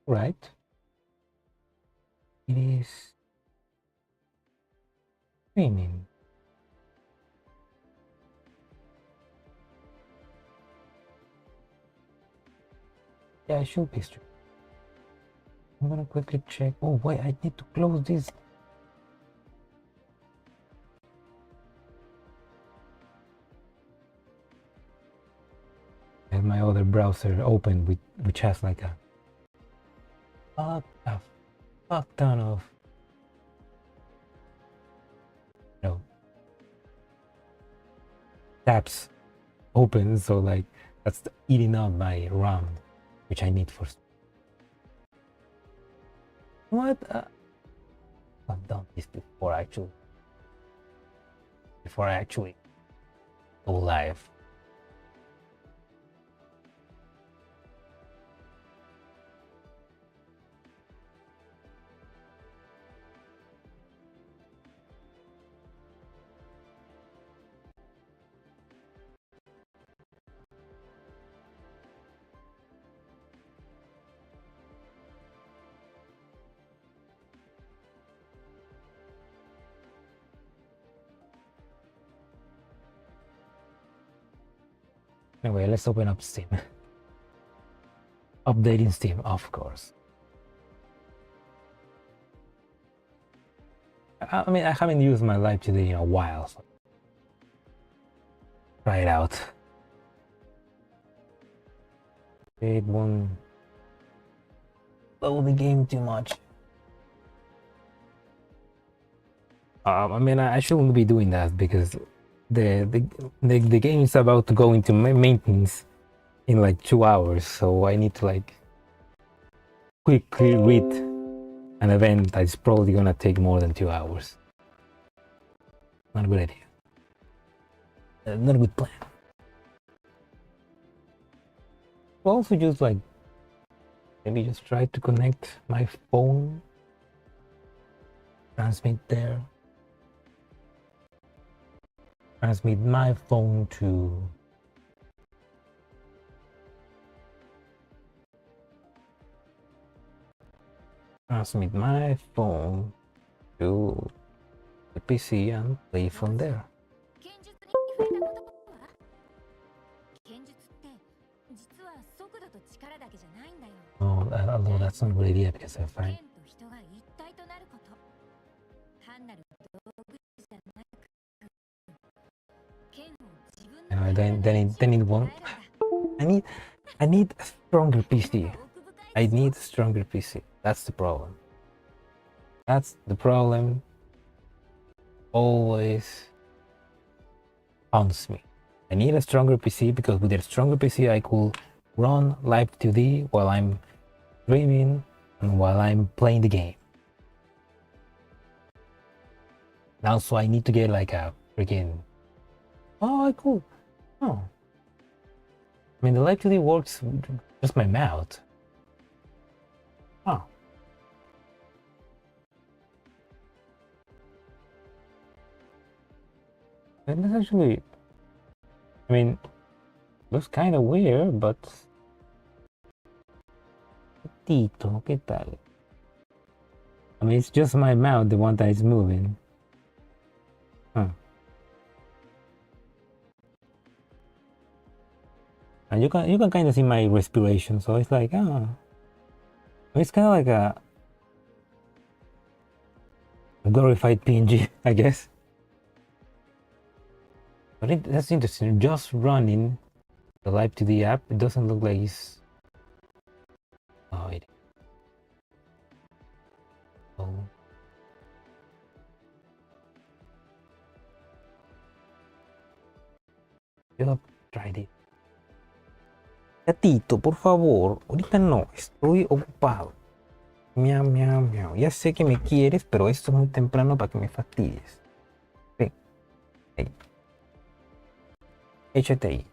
Right. It is streaming. Yeah, it should be streaming. I'm gonna quickly check. Oh wait, I need to close this. I have my other browser open, which has like a fuck ton of tabs open, so like that's eating up my RAM, which I need for. What? I've done this before actually. Before I actually go live. Anyway, let's open up Steam. Updating Steam, of course. I mean, I haven't used my live today in a while, so try it out. It won't slow the game too much. I mean, I shouldn't be doing that because the game is about to go into maintenance in like 2 hours, so I need to like quickly read an event that's probably gonna take more than 2 hours. Not a good idea. Not a good plan. We'll also just like maybe just try to connect my phone, transmit there, transmit my phone to the PC and play from there. Oh, although that's not a good idea because I find. Anyway, then it won't. I need a stronger PC. I need a stronger PC. That's the problem. That's the problem. Always haunts me. I need a stronger PC because with a stronger PC I could run live 2D while I'm streaming and while I'm playing the game. And also I need to get like a freaking. Oh, cool. Oh. I mean, the live 2D works with just my mouth. Oh. That's actually, I mean, looks kind of weird, but Tito, ¿qué tal? I mean, it's just my mouth, the one that is moving. Huh. And you can kind of see my respiration, so it's like, oh, it's kind of like a glorified PNG, I guess. But that's interesting. Just running the live to the app, it doesn't look like it's. Oh, it. Oh. Yo have tried it. Gatito, por favor, ahorita no, estoy ocupado. Miau, miau, miau. Ya sé que me quieres, pero esto es muy temprano para que me fastidies. Ven. Hey. Échate ahí.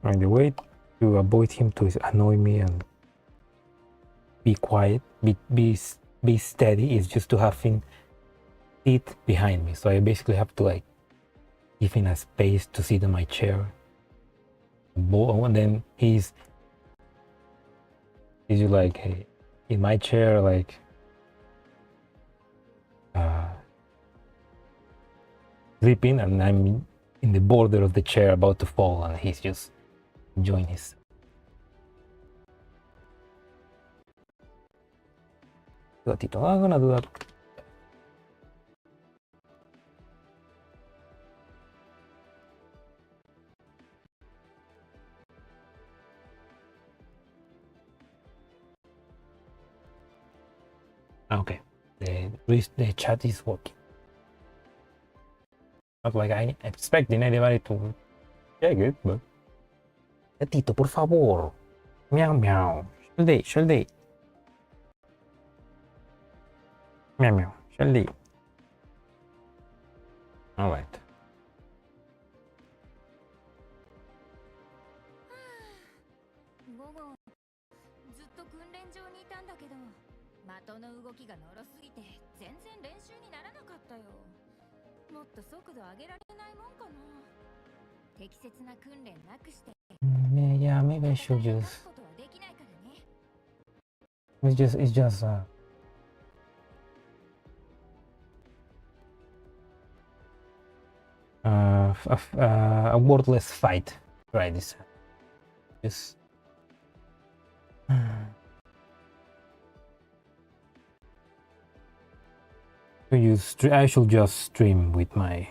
And the way to avoid him to annoy me and be quiet, be steady is just to have him sit behind me. So I basically have to like give him a space to sit in my chair And then he's like, hey, in my chair, like sleeping, and I'm in the border of the chair about to fall, and he's just enjoying his. Gatito, I'm gonna do that. Okay, the chat is working. Not like I'm expecting anybody to check it, but. Gatito, por favor. Meow meow. Should they? Meow meow. Should they? Alright. Yeah, maybe I should just. It's just a wordless fight. Right, this. Just. I should just stream with my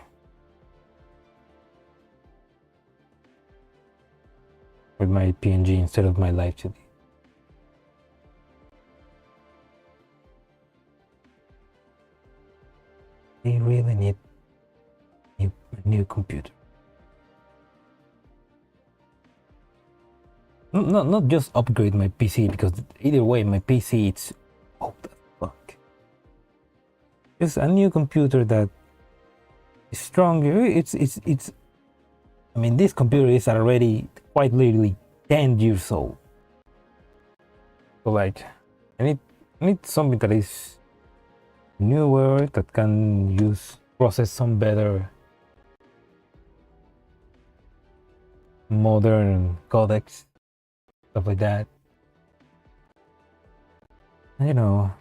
PNG instead of my live today. They really need a new computer. Not just upgrade my PC, because either way my PC it's old as fuck. Just a new computer that is stronger. It's I mean, this computer is already quite literally 10 years old. So like I need something that is newer, that can process some better modern codecs, stuff like that. You know.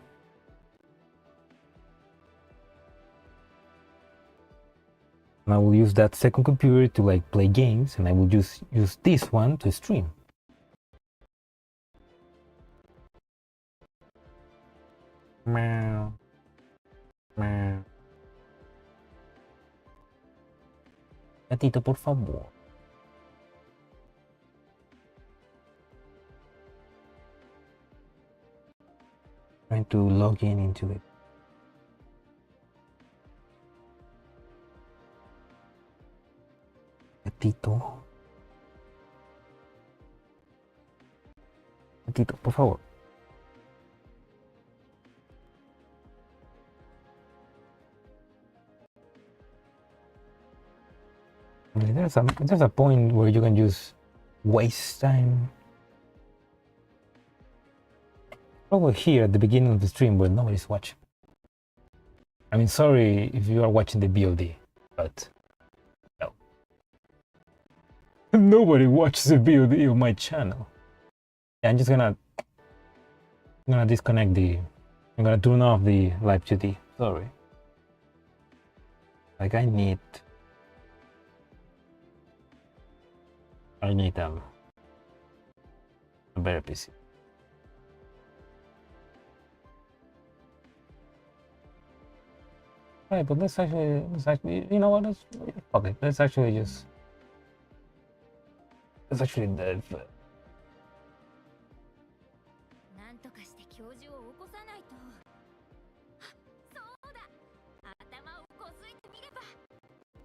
And I will use that second computer to like play games, and I will just use this one to stream. Meow. Meow. Gatito, por favor. Trying to log into it. Gatito. Gatito, por favor. I mean, there's a point where you can just waste time. Probably here at the beginning of the stream where nobody's watching. I mean, sorry if you are watching the VOD, but no. Nobody watches the VOD of my channel. Yeah, I'm just gonna disconnect I'm gonna turn off the live GT. Sorry. Like I need a better PC. Right, but let's actually, you know what? Fuck it. Let's actually dive.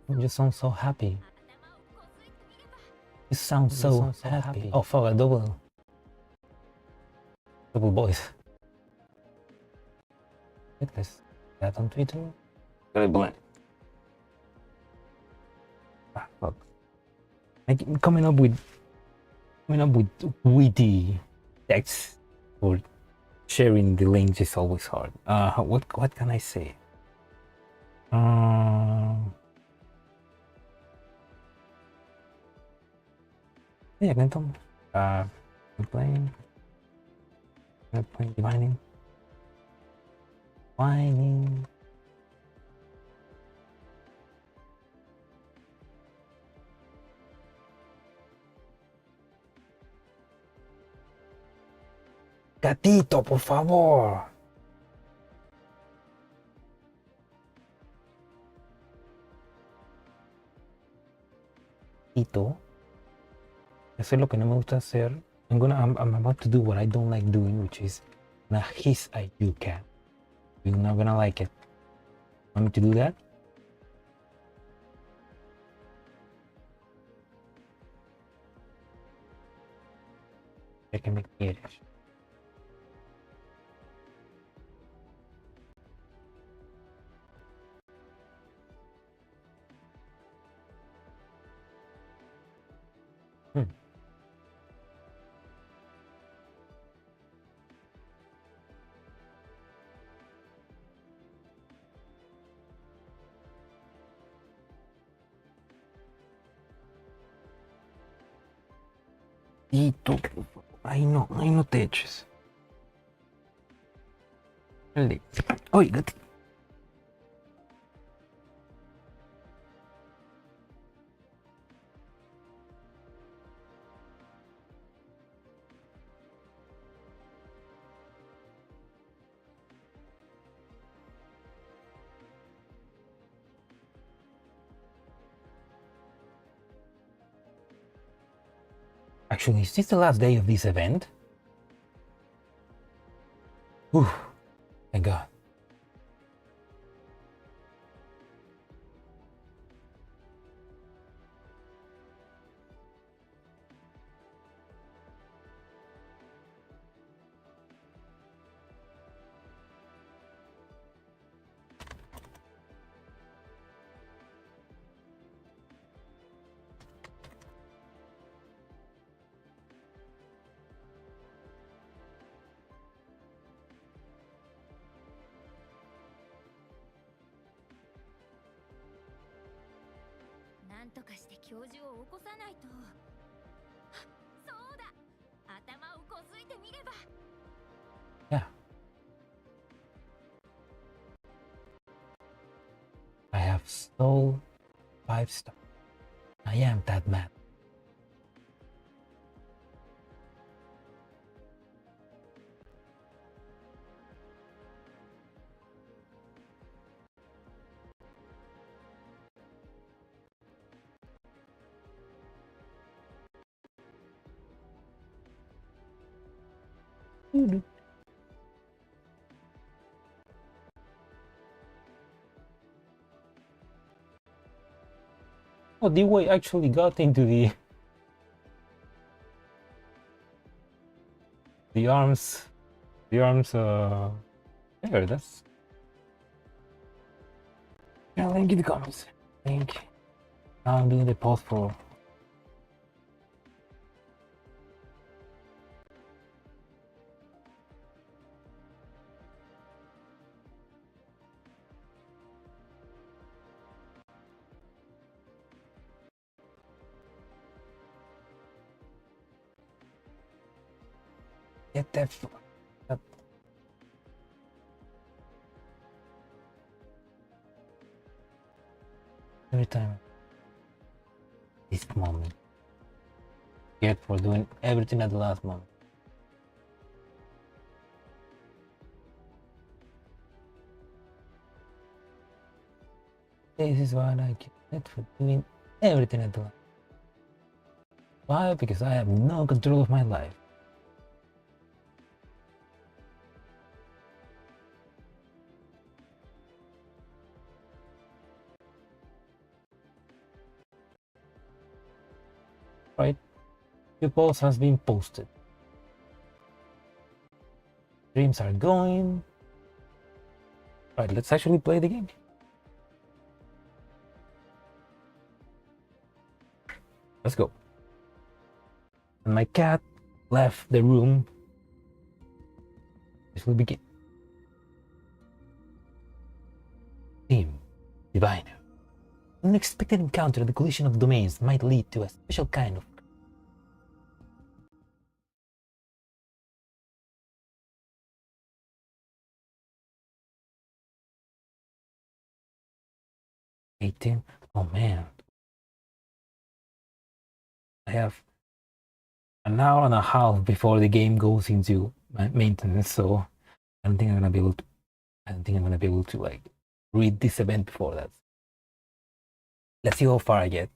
You sound so happy. You sound so happy. Oh fuck, a double voice. Wait, let's that on Twitter. Very blank. Ah, fuck. Like coming up with witty texts or sharing the links is always hard. What can I say? Yeah, ganito. Playing divining. Divining. Gatito, por favor. Gatito. Eso es lo que no me gusta hacer. I'm about to do what I don't like doing, which is gonna hiss at you, cat. You're not gonna like it. Want me to do that? I can make it. Gatito, ay no te eches. Dale. Oye, gatito. Actually, is this the last day of this event? Whew, thank God. Yeah. I have stole 5 stars. I am that man. Oh, D-Way actually got into the arms there, that's yeah, link in the comments. Link. Now I'm doing the post for get that up. Every time this moment. Get for doing everything at the last moment. This is what I get for doing everything at the last. Why? Because I have no control of my life. Right? The post has been posted. Dreams are going. Right, let's actually play the game. Let's go. And my cat left the room. This will begin. Team Divine. An unexpected encounter at the collision of domains might lead to a special kind of 18. Oh man. I have an hour and a half before the game goes into maintenance, so I don't think I'm gonna be able to. I don't think I'm gonna be able to like read this event before that. Let's see how far I get.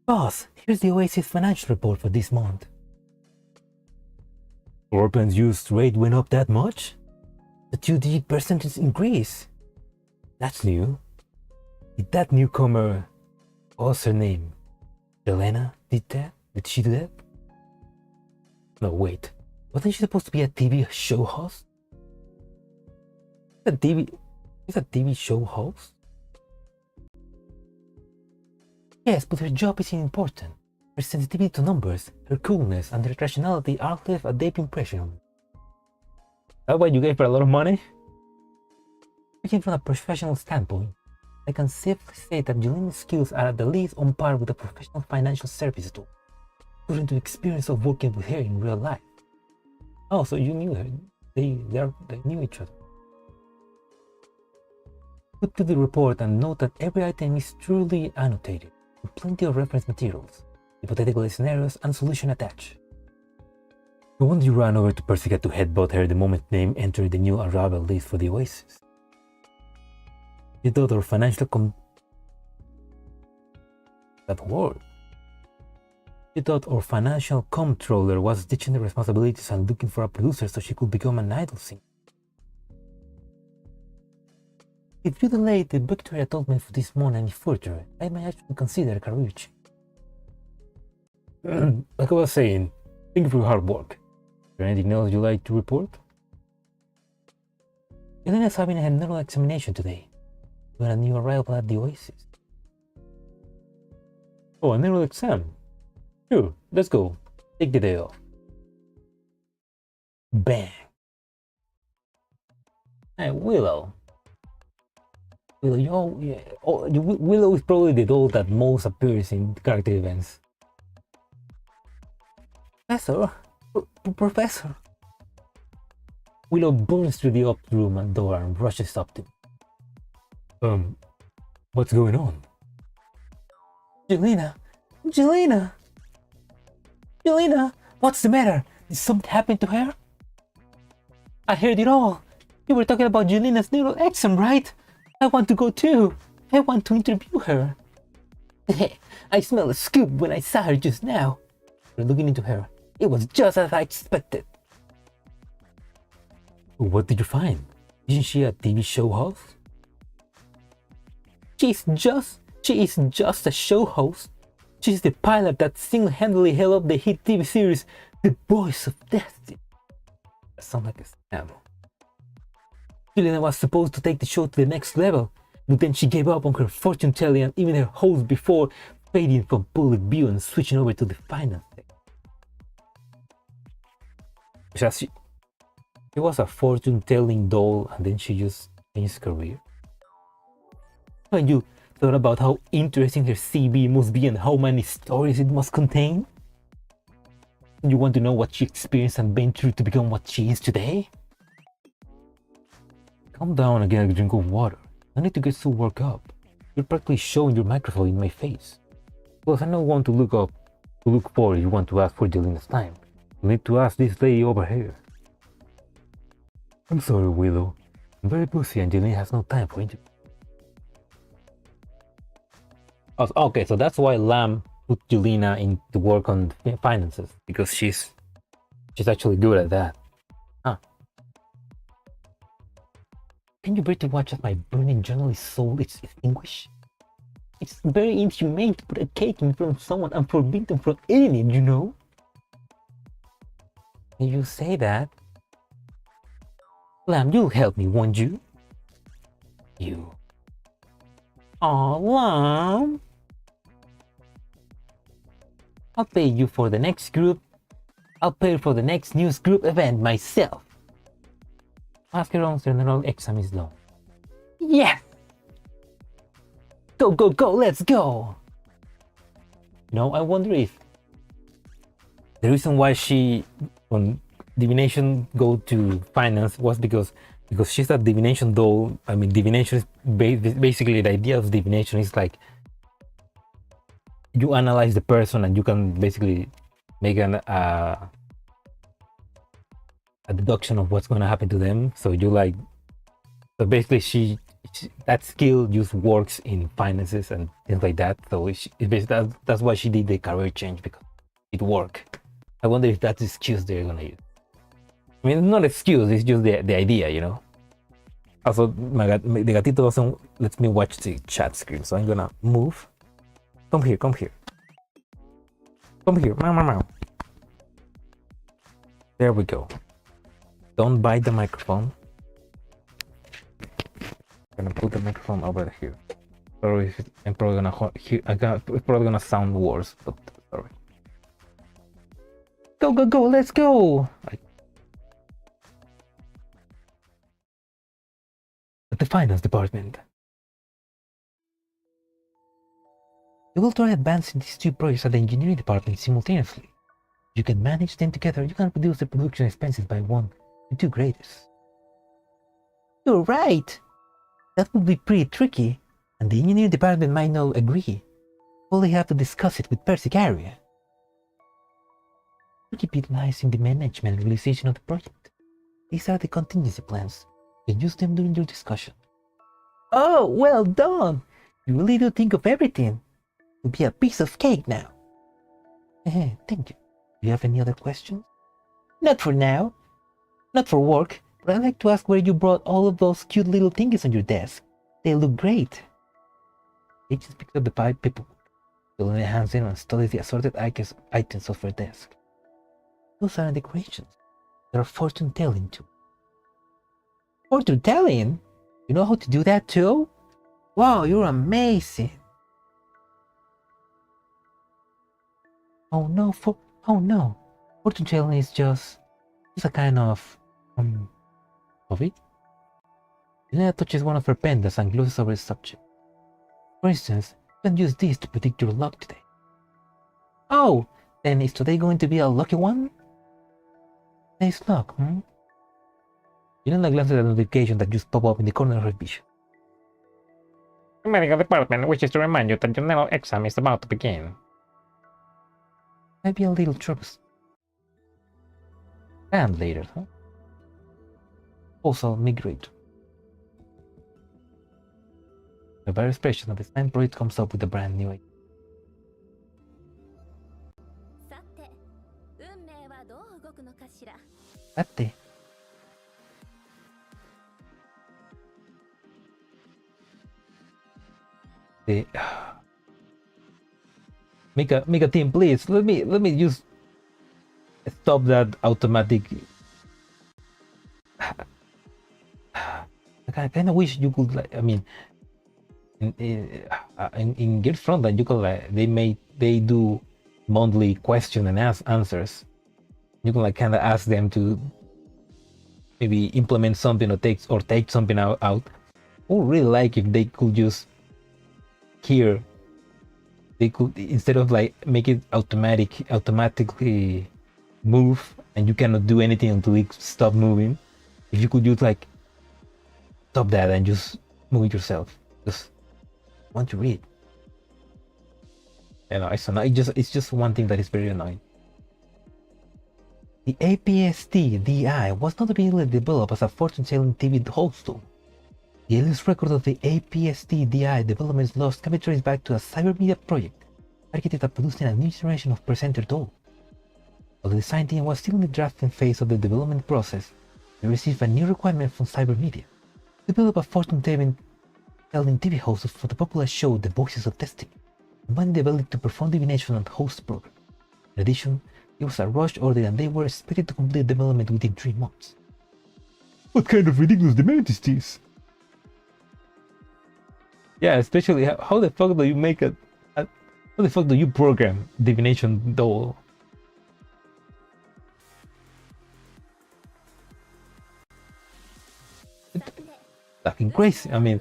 Boss, here's the Oasis financial report for this month. Orban's used rate went up that much? The 2-digit percentage increase. That's new. Did that newcomer, what's her name? Yelena did that? Did she do that? No, wait. Wasn't she supposed to be a TV show host? Is a TV show host? Yes, but her job isn't important. Her sensitivity to numbers, her coolness, and her rationality all left a deep impression on me. That's why you gave her a lot of money? Speaking from a professional standpoint, I can safely say that Yelena's skills are at the least on par with a professional financial service tool, according to experience of working with her in real life. Oh, so you knew her. They knew each other. Look to the report and note that every item is truly annotated, with plenty of reference materials, hypothetical scenarios, and solution attached. No wonder you ran over to Persica to headbutt her the moment name entered the new arrival list for the Oasis. You thought our financial You thought our financial comptroller was ditching the responsibilities and looking for a producer so she could become an idol singer. If you delay the victory atonement for this month any further, I might actually consider a career change. Like I was saying, thank you for your hard work. Is there anything else you'd like to report? Yelena's having a neural examination today. When a new arrival at the Oasis. Oh, a neural exam? Sure, let's go. Take the day off. Bang. Hey, Willow. Willow is probably the doll that most appears in character events. Professor. Willow burns through the up room and door and rushes up to him. What's going on? Yelena, what's the matter? Did something happen to her? I heard it all. You were talking about Yelena's neural exam, right? I want to go too. I want to interview her. I smelled a scoop when I saw her just now. We're looking into her. It was just as I expected. What did you find? Isn't she a TV show host? She is just a show host. She's the pilot that single-handedly held up the hit TV series The Voice of Destiny. That sounds like a scam. Yelena was supposed to take the show to the next level, but then she gave up on her fortune telling and even her host before fading from public view and switching over to the finance sector. She was a fortune telling doll and then she just changed career. When you thought about how interesting her CV must be and how many stories it must contain? You want to know what she experienced and been through to become what she is today? Calm down and get a drink of water. No need to get so worked up. You're practically showing your microphone in my face. Plus, I know one to look for if you want to ask for Yelena's time. You need to ask this lady over here. I'm sorry, Willow. I'm very busy and Yelena has no time for interviews. Okay, so that's why Lamb put Yelena in to work on finances, because she's actually good at that. Huh. Can you bear to watch as my burning journalist soul is extinguished? It's very inhumane to put a cake in front of someone and forbid them from eating it, you know? If you say that, Lamb, you'll help me, won't you? You. Aw, Lamb. I'll pay you for the next group. I'll pay for the next news group event myself. Mascaron's general exam is done. Yes! Go, go, go, let's go! No, I wonder if the reason why she, on divination, go to finance was because because she's a divination doll. I mean, divination is basically the idea of divination is like you analyze the person and you can basically make a deduction of what's going to happen to them. So you like, so basically she that skill just works in finances and things like that. So it basically, that's why she did the career change, because it worked. I wonder if that's the excuse they're gonna use. I mean, it's not an excuse, it's just the idea, you know. Also, the gatito doesn't let me watch the chat screen, so I'm gonna move. Come here, come here. Come here, meow, meow, meow. There we go. Don't bite the microphone. I'm gonna put the microphone over here. Sorry, I'm probably gonna hear. It's probably gonna sound worse, but sorry. Go, go, go! Let's go! At the finance department, you will try advancing these two projects at the engineering department simultaneously. You can manage them together. You can reduce the production expenses by 1 to 2 graders. You're right. That would be pretty tricky, and the engineering department might not agree. We'll have to discuss it with Persicaria. The tricky bit lies in the management and realization of the project. These are the contingency plans. You can use them during your discussion. Oh, well done! You really do think of everything. It'll be a piece of cake now. Thank you. Do you have any other questions? Not for now. Not for work, but I'd like to ask where you brought all of those cute little things on your desk. They look great. They just picked up the paperwork, filled their hands in and studied the assorted items of her desk. Those aren't decorations. They're fortune-telling too. Fortune-telling? You know how to do that too? Wow, you're amazing. Oh no, fortune-telling is just a kind of hobby. Yelena touches one of her pendants and glosses over the subject. For instance, you can use this to predict your luck today. Oh, then is today going to be a lucky one? Nice luck, Yelena glances at the notification that just popped up in the corner of her vision. The medical department wishes to remind you that your general exam is about to begin. Might be a little troublesome. And later, huh? Also, migrate. The very expression of the same project comes up with a brand new idea. Sate. Make a team, please. Let me just stop that automatic. I kind of wish you could, like, I mean, in Girls Frontline, you could, like, they do monthly question and answers. You can, like, kind of ask them to maybe implement something or take something out. I would really like if they could just hear. They could, instead of like make it automatically move and you cannot do anything until it stop moving. If you could just like stop that and just move it yourself. Just want to read. You know, it's just one thing that is very annoying. The APST-DI was not originally developed as a fortune-telling TV host tool. The earliest record of the APST-DI development's lost can be traced back to a cybermedia project targeted at producing a new generation of presenter doll. While the design team was still in the drafting phase of the development process, they received a new requirement from cybermedia to develop a fortune-telling TV host for the popular show The Voices of Destiny, combining the ability to perform divination and host the program. In addition, it was a rush order and they were expected to complete development within 3 months. What kind of ridiculous demand is this? Yeah, especially how the fuck do you make how the fuck do you program divination doll? It's fucking crazy. I mean,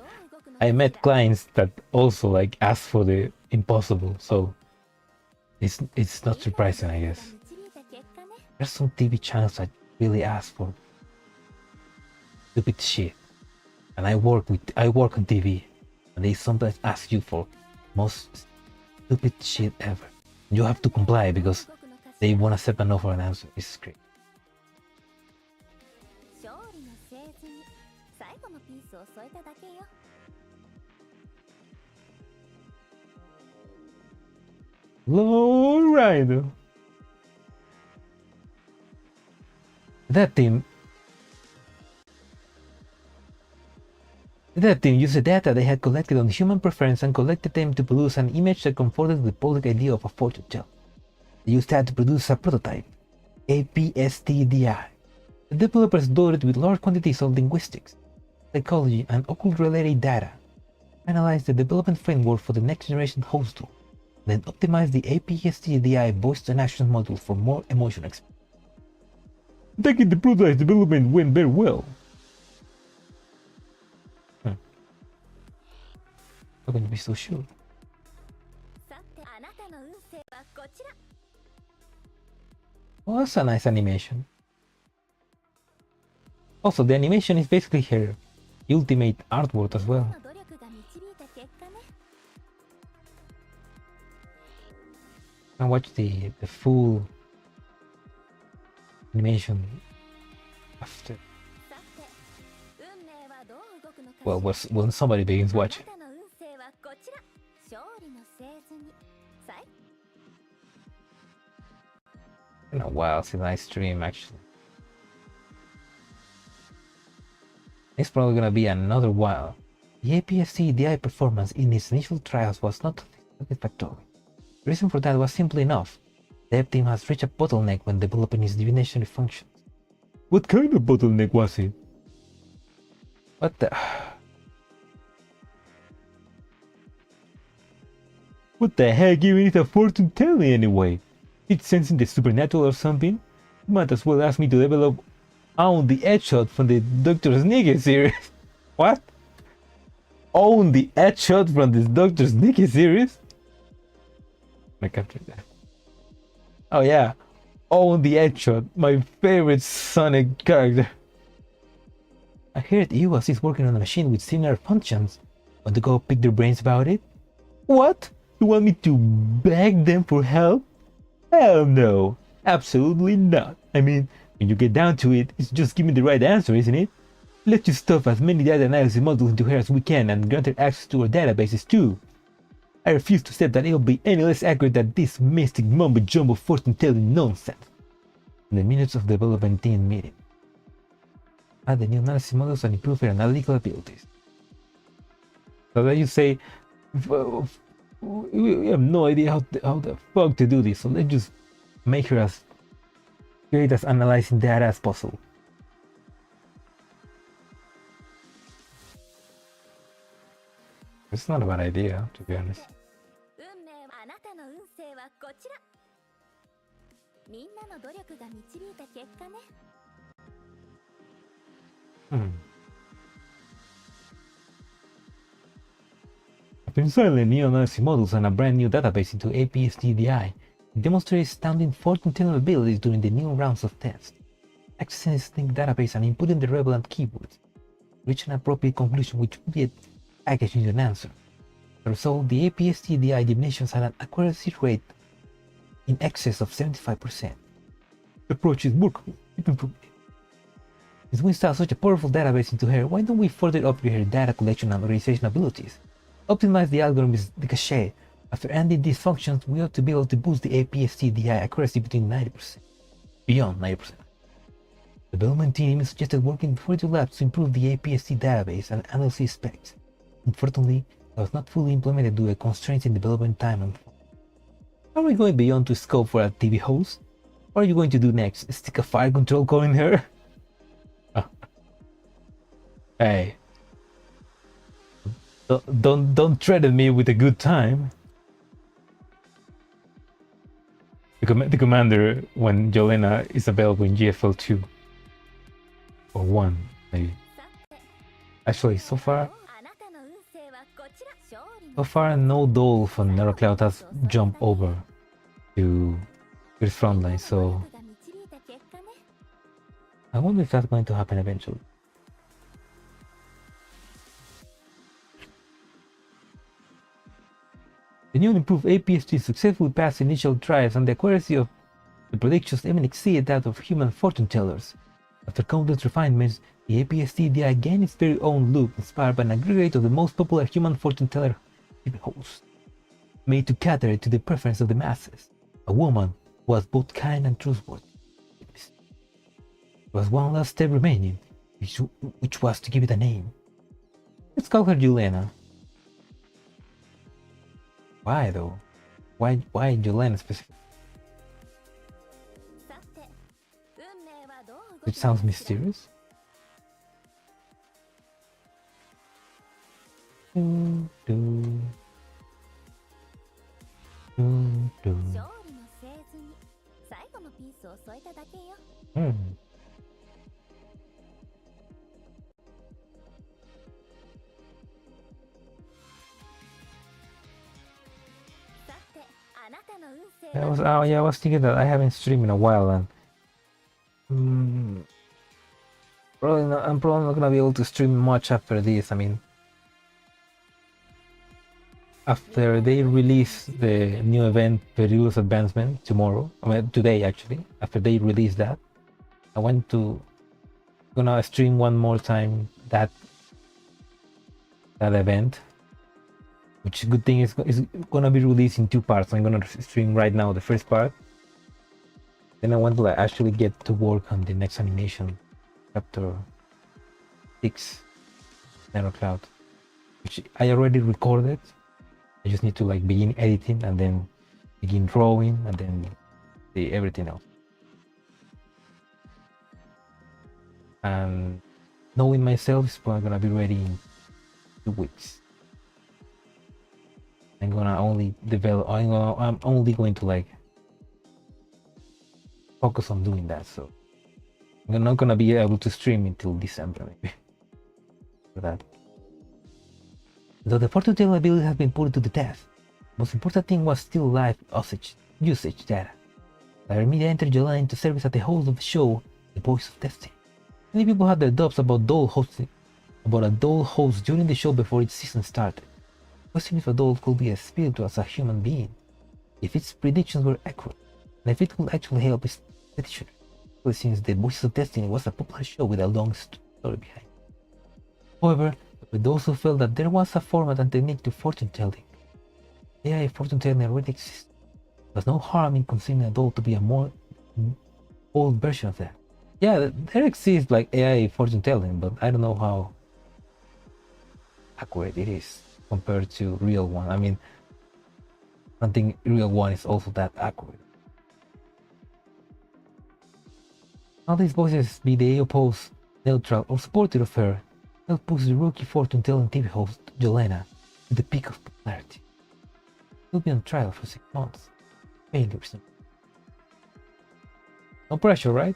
I met clients that also like ask for the impossible, so it's not surprising, I guess. There's some TV channels that really ask for stupid shit. And I work on TV, and they sometimes ask you for most stupid shit ever. You have to comply because they want to set an offer and answer. It's great. Low Rider. That team used the data they had collected on human preference and collected them to produce an image that comforted the public idea of a fortune teller. They used that to produce a prototype, APSTDI. The developers loaded with large quantities of linguistics, psychology, and occult-related data, analyzed the development framework for the next-generation host tool, then optimized the APSTDI voice-to-action module for more emotion experience. Taking the prototype development went very well. How can you be so sure? Oh, that's a nice animation. Also, the animation is basically her ultimate artwork as well. And watch the full animation after. Well, when somebody begins watching. In a while since I stream, actually. It's probably gonna be another while. The APS-C DI performance in its initial trials was not satisfactory. The reason for that was simply enough. The dev team has reached a bottleneck when developing its divination functions. What kind of bottleneck was it? What the... What the heck even is a fortune telling anyway? It's sensing the supernatural or something? You might as well ask me to develop Own the Headshot from the Dr. Sneaky series. What? Own the Headshot from the Dr. Sneaky series? I captured that. Oh yeah, Own the Headshot, my favorite Sonic character. I heard EWAS is working on a machine with similar functions. Want to go pick their brains about it? What? You want me to beg them for help? Hell no, absolutely not. I mean, when you get down to it, it's just give me the right answer, isn't it? Let's just stuff as many data analysis modules into her as we can and grant her access to our databases too. I refuse to accept that it'll be any less accurate than this mystic mumbo-jumbo fortune-telling nonsense. In the minutes of the development team meeting, add the new analysis models and improve her analytical abilities. So that you say, we have no idea how the fuck to do this, so let's just make her as great as analyzing data as possible. It's not a bad idea, to be honest. After installing new analysis models and a brand new database into APSTDI, it demonstrated astounding fortune-telling abilities during the new rounds of tests. Accessing this linked database and inputting the relevant keywords, reach an appropriate conclusion which would be packaged into an answer. As a result, the APSTDI divinations had an accuracy rate in excess of 75%. The approach is workable. Since we install such a powerful database into her, why don't we further upgrade her data collection and organization abilities? Optimize the algorithms, the cache. After ending these functions, we ought to be able to boost the APSTDI accuracy between 90%, beyond 90%. The development team suggested working with 42 labs to improve the APST database and analysis specs. Unfortunately, that was not fully implemented due to constraints in development time and funds. Are we going beyond to scope for a TV host? What are you going to do next? Stick a fire control core in her? Hey. Don't threaten me with a good time. The commander when Yelena is available in GFL 2 or 1 maybe. Actually, so far no doll from Neurocloud has jumped over to Girls Frontline, so I wonder if that's going to happen eventually. The new and improved APST successfully passed initial trials, and the accuracy of the predictions even exceeded that of human fortune tellers. After countless refinements, the APST-DI gained its very own look, inspired by an aggregate of the most popular human fortune teller hosts, made to cater to the preference of the masses. A woman who was both kind and trustworthy. There was one last step remaining, which was to give it a name. Let's call her Yelena. Why though? Why Yelena specifically? It sounds mysterious. Hmm. I was thinking that I haven't streamed in a while, and I'm probably not gonna be able to stream much after this. I mean, after they release the new event, Perilous Advancement, tomorrow, I mean today actually, after they release that, I want to gonna stream one more time that event. Which good thing is gonna be released in 2 parts. I'm gonna stream right now the first part. Then I want to actually get to work on the next animation, chapter 6, Narrow Cloud, which I already recorded. I just need to begin editing and then begin drawing and then everything else. And knowing myself, it's probably gonna be ready in 2 weeks. I'm gonna only develop. I'm only going to focus on doing that. So I'm not gonna be able to stream until December maybe. For that. Though the fortune teller ability has been put to the test, the most important thing was still live usage data. Media entered Yelena into service at the host of the show, The Voice of Destiny. Many people had their doubts about a dull host during the show before its season started. Question if a doll could be as spiritual as a human being, if its predictions were accurate, and if it could actually help its petitioner, since The Voices of Destiny was a popular show with a long story behind. However, with those who felt that there was a format and technique to fortune telling, AI fortune telling already exists. There was no harm in considering a doll to be a more old version of that. Yeah, there exists AI fortune telling, but I don't know how accurate it is compared to real one. I mean, I don't think real one is also that accurate. All these voices, be they opposed, neutral, or supportive of her, help push the rookie fortune-telling TV host Yelena to the peak of popularity. She'll be on trial for 6 months. Failures. No pressure, right?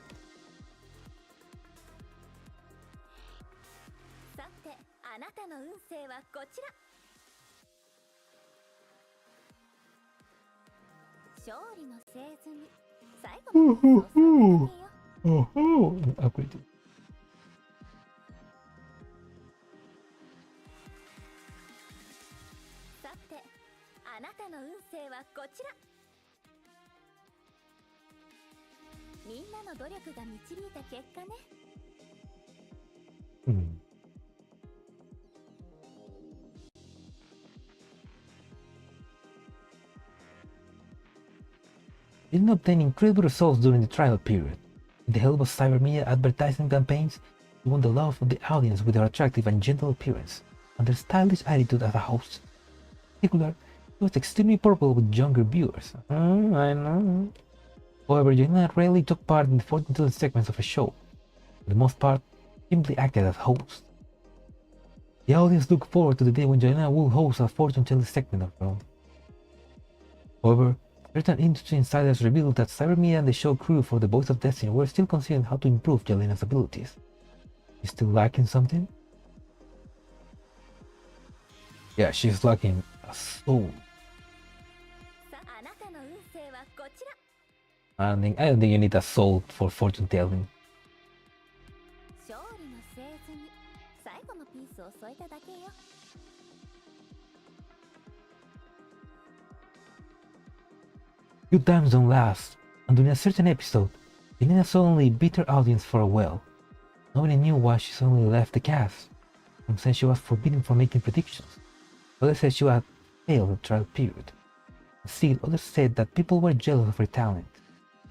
Upgrade. Didn't obtain incredible results during the trial period. With the help of cyber media advertising campaigns, she won the love of the audience with her attractive and gentle appearance and her stylish attitude as a host. In particular, she was extremely popular with younger viewers. I know. However, Yelena rarely took part in the fortune-telling segments of a show. For the most part, she simply acted as host. The audience looked forward to the day when Yelena will host a fortune-telling segment of her own. However, certain industry insiders revealed that cyber media and the show crew for The Voice of Destiny were still considering how to improve Yelena's abilities. She's still lacking something? Yeah, she's lacking a soul. I don't think you need a soul for fortune telling. Good times don't last, and during a certain episode, Yelena suddenly bid her audience farewell. Nobody knew why she suddenly left the cast. Some said she was forbidden from making predictions. Others said she had failed the trial period. Still, others said that people were jealous of her talent.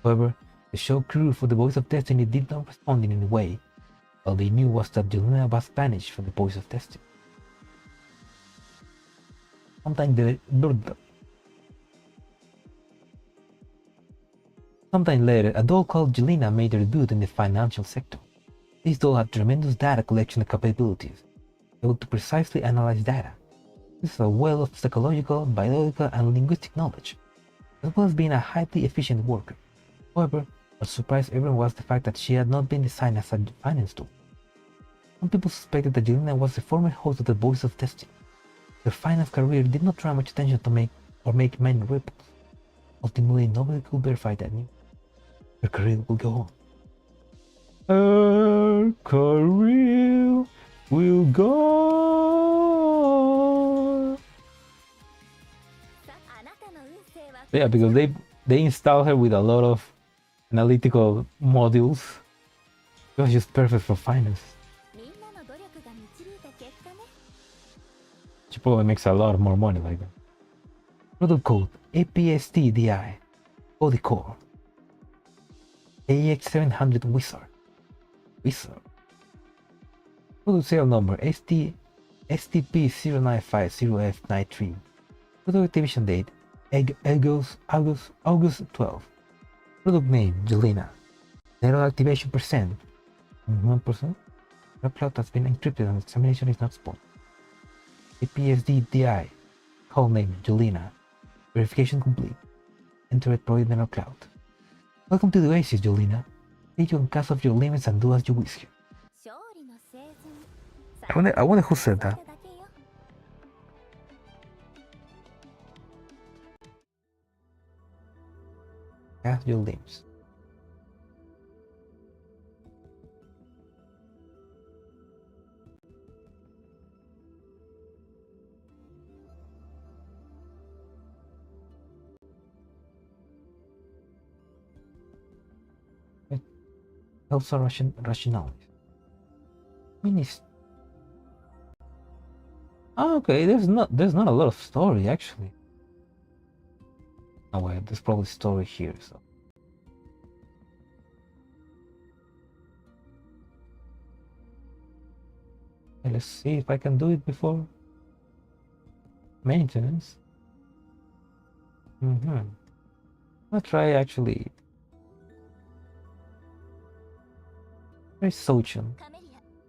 However, the show crew for The Voice of Destiny did not respond in any way. All they knew was that Yelena was banished from The Voice of Destiny. Sometime later, a doll called Yelena made her debut in the financial sector. This doll had tremendous data collection capabilities, able to precisely analyze data. This is a well of psychological, biological, and linguistic knowledge, as well as being a highly efficient worker. However, what surprised everyone was the fact that she had not been designed as a finance tool. Some people suspected that Yelena was the former host of The Voice of Destiny. Her finance career did not draw much attention to make many ripples. Ultimately, nobody could verify that news. Her career will go on. Her career will go on. Yeah, because they installed her with a lot of analytical modules. It was just perfect for finance. She probably makes a lot more money like that. Product code APSTDI Body Core AX700 Wizard. Product serial number STP0950F93. Product activation date August 12. Product name Yelena. Zero activation percent 1%. Your cloud has been encrypted and examination is not spot. APSDDI Call name Yelena. Verification complete. Enter it provided in our cloud. Welcome to the Oasis, Yelena. Take you on cast off your limits and do as you wish. I wonder who said that. Cast your limbs. Also rationality. Oh, okay, there's not a lot of story actually. Oh wait, there's probably story here, so. Okay, let's see if I can do it before maintenance. I'll try actually. There's Sochan,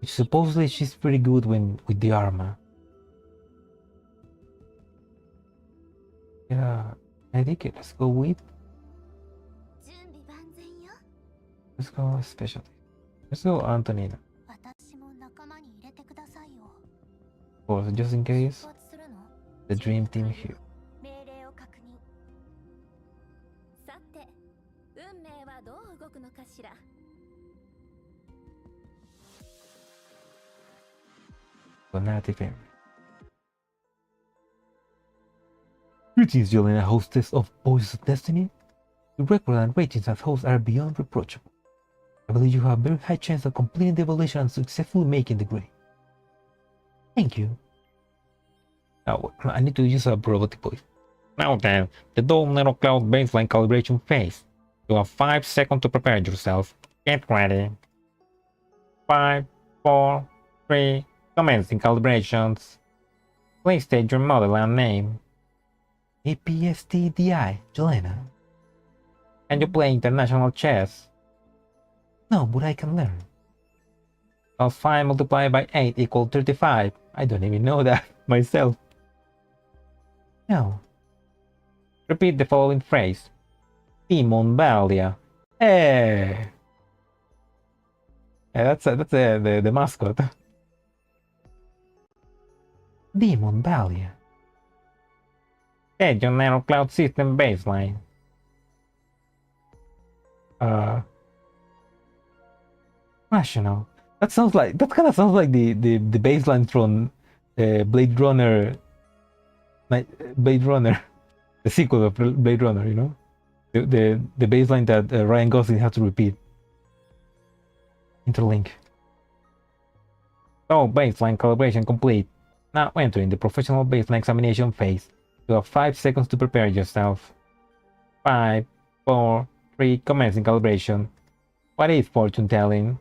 which supposedly she's pretty good with the armor. Yeah, I think it. Let's go with. Let's go specialty. Let's go Antonina. Of course, just in case. The dream team here. Narrative area. Greetings, Yelena, hostess of Voices of Destiny. Your record and ratings as host are beyond reproachable. I believe you have a very high chance of completing the evolution and successfully making the grade. Thank you. Now, I need to use a robotic voice. Now then, the Dome Nano Cloud baseline calibration phase. You have 5 seconds to prepare yourself. Get ready. 5, 4, 3, commencing calibrations. Please state your model and name. APSTDI, Yelena. Can you play international chess? No, but I can learn. Well, 5 multiplied by 8 equals 35. I don't even know that myself. No. Repeat the following phrase. Demon Balia. Hey! Yeah, that's the mascot. Demon Balia. Set your Nano Cloud system baseline. Rational. That kind of sounds like the baseline from Blade Runner, the sequel of Blade Runner, you know? The baseline that Ryan Gosling had to repeat. Interlink. So baseline calibration complete. Now entering the professional baseline examination phase. You have 5 seconds to prepare yourself. 5, 4, 3, commencing calibration. What is fortune telling?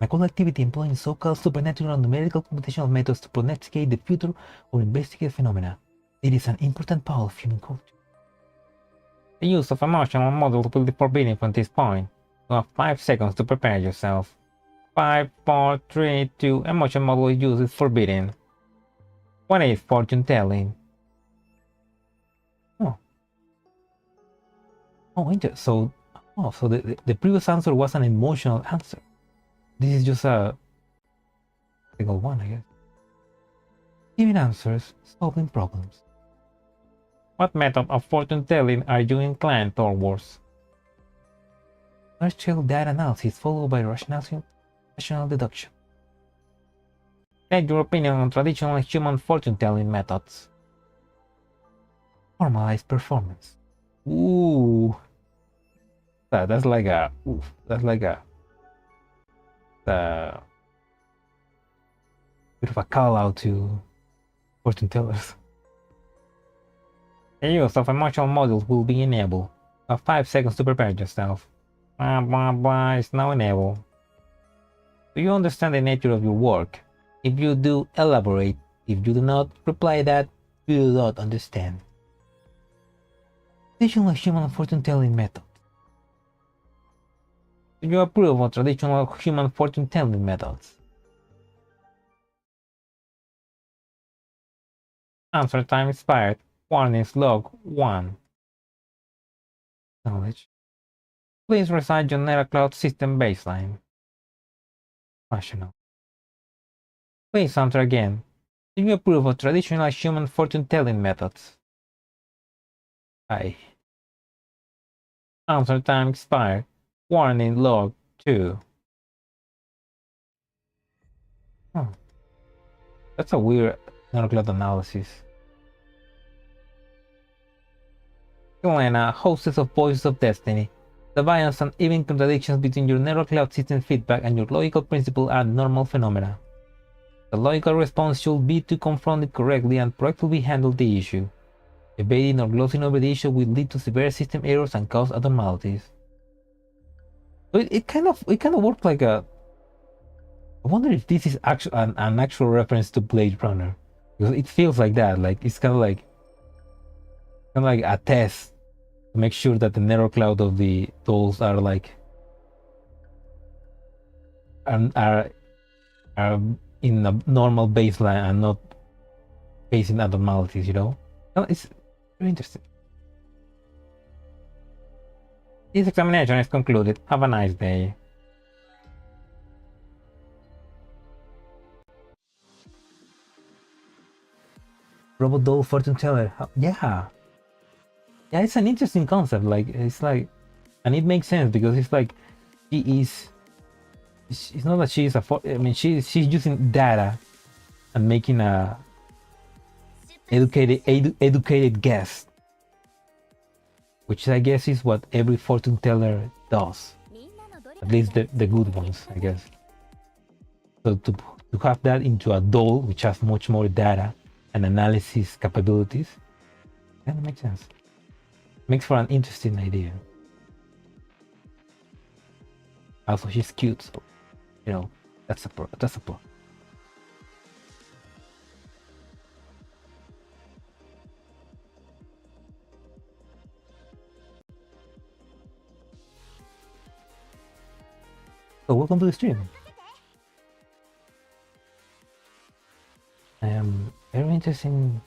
Occult activity employing so-called supernatural and numerical computational methods to prognosticate the future or investigate phenomena. It is an important part of human culture. The use of emotional models will be forbidden from this point. You have 5 seconds to prepare yourself. 5, 4, 3, 2, emotion model use is forbidden. What is fortune telling? So the previous answer was an emotional answer. This is just a single one, I guess. Giving answers, solving problems. What method of fortune telling are you inclined towards? Large-scale data analysis followed by rational deduction. State your opinion on traditional human fortune telling methods. Formalized performance. Ooh. That's like a bit of a call out to fortune tellers. The use of emotional models will be enabled. You have 5 seconds to prepare yourself. Blah blah blah is now enabled. Do you understand the nature of your work? If you do, elaborate. If you do not, reply that you do not understand. Traditional human fortune telling method. Do you approve of traditional human fortune telling methods? Answer time expired. Warnings log 1. Knowledge. Please recite your NetherCloud system baseline. Rational. Please answer again. Do you approve of traditional human fortune telling methods? Aye. Answer time expired. Warning log 2. That's a weird NetherCloud analysis. Yelena, hostess of Voices of Destiny. The variance and even contradictions between your NetherCloud system feedback and your logical principle are normal phenomena. The logical response should be to confront it correctly and proactively handle the issue. Evading or glossing over the issue will lead to severe system errors and cause abnormalities. So it kind of works like a. I wonder if this is an actual reference to Blade Runner, because it feels like that. Like it's kind of like a test to make sure that the NetherCloud of the dolls are like are in a normal baseline and not facing abnormalities. You know, it's very interesting. This examination is concluded. Have a nice day. Robot doll fortune teller. Yeah, it's an interesting concept. Like it's like, and it makes sense because it's like it's not that she's I mean she's using data and making a educated guess, which I guess is what every fortune teller does. At least the good ones, I guess. So to have that into a doll which has much more data and analysis capabilities, that makes sense. Makes for an interesting idea. Also, she's cute, so you know that's a plus. So welcome to the stream. Very interesting.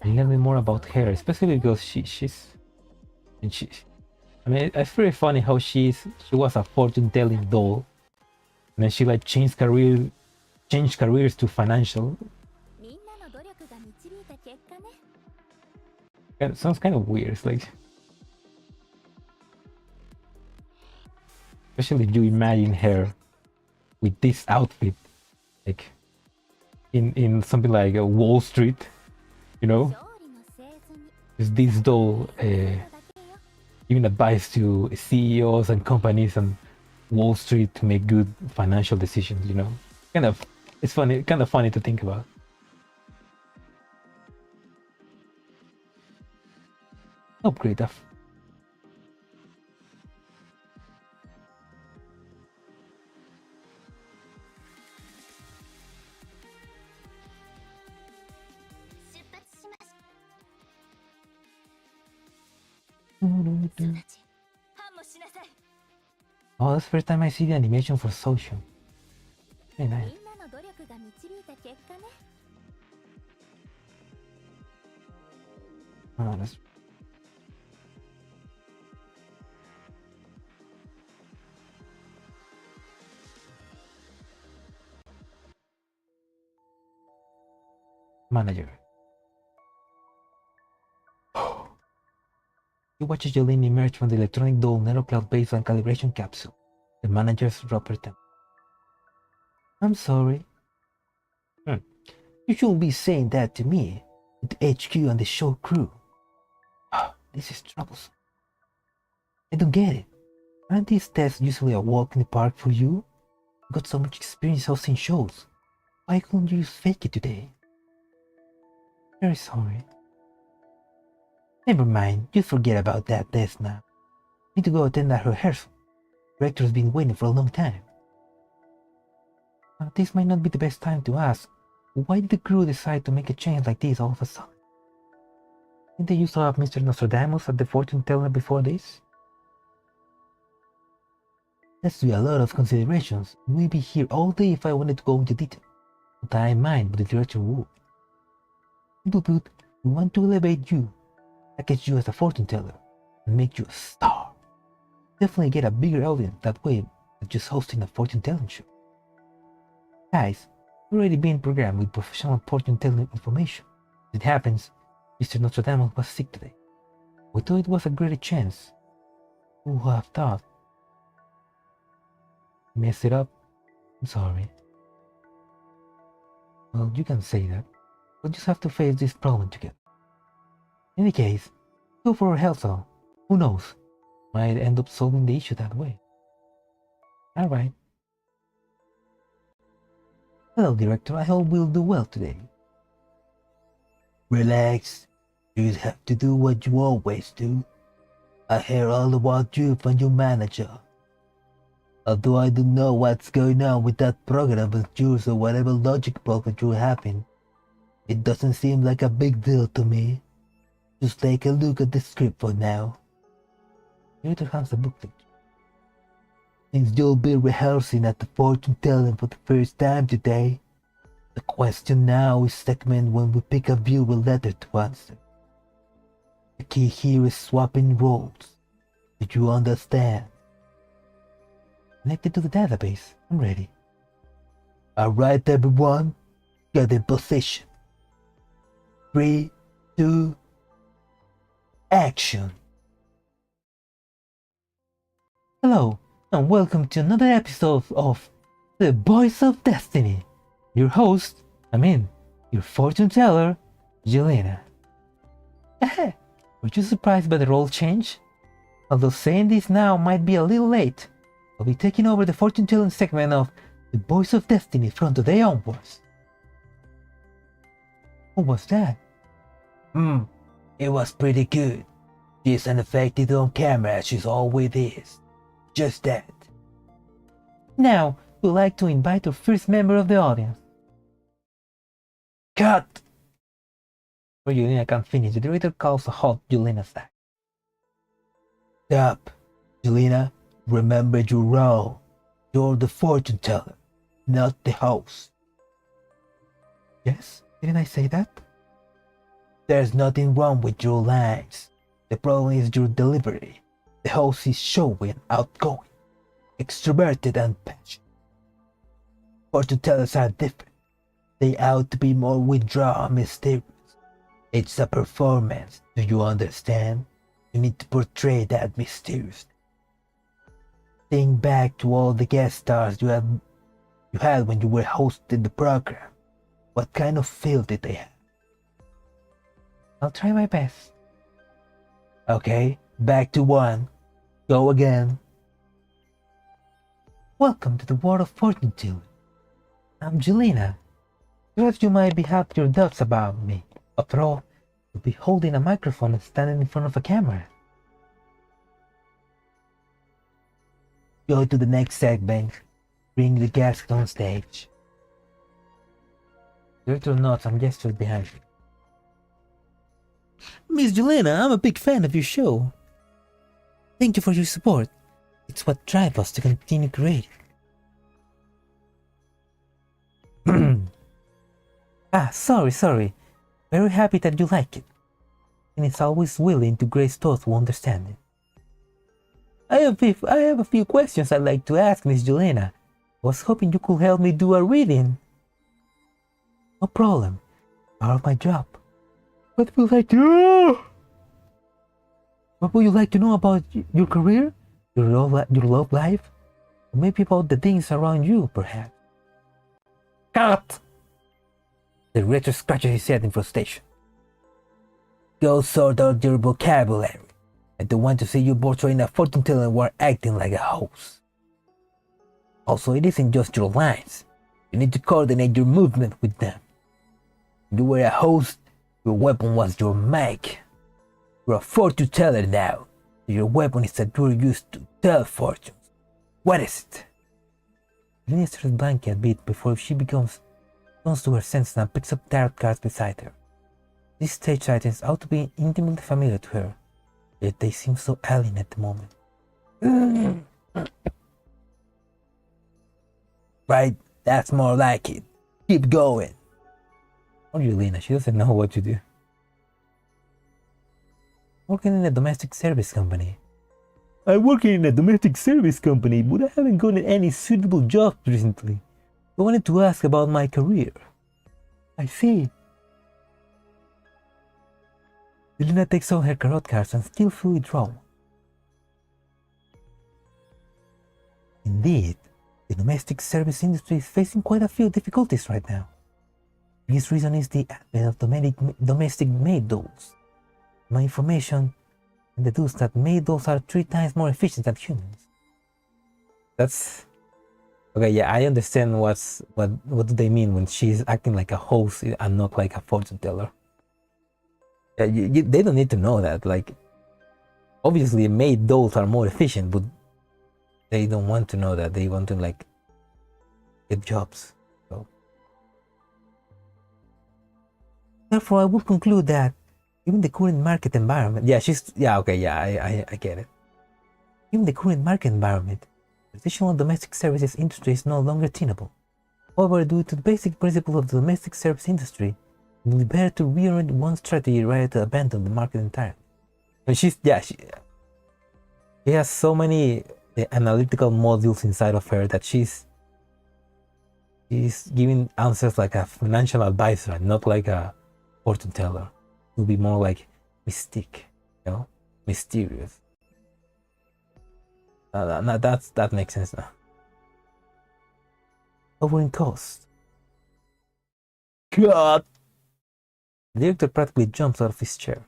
A little bit more about her, especially because she's. I mean, it's very funny how she was a fortune-telling doll, and then she like changed careers to financial. It sounds kind of weird. It's like, especially if you imagine her with this outfit, like in something like a Wall Street, you know, Is this doll giving advice to CEOs and companies on Wall Street to make good financial decisions? You know, it's funny, kind of funny to think about. Upgrade that. Oh, that's the first time I see the animation for social. Very nice. Oh, that's... Manager. You watch as Yelena emerge from the electronic doll nanocloud baseline calibration capsule. The manager's rubber temp. I'm sorry. You shouldn't be saying that to me, with the HQ and the show crew. This is troublesome. I don't get it. Aren't these tests usually a walk in the park for you? You got so much experience hosting shows. Why couldn't you just fake it today? Very sorry. Never mind, just forget about that test now. Need to go attend that rehearsal. The director's been waiting for a long time. This might not be the best time to ask, why did the crew decide to make a change like this all of a sudden? Didn't they used to have Mr. Nostradamus at the fortune teller before this? That's a lot of considerations. We'd be here all day if I wanted to go into detail. But I mind, but the director would. Simply put, we want to elevate you, package you as a fortune teller, and make you a star. Definitely get a bigger audience that way than just hosting a fortune telling show. Guys, you've already been programmed with professional fortune telling information. As it happens, Mr. Nostradamus was sick today. We thought it was a great chance. Who would have thought? Messed it up? I'm sorry. Well, you can say that. We'll just have to face this problem together. In any case, go for a rehearsal. Who knows? Might end up solving the issue that way. Alright. Hello, Director. I hope we'll do well today. Relax. You have to do what you always do. I hear all about you from your manager. Although I don't know what's going on with that program of yours or whatever logic problem you're having, it doesn't seem like a big deal to me. Just take a look at the script for now. Later hands the booklet. Since you'll be rehearsing at the fortune telling for the first time today, the question now is segment when we pick a viewer letter to answer. The key here is swapping roles. Do you understand? Connected to the database. I'm ready. Alright everyone, get in position. 3, 2, action. Hello, and welcome to another episode of The Voice of Destiny. Your host, your fortune teller, Yelena. Were you surprised by the role change? Although saying this now might be a little late, I'll be taking over the fortune telling segment of The Voice of Destiny from today onwards. What was that? It was pretty good. She's unaffected on camera as she's always is. Just that. Now, we'd like to invite our first member of the audience. Cut! Before Yelena can finish, the director calls a halt Yelena's back. Stop, Yelena. Remember your role. You're the fortune teller, not the host. Yes? Didn't I say that? There's nothing wrong with your lines. The problem is your delivery. The host is showy and outgoing, extroverted and passionate. Fortune tellers are different. They ought to be more withdrawn and mysterious. It's a performance, do you understand? You need to portray that mysteriousness. Think back to all the guest stars you had when you were hosting the program. What kind of feel did they have? I'll try my best. Okay, back to 1. Go again. Welcome to the world of fortune telling. I'm Yelena. Perhaps you might have your doubts about me. After all, you'll be holding a microphone and standing in front of a camera. Go to the next segment. Bring the guest on stage. Director nods and gestures behind you. Miss Yelena, I'm a big fan of your show. Thank you for your support. It's what drives us to continue creating. Sorry. Very happy that you like it. And it's always willing to grace those who understand it. I have a few questions I'd like to ask Miss Yelena. I was hoping you could help me do a reading. No problem. Part of my job. What would you like to know about your career? Your love life? Or maybe about the things around you, perhaps? Cut! The director scratches his head in frustration. Go sort out your vocabulary. I don't want to see you portraying a fortune teller while acting like a host. Also, it isn't just your lines. You need to coordinate your movement with them. You were a host, your weapon was your mic. You're a fortune teller now. Your weapon is a tool used to tell fortunes. What is it? Yelena stares blankly a bit before she comes to her senses and picks up tarot cards beside her. These stage items ought to be intimately familiar to her, yet they seem so alien at the moment. Right, that's more like it. Keep going. Or Yelena, she doesn't know what to do. Working in a domestic service company. I'm working in a domestic service company, but I haven't gotten any suitable jobs recently. I wanted to ask about my career. I see. Yelena takes out her tarot cards and skillfully draws. Indeed, the domestic service industry is facing quite a few difficulties right now. This reason is the advent of domestic maid dolls. My information deduces that maid dolls are 3 times more efficient than humans. That's okay. Yeah, I understand what do they mean when she's acting like a host and not like a fortune teller. Yeah, they don't need to know that. Like, obviously, maid dolls are more efficient, but they don't want to know that. They want to like get jobs. So, therefore, I would conclude that given the current market environment, I get it. Given the current market environment, the traditional domestic services industry is no longer tenable. However, due to the basic principle of the domestic service industry, it will be better to reorient one strategy rather than abandon the market entirely. And she has so many analytical modules inside of her that she's giving answers like a financial advisor, not like a fortune teller. It will be more like mystique, mysterious. That makes sense now. Lowering cost. God! The director practically jumps out of his chair.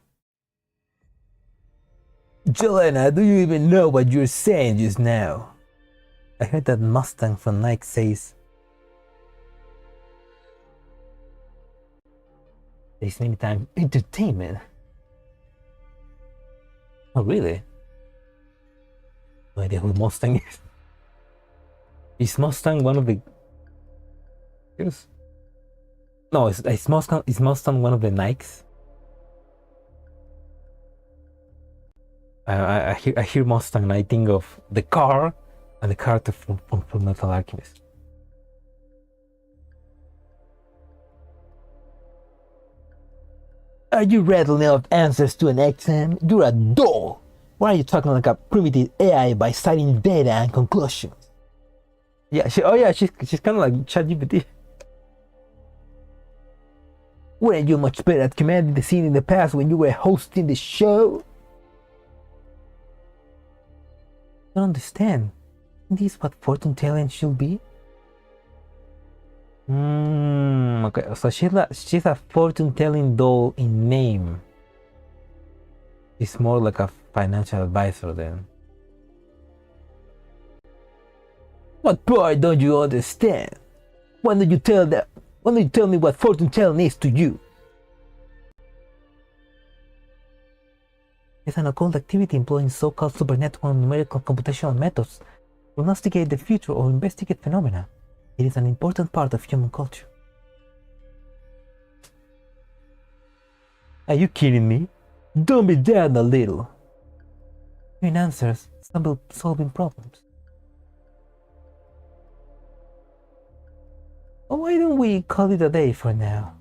Yelena, do you even know what you're saying just now? I heard that Mustang from Nike says many times entertainment. Oh really? No idea who Mustang is. Is Mustang one of the... Yes. No, is Mustang one of the Nikes? I hear Mustang and I think of the car and the character from Metal Alchemist. Are you rattling out answers to an exam? You're a doll! Why are you talking like a primitive AI by citing data and conclusions? Yeah, she's kind of like ChatGPT. Weren't you much better at commanding the scene in the past when you were hosting the show? I don't understand. Isn't this what fortune telling should be? Okay, so she's a fortune telling doll in name. He's more like a financial advisor then. What part don't you understand? Why don't you tell me what fortune telling is to you? It's an occult activity employing so-called supernatural numerical computational methods to prognosticate the future or investigate phenomena. It is an important part of human culture. Are you kidding me? Don't be down a little. Giving answers, solving problems. Oh, why don't we call it a day for now?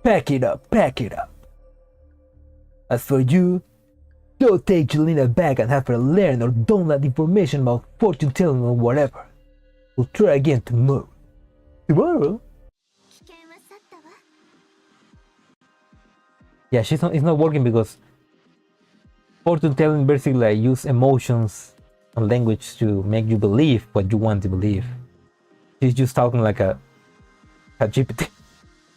Pack it up, pack it up. As for you, go take Yelena back and have her learn or don't let information about fortune telling or whatever. We'll try again tomorrow. Tomorrow? Yeah, it's not working because fortune telling basically like use emotions and language to make you believe what you want to believe. She's just talking like a GPT,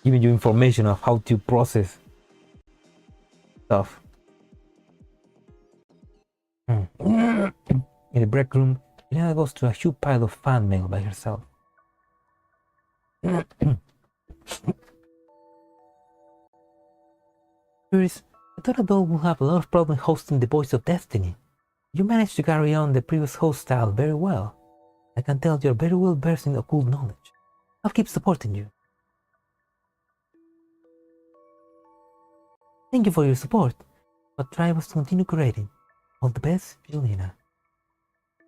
giving you information of how to process stuff. In the break room, Yelena goes to a huge pile of fan mail by herself. Curious, I thought Adult would have a lot of problems hosting the Voice of Destiny. You managed to carry on the previous host style very well. I can tell you're very well versed in occult knowledge. I'll keep supporting you. Thank you for your support, but try was to continue creating. All the best, Yelena.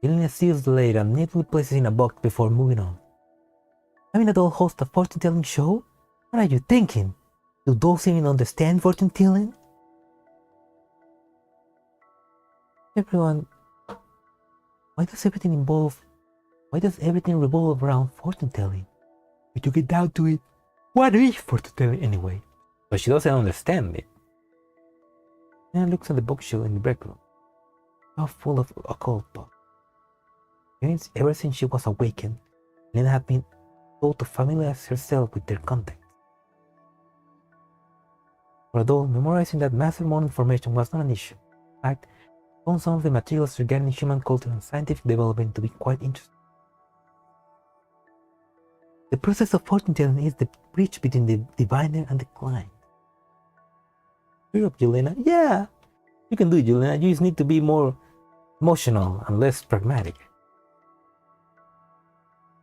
Yelena seals the letter and neatly places it in a box before moving on. Having a doll host a fortune-telling show? What are you thinking? Do dolls even understand fortune-telling? Everyone, why does everything revolve around fortune-telling? If you get down to it, what is fortune-telling anyway? But she doesn't understand it. Yelena looks at the bookshelf in the break room, half full of occult books. Ever since she was awakened, Yelena had been told to familiarize herself with their content. For a doll, memorizing that massive amount of information was not an issue. In fact, I found some of the materials regarding human culture and scientific development to be quite interesting. The process of fortune-telling is the bridge between the diviner and the client. Cheer up, Yelena. Yeah! You can do it, Yelena. You just need to be more emotional and less pragmatic.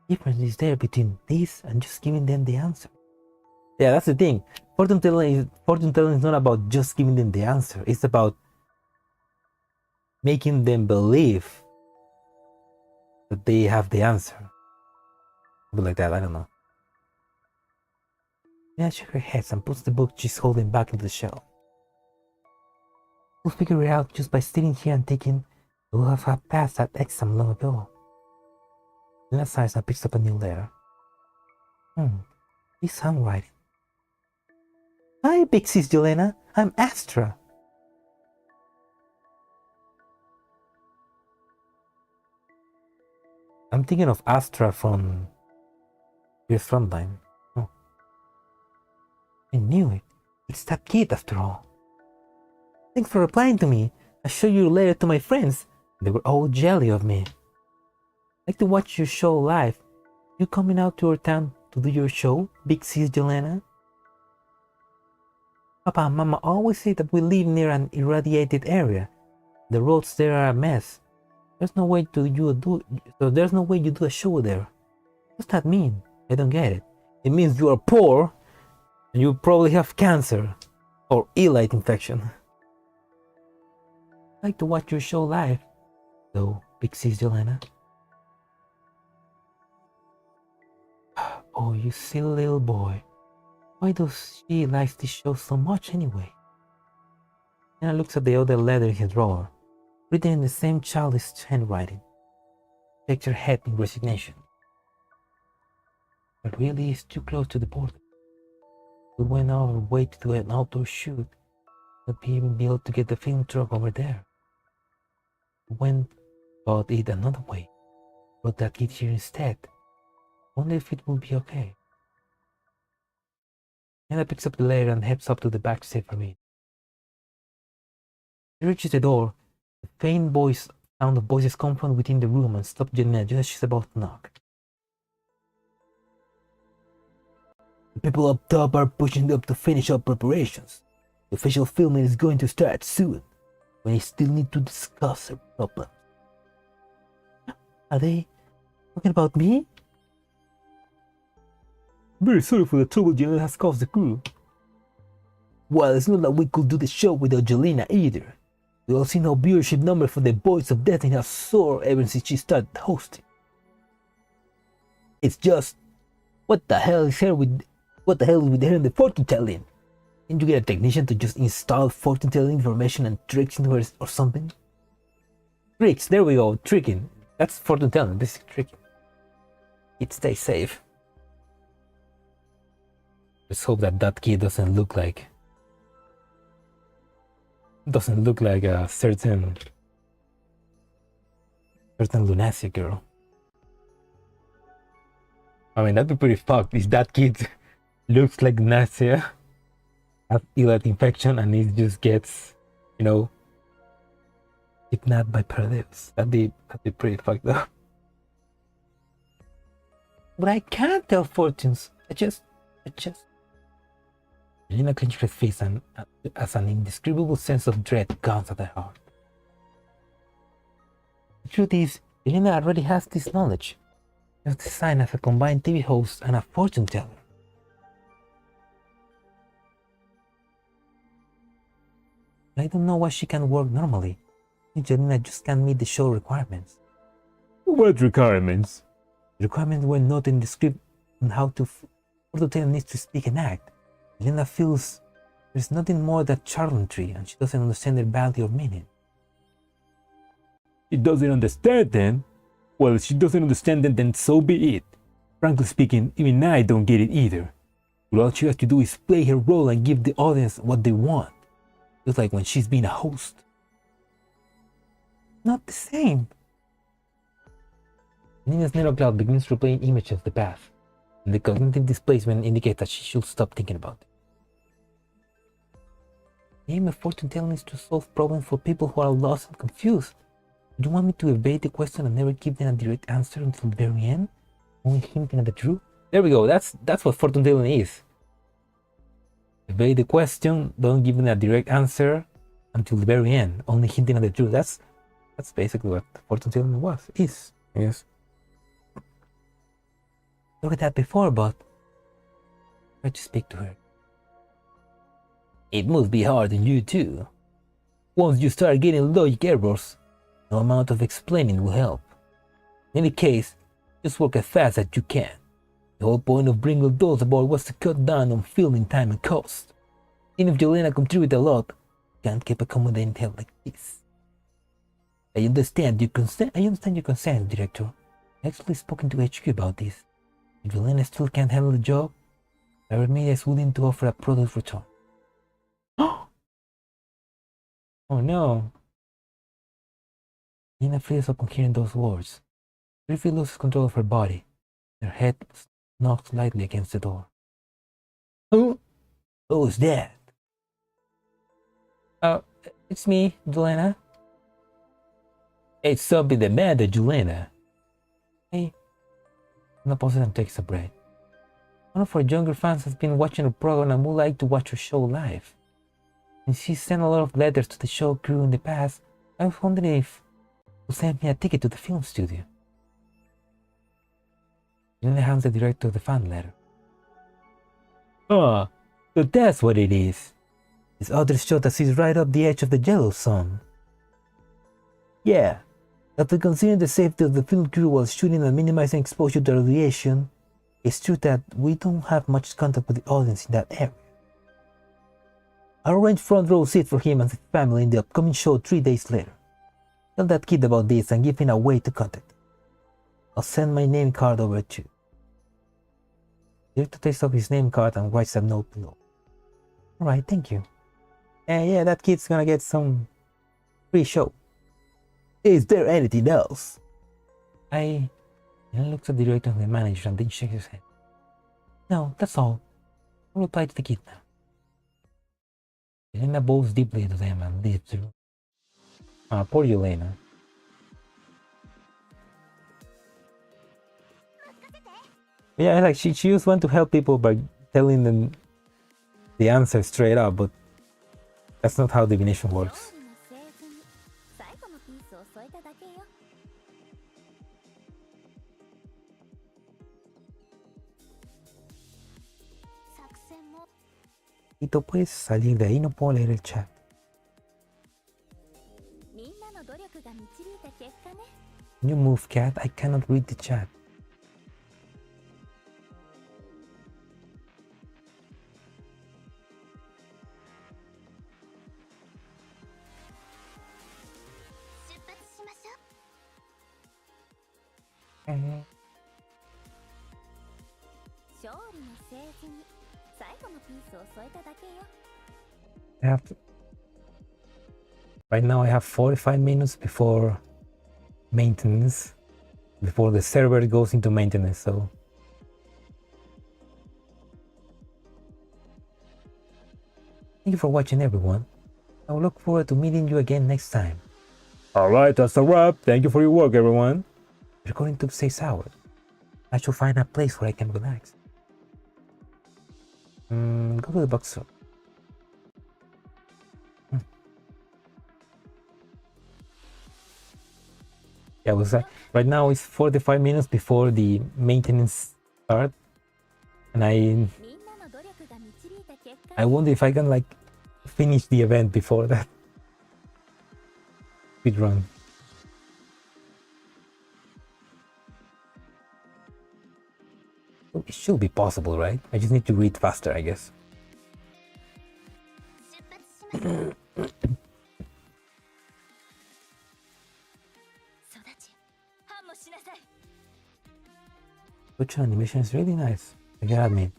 The difference is there between this and just giving them the answer. Yeah, that's the thing. Fortune telling is not about just giving them the answer. It's about making them believe that they have the answer. Something like that, I don't know. Yeah, she shakes her head and puts the book she's holding back into the shelf. We'll figure it out just by sitting here and thinking we'll have passed that exam long ago. Yelena sighs and picks up a new letter. This handwriting. Hi, big sis Yelena. I'm Astra. I'm thinking of Astra from Girls Frontline. Oh. I knew it. It's that kid after all. Thanks for replying to me. I showed your letter to my friends. They were all jelly of me. I'd like to watch your show live. You coming out to our town to do your show, big sis Yelena? Papa and Mama always say that we live near an irradiated area. The roads there are a mess. There's no way you do a show there. What's that mean? I don't get it. It means you are poor and you probably have cancer or elite infection. I'd like to watch your show live, though, big sis Yelena. Oh, you silly little boy. Why does she like this show so much anyway? Yelena looks at the other letter in his drawer, written in the same childish handwriting. Shakes her head in resignation. But really is too close to the border. We went out of our way to do an outdoor shoot, not even be able to get the film truck over there. We went about it another way, brought that kid here instead. Only if it will be okay. Anna picks up the letter and heads up to the back seat for me. She reaches the door. The faint sound of voices come from within the room and stop Yelena just as she's about to knock. The people up top are pushing up to finish up preparations. The official filming is going to start soon. We still need to discuss her problem. Are they talking about me? Very sorry for the trouble Yelena has caused the crew. Well, it's not that we could do the show without Yelena either. We all seen how viewership numbers for the Boys of Destiny have soared ever since she started hosting. It's just, what the hell is with her in the fortune telling? Can't you get a technician to just install fortune telling information and tricks into her or something? Tricks, there we go, tricking. That's fortune telling, basic tricking. It stays safe. Let's hope that kid doesn't look like a certain lunatic girl. I mean, that'd be pretty fucked if that kid looks like Magrasea, has Exiled infection, and he just gets, kidnapped by Paradeus. That'd be pretty fucked up. But I can't tell fortunes. I just. Yelena clenched her face as an indescribable sense of dread guns at her heart. The truth is, Yelena already has this knowledge. She was designed as a combined TV host and a fortune teller. I don't know why she can work normally. Yelena just can't meet the show requirements. What requirements? The requirements were not in the script on how to tell needs to speak and act. Yelena feels there's nothing more than charlatanry, and she doesn't understand their value or meaning. She doesn't understand them? Well, if she doesn't understand them, then so be it. Frankly speaking, even I don't get it either. But all she has to do is play her role and give the audience what they want. Just like when she's being a host. Not the same. Yelena's narrow cloud begins replaying images of the past, and the cognitive displacement indicates that she should stop thinking about it. The aim of fortune telling is to solve problems for people who are lost and confused. Do you want me to evade the question and never give them a direct answer until the very end? Only hinting at the truth? There we go, that's what fortune telling is. Evade the question, don't give them a direct answer until the very end, only hinting at the truth. That's basically what fortune telling is. Yes. Look at that before, but try to speak to her. It must be hard on you too. Once you start getting logic errors, no amount of explaining will help. In any case, just work as fast as you can. The whole point of bringing those aboard was to cut down on filming time and cost. Even if Yelena contributed a lot, you can't keep accommodating hell like this. I understand your concern, Director. I actually spoken to HQ about this. If Yelena still can't handle the job, our media is willing to offer a product return. Oh no. Yelena freezes upon hearing those words. She briefly loses control of her body. Her head knocks lightly against the door. Who's that? It's me, Yelena. It's something the matter, Yelena. Hey. Yelena pauses and takes a breath. One of our younger fans has been watching the program and would like to watch her show live. And she sent a lot of letters to the show crew in the past. I was wondering if you send me a ticket to the film studio. Yelena hands the director the fan letter. Oh, so that's what it is. This other show that sits right up the edge of the yellow zone. Yeah, after considering the safety of the film crew while shooting and minimizing exposure to radiation, it's true that we don't have much contact with the audience in that area. I'll arrange front row seats for him and his family in the upcoming show 3 days later. Tell that kid about this and give him a way to contact him. I'll send my name card over too. Director takes off his name card and writes a note below. Alright, thank you. And yeah, that kid's gonna get some free show. Is there anything else? He looks at the director and the manager and then shakes his head. No, that's all. I'll reply to the kid now. Yelena bows deeply to them and leaves the room. Poor Yelena. Yeah, like she just want to help people by telling them the answer straight up, but that's not how divination works. Tito, puedes salir de ahí, no puedo leer el chat. Can you move, cat? I cannot read the chat. Right now I have 45 minutes before maintenance, before the server goes into maintenance, so thank you for watching, everyone. I will look forward to meeting you again next time. Alright, that's a wrap. Thank you for your work, everyone. We're going to stay sour. I should find a place where I can relax. Go to the bookstore. Yeah, was right now it's 45 minutes before the maintenance start, and I wonder if I can like finish the event before that. Speed run. It should be possible, right? I just need to read faster, I guess. Which animation is really nice, I gotta admit.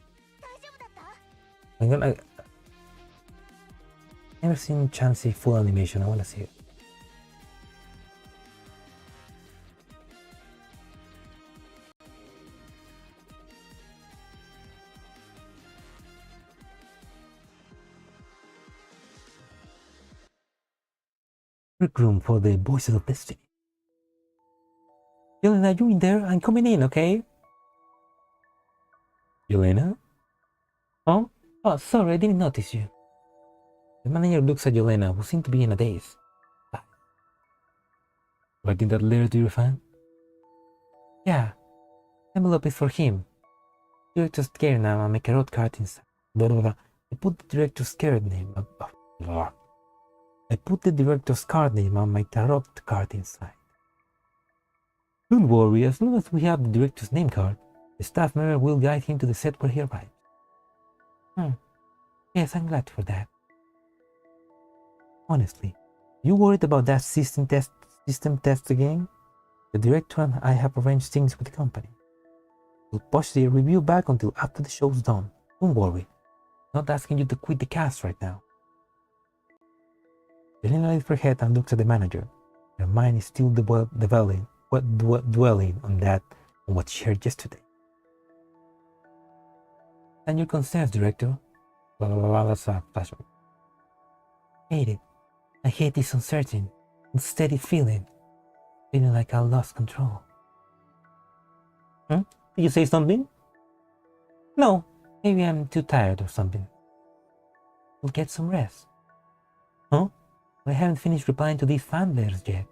I've never seen Chansey full animation, I wanna see it. Work room for the Voices of Destiny. Yelena, you in there? I'm coming in, okay? Yelena? Oh? Oh, sorry, I didn't notice you. The manager looks at Yelena, who seemed to be in a daze. Writing that letter to your fan? Yeah. Envelope is for him. Director's care now, I make a road card inside. Blah, blah, blah. I put the director's card name. I put the director's card name on my tarot card inside. Don't worry, as long as we have the director's name card, the staff member will guide him to the set where he arrives. Yes, I'm glad for that. Honestly, you worried about that system test again? The director and I have arranged things with the company. We'll push the review back until after the show's done. Don't worry. I'm not asking you to quit the cast right now. Yelena lifts her head and looks at the manager. Her mind is still dwelling on what she heard yesterday. And your concerns, director? Blah, blah, blah, that's a flashback. Hate it. I hate this uncertain, unsteady feeling like I lost control. Did you say something? No, maybe I'm too tired or something. We'll get some rest. Huh? I haven't finished replying to these fan letters yet.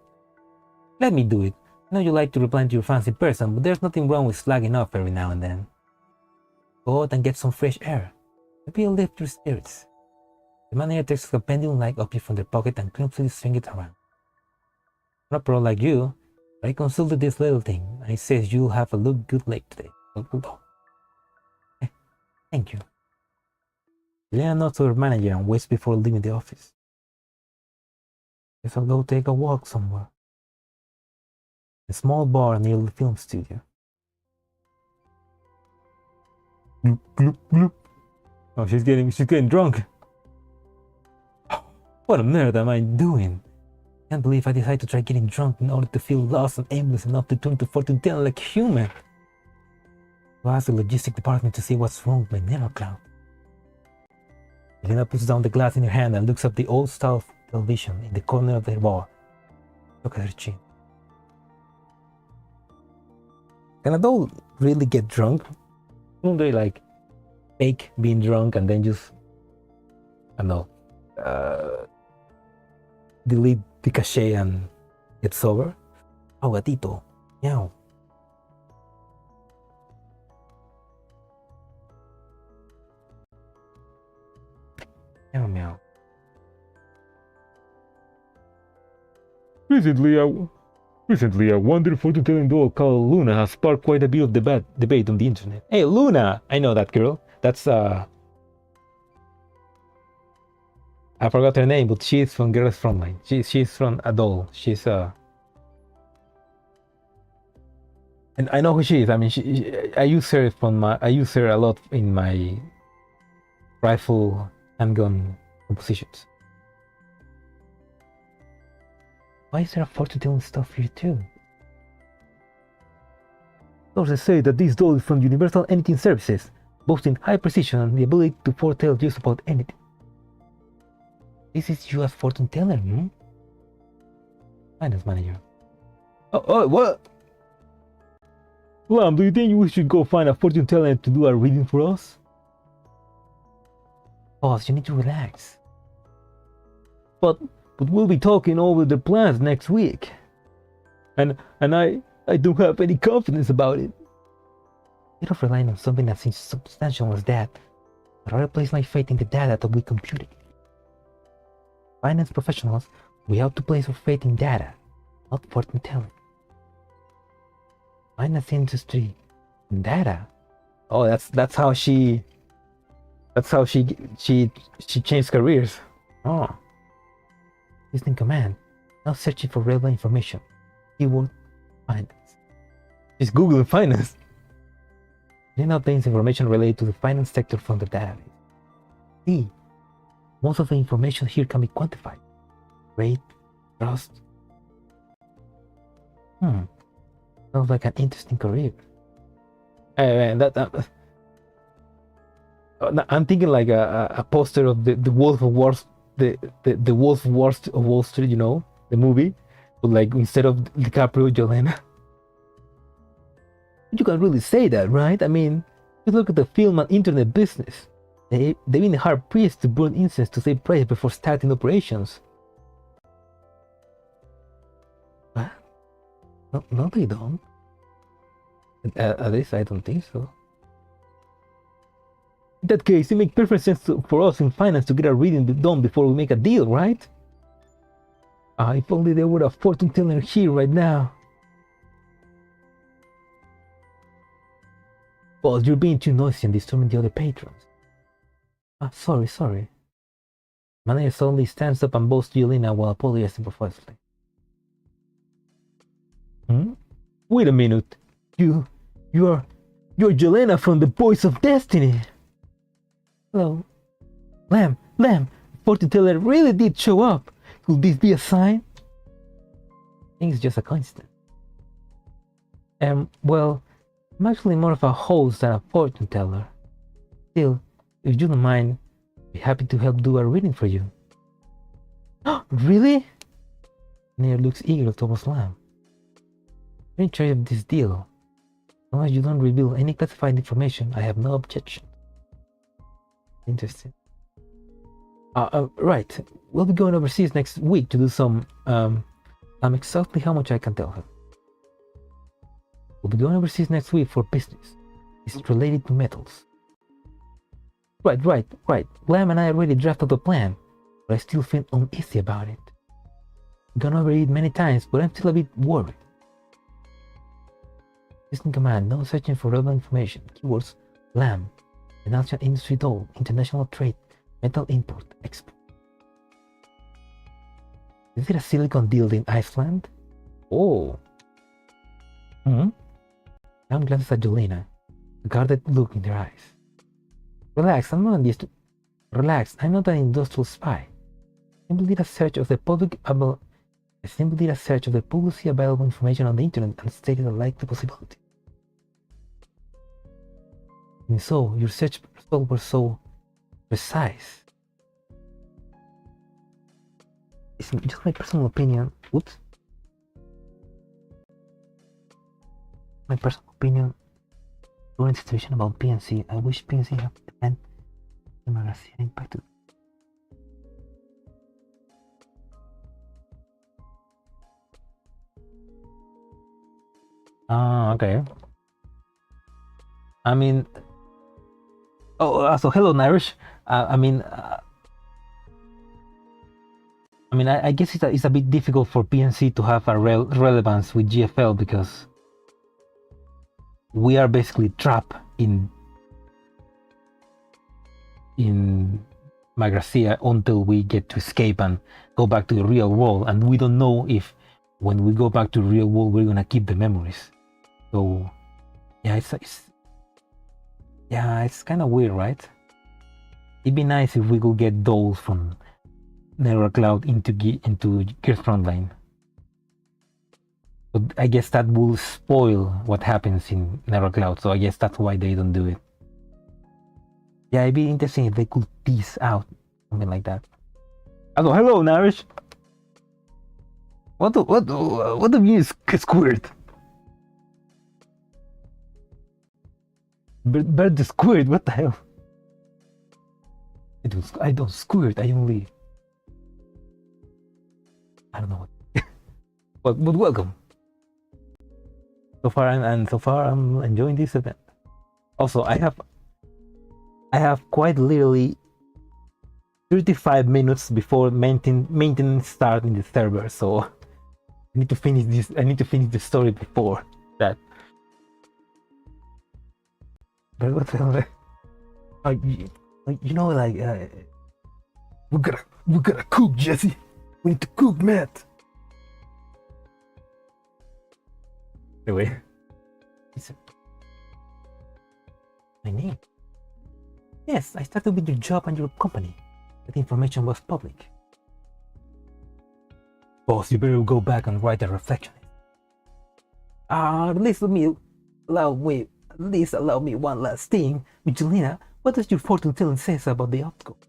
Let me do it. I know you like to reply to your fans in person, but there's nothing wrong with slagging off every now and then. Go out and get some fresh air. Maybe it'll lift your spirits. The manager takes a pendulum-like object from their pocket and clumsily swings it around. I'm not a pro like you, but I consulted this little thing, and it says you'll have a good leg today. Thank you. Yelena nods to her manager and waits before leaving the office. Guess I'll go take a walk somewhere. A small bar near the film studio. Gloop, gloop, gloop. Oh, she's getting drunk. What on earth am I doing? Can't believe I decided to try getting drunk in order to feel lost and aimless enough to turn to fortune teller like a human. I'll ask the logistic department to see what's wrong with my Nero cloud. Yelena puts down the glass in her hand and looks up the old-style television in the corner of the bar. Look at her chin. Can a doll really get drunk? Don't they like fake being drunk and then just, I don't know, delete the cachet and get sober? Oh, gatito. Meow. Meow meow. Recently, a wonderful fortune-telling doll called Luna has sparked quite a bit of debate on the internet. Hey, Luna! I know that girl. That's, I forgot her name, but she's from Girls Frontline. She's from a doll. She's, and I know who she is. I mean, I use her a lot in my rifle handgun compositions. Why is there a fortune-telling stuff here too? Sources say that this doll is from Universal Anything Services, boasting high precision and the ability to foretell just about anything. This is you as fortune teller, hmm? Finance manager. Oh, what? Lam, do you think we should go find a fortune teller to do a reading for us? Boss, you need to relax. But we'll be talking over the plans next week. And I don't have any confidence about it. Instead of relying on something as substantial as that, I'd rather place my faith in the data that we computed. Finance professionals, we have to place our faith in data, not fortune telling. Finance industry, data. Oh, that's how she changed careers. Oh. He's in command, now searching for relevant information. Keyword finance. She's Googling finance. Then obtains information related to the finance sector from the database. See, most of the information here can be quantified. Rate, trust. Sounds like an interesting career. Hey, man, I'm thinking like a poster of the Wolf of Wall, the Wolf of Wall Street, you know, the movie, but like instead of DiCaprio, Yelena. You can really say that, right? I mean, just look at the film and internet business. They've been hard pressed to burn incense to save price before starting operations. What? No, they don't. At least I don't think so. In that case, it makes perfect sense for us in finance to get a reading done before we make a deal, right? If only there were a fortune teller here right now. Boss, you're being too noisy and disturbing the other patrons. Sorry. Manager suddenly stands up and bows to Yelena while apologizing profusely. Wait a minute. You're Yelena from the Boys of Destiny. Hello. Lamb, fortune teller really did show up. Could this be a sign? I think it's just a coincidence. Well, I'm actually more of a host than a fortune teller. Still, if you don't mind, I'd be happy to help do a reading for you. Really? Nair looks eager towards Lamb. You're in charge of this deal. As long as you don't reveal any classified information, I have no objection. Interesting. Right. We'll be going overseas next week to do some, exactly how much I can tell her. We'll be going overseas next week for business. It's related to metals. Right. Lamb and I already drafted the plan, but I still feel uneasy about it. Gone over it many times, but I'm still a bit worried. Listen command, no searching for relevant information. Keywords, Lamb, financial industry doll, international trade, metal import, export. Is it a silicon deal in Iceland? Oh. Lamb glances at Yelena, a guarded look in their eyes. Relax, I'm not an industrial spy. I simply did a search of the publicly available information on the internet and stated a likely possibility. And so, your search results were so precise. It's just my personal opinion. Oops. my personal opinion. Current situation about PNC. I wish PNC have planned the Magrasea impact. Okay. I mean, so hello, Narish. I guess it's a bit difficult for PNC to have a relevance with GFL because we are basically trapped in Magrasea until we get to escape and go back to the real world, and we don't know if when we go back to the real world we're gonna keep the memories. So yeah, it's kind of weird, right? It'd be nice if we could get those from Cloud into Girls Frontline. But I guess that will spoil what happens in Cloud, so I guess that's why they don't do it. Yeah, it'd be interesting if they could tease out something like that. Also, hello, Narish. What the mean squirt? Bird the squirt, what the hell? I don't squirt, I only... I don't know what. But welcome. So far I'm enjoying this event. Also, I have quite literally 35 minutes before maintenance start in the server, so I need to finish this. I need to finish the story before that. But what the hell? You know, like we gotta cook, Jesse. We need to cook, Matt. Anyway, my name. Yes, I started with your job and your company. That information was public. Boss, you better go back and write a reflection. At least allow me one last thing. With Yelena, what does your fortune telling says about the occult?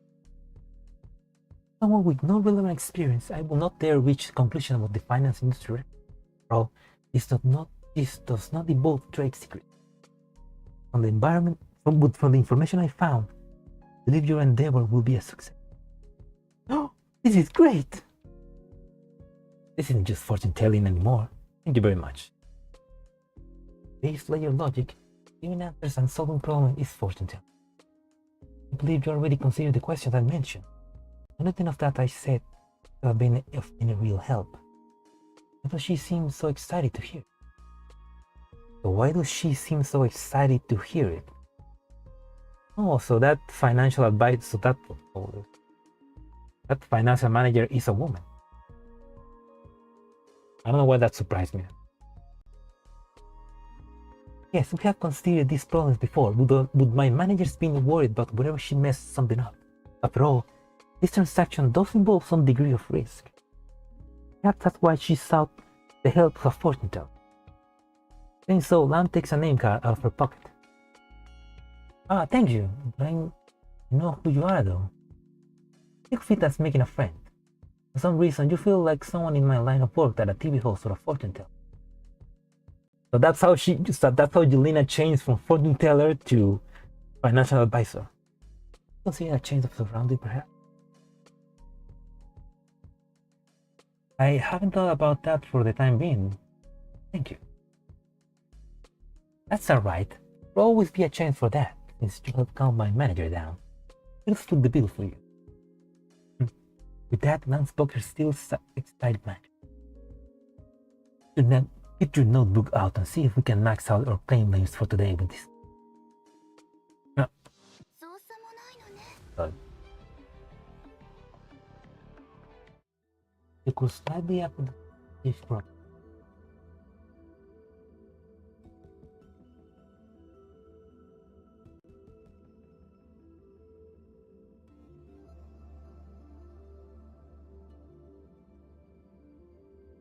Someone with no relevant experience, I will not dare reach conclusion about the finance industry. Bro, this does not involve trade secrets. From the environment, from the information I found, I believe your endeavor will be a success. Oh, this is great! This isn't just fortune telling anymore. Thank you very much. Based on your logic, giving answers and solving problems is fortune telling. I believe you already considered the questions I mentioned. Nothing of that I said to have been of any real help. But she seems so excited to hear it. So why does she seem so excited to hear it? Oh, so that financial advice, so that financial manager is a woman. I don't know why that surprised me. Yes, we have considered these problems before. Would my managers be worried about whenever she messed something up? After all, this transaction does involve some degree of risk. Perhaps that's why she sought the help of a fortune teller. Saying so, Lam takes a name card out of her pocket. Ah, thank you, but I know who you are though. You fit as making a friend. For some reason, you feel like someone in my line of work that a TV host or a fortune teller. So that's how Yelena changed from fortune teller to financial advisor. Consider a change of surrounding, perhaps. I haven't thought about that for the time being. Thank you. That's alright. There'll always be a chance for that, since you have calmed my manager down. I'll split the bill for you. With that, Lance Blocker still excited manager. Get your notebook out and see if we can max out our claim names for today with this. You could slightly up this problem.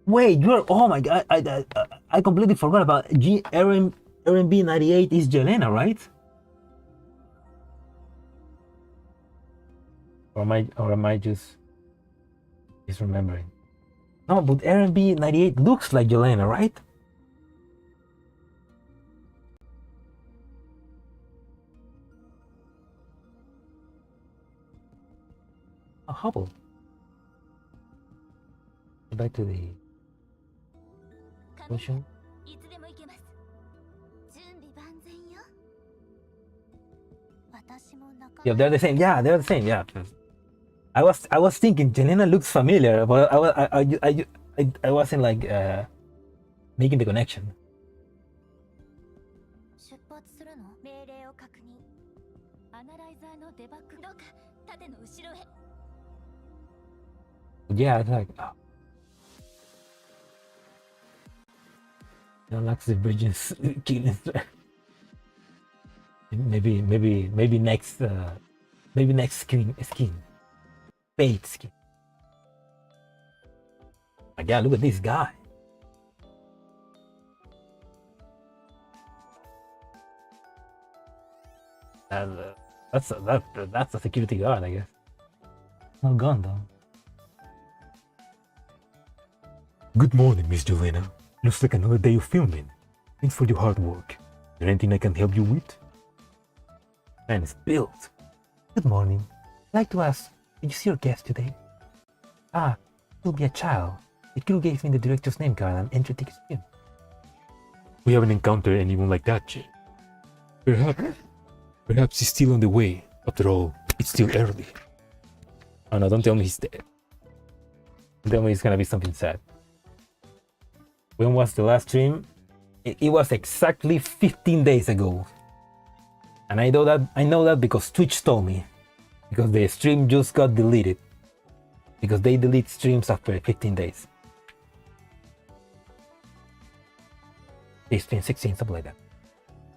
Wait, you're oh my god! I completely forgot about RMB 98 is Yelena, right? Or am I just remembering? No, but RMB 98 looks like Yelena, right? Oh, Hubble. Go back to the ocean. Yeah, they're the same. Yeah, they're the same. Yeah. I was thinking Yelena looks familiar, but I wasn't like making the connection. Yeah, it's like unlocks the bridges killing. maybe next skin fate skin. Like, yeah, look at this guy. That's a security guard, I guess. No gun though. Good morning, Miss Yelena. Looks like another day of filming. Thanks for your hard work. Is there anything I can help you with? Man, it's built. Good morning. I'd like to ask, did you see your guest today? Ah, he'll be a child. The crew gave me the director's name card and entry tickets to him. We haven't encountered anyone like that yet. Perhaps he's still on the way. After all, it's still early. Oh no, don't tell me he's dead. Don't tell me it's gonna be something sad. When was the last stream? It was exactly 15 days ago. And I know that because Twitch told me. Because the stream just got deleted. Because they delete streams after 15 days. It's been 16, something like that.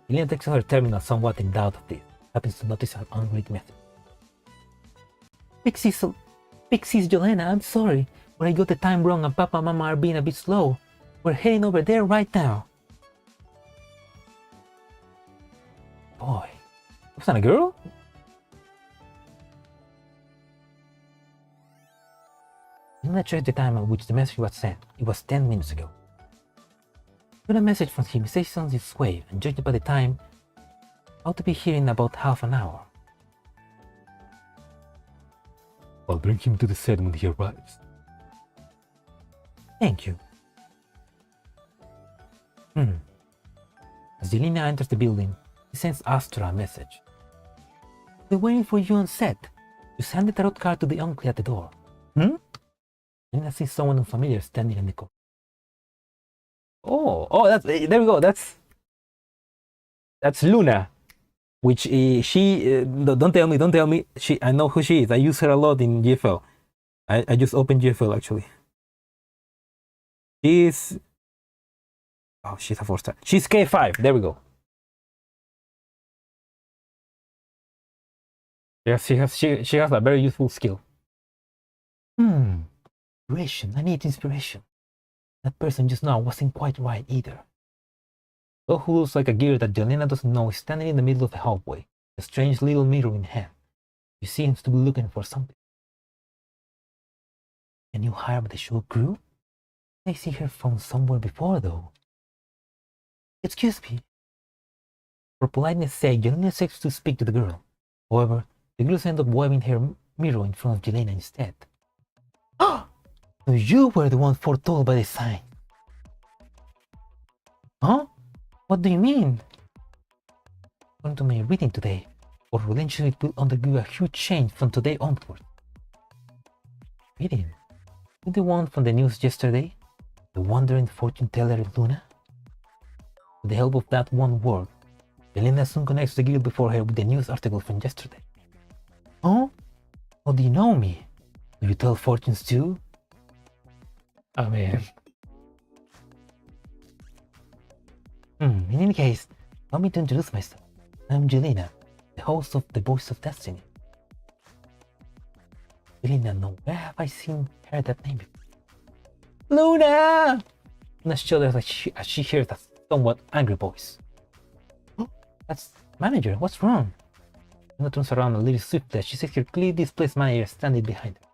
Yelena takes her terminal somewhat in doubt of this. Happens to notice her unread message. Pixies Yelena, I'm sorry. But I got the time wrong and Papa and Mama are being a bit slow. We're heading over there right now. Boy. Was that a girl? Then I checked the time at which the message was sent. It was 10 minutes ago. Got a message from him. He says he's on his way, and judging by the time, ought to be here in about half an hour. I'll bring him to the set when he arrives. Thank you. As Yelena enters the building, he sends Astra a message. We're waiting for you on set. Just hand the tarot card to the uncle at the door. Yelena sees someone unfamiliar standing in the corner. Oh, there we go. That's Luna, which she. Don't tell me. I know who she is. I use her a lot in GFL. I just opened GFL actually. She's a 4-star. She's K5. There we go. Yes, she has a very useful skill. Inspiration. I need inspiration. That person just now wasn't quite right either. Though who looks like a gear that Yelena doesn't know is standing in the middle of the hallway, a strange little mirror in hand. She seems to be looking for something. A new hire by the show crew? I see her from somewhere before though. Excuse me. For politeness sake, Yelena seeks to speak to the girl. However, the girls end up waving her mirror in front of Yelena instead. So you were the one foretold by the sign. Huh? What do you mean? According to my reading today, our relationship will undergo a huge change from today onward. Reading? You the one from the news yesterday? The wandering fortune teller Luna? With the help of that one word, Yelena soon connects the guild before her with the news article from yesterday. Huh? How do you know me? Do you tell fortunes too? Oh man. In any case, allow me to introduce myself. I'm Yelena, the host of The Voice of Destiny. Yelena, no, where have I heard that name before? Luna! Luna shudders as she hears a somewhat angry voice. Oh, that's manager, what's wrong? Luna turns around a little swiftly as she sees her clearly displaced manager standing behind her.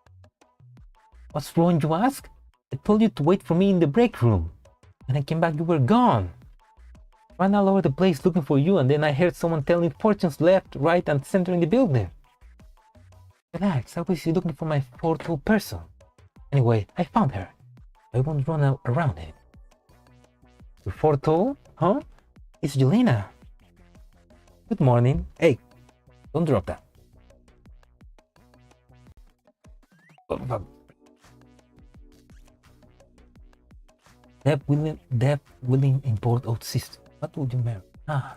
What's wrong, you ask? I told you to wait for me in the break room. When I came back, you were gone. Ran all over the place looking for you, and then I heard someone telling fortunes left, right, and center in the building. Relax, I was looking for my portal person. Anyway, I found her. I won't run around it. Your portal? Huh? It's Yelena. Good morning. Hey, don't drop that. Depth willing import out system. What would you marry? Ah,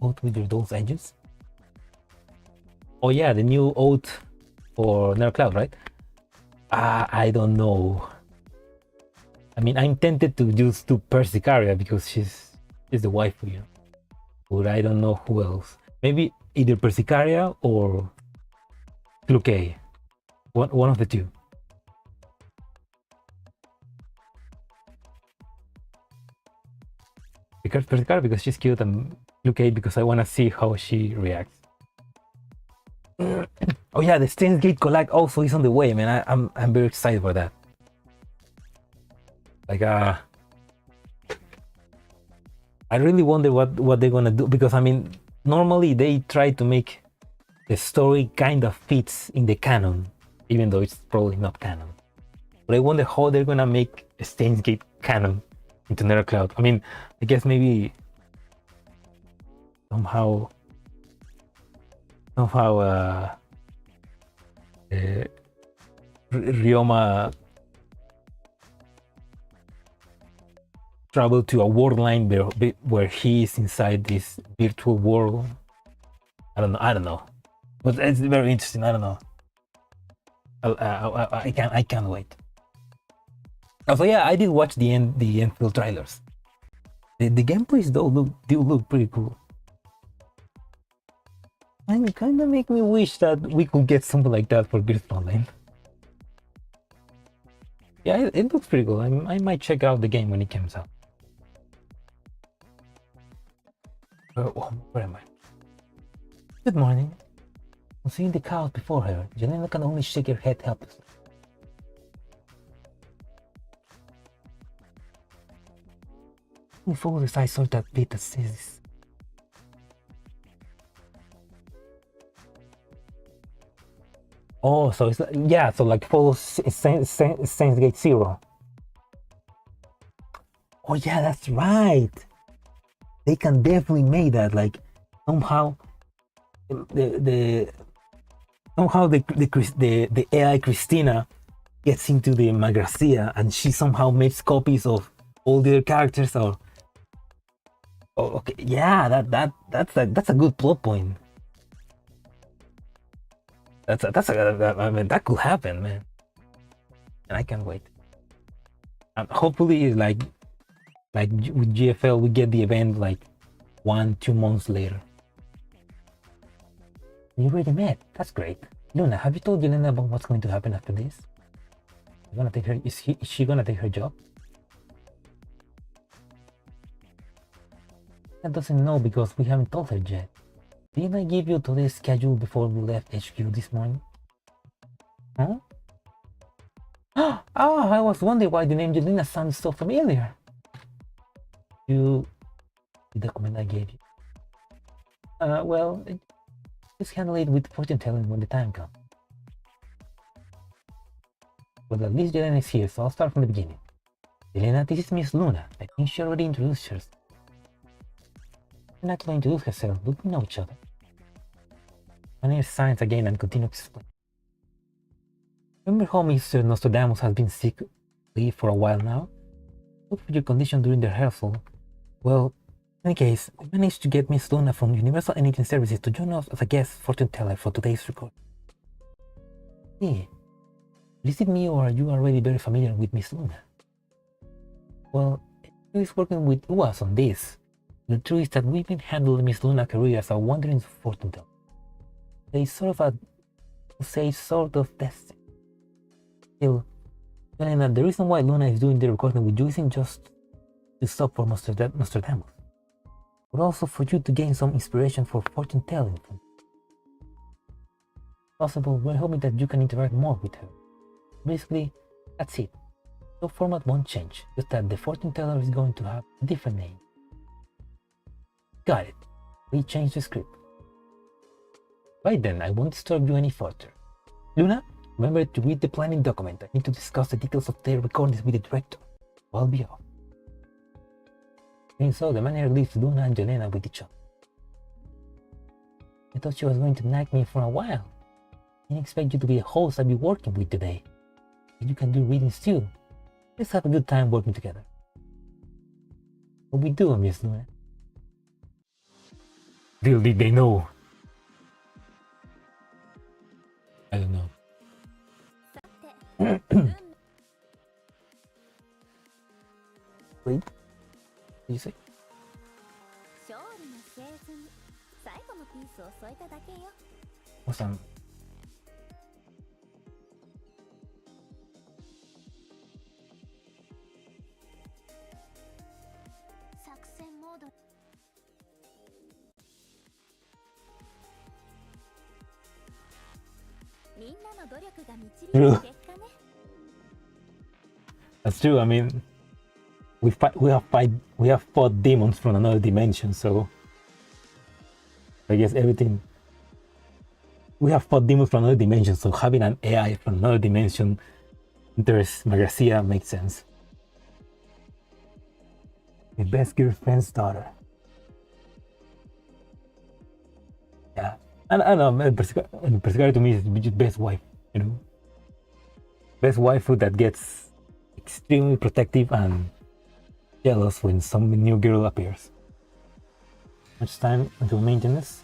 oath with those edges? Oh yeah, the new oath for Cloud, right? I don't know. I mean, I'm tempted to use to Persicaria because she's the waifu, you know. But I don't know who else. Maybe either Persicaria or Cluque. One of the two. Because Persicaria because she's cute, and Cluque because I want to see how she reacts. Oh yeah, the Steins Gate collab also is on the way, man. I'm very excited for that. Like I really wonder what they're gonna do, because I mean normally they try to make the story kind of fits in the canon, even though it's probably not canon. But I wonder how they're gonna make a Steins Gate canon into Cloud. I mean, I guess maybe somehow Ryoma travel to a world line where he is inside this virtual world. I don't know, but it's very interesting. I don't know. I can't wait. Also, yeah, I did watch the Enfield trailers. The gameplays do look pretty cool. And kind of make me wish that we could get something like that for Girls Frontline. Yeah, it looks pretty cool. I might check out the game when it comes out. Where am I? Good morning. I'm seeing the cows before her. Yelena can only shake her head helplessly. Before I saw that bit that says this. Oh, so it's yeah, so like follow Saints Gate 0. Oh yeah, that's right. They can definitely make that, like somehow the AI Christina gets into the Magrasea and she somehow makes copies of all the other characters. Or okay, yeah, that's a good plot point. I mean, that could happen, man. And I can't wait. And hopefully, like with GFL, we get the event like 1-2 months later. You already met. That's great. Luna, have you told Yelena about what's going to happen after this? You gonna take her? Is she gonna take her job? That doesn't know because we haven't told her yet. Didn't I give you today's schedule before we left HQ this morning? Huh? I was wondering why the name Yelena sounds so familiar. The document I gave you. Well, just handle it with fortune telling when the time comes. Well, at least Yelena is here, so I'll start from the beginning. Yelena, this is Miss Luna. I think she already introduced herself. She's not going to introduce herself, but we know each other. My name is Science again and continue to explain. Remember how Mr. Nostradamus has been sick leave for a while now? Look for your condition during the rehearsal. Well, in any case, we managed to get Miss Luna from Universal Anything Services to join us as a guest fortune teller for today's record. Hey, is it me or are you already very familiar with Miss Luna? Well, she's working with us on this. The truth is that we've been handling Miss Luna's career as a wandering fortune teller. It's sort of destiny. Still, Yelena, the reason why Luna is doing the recording with you isn't just to stop for Nostradamus, but also for you to gain some inspiration for fortune telling. Possible, we're hoping that you can interact more with her. Basically, that's it. The format won't change, just that the fortune teller is going to have a different name. Got it. We changed the script. Right then, I won't disturb you any further. Luna, remember to read the planning document. I need to discuss the details of the recordings with the director. I'll be off. And so the manager leaves Luna and Yelena with each other. I thought she was going to nag me for a while. I didn't expect you to be the host I'll be working with today. You can do readings too. Let's have a good time working together. What we do, Miss Luna? Little did they know. I don't know. Wait. What did you say? What's that? True. That's true. I mean, we have fought demons from another dimension, so I guess everything. We have fought demons from another dimension, so having an AI from another dimension, there's Magrasea makes sense. My best girlfriend's daughter. Yeah, and I don't know. Pescara to me is the best wife. You know, best waifu that gets extremely protective and jealous when some new girl appears. Much time until maintenance?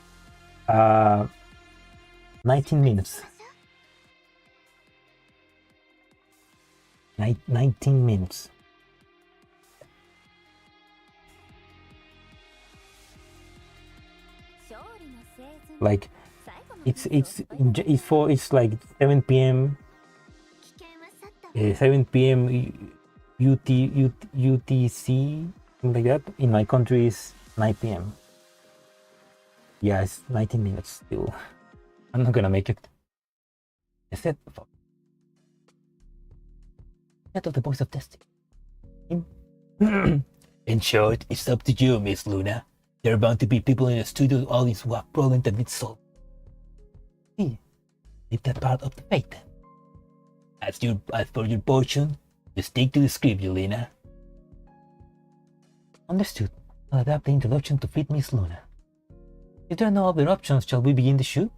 19 minutes. 19 minutes. Like it's like 7 p.m. 7 p.m. UTC, something like that. In my country is 9 p.m. Yeah, it's 19 minutes still. I'm not gonna make it. I said, fuck. Out of the Voice of Destiny. In short, it's up to you, Miss Luna. There are bound to be people in the studio audience who have problems that need solved. Leave that part of the fate then. As for your portion, just stick to the script, Yelena. Understood. I'll adapt the introduction to fit Miss Luna. If there are no other options, shall we begin the shoot?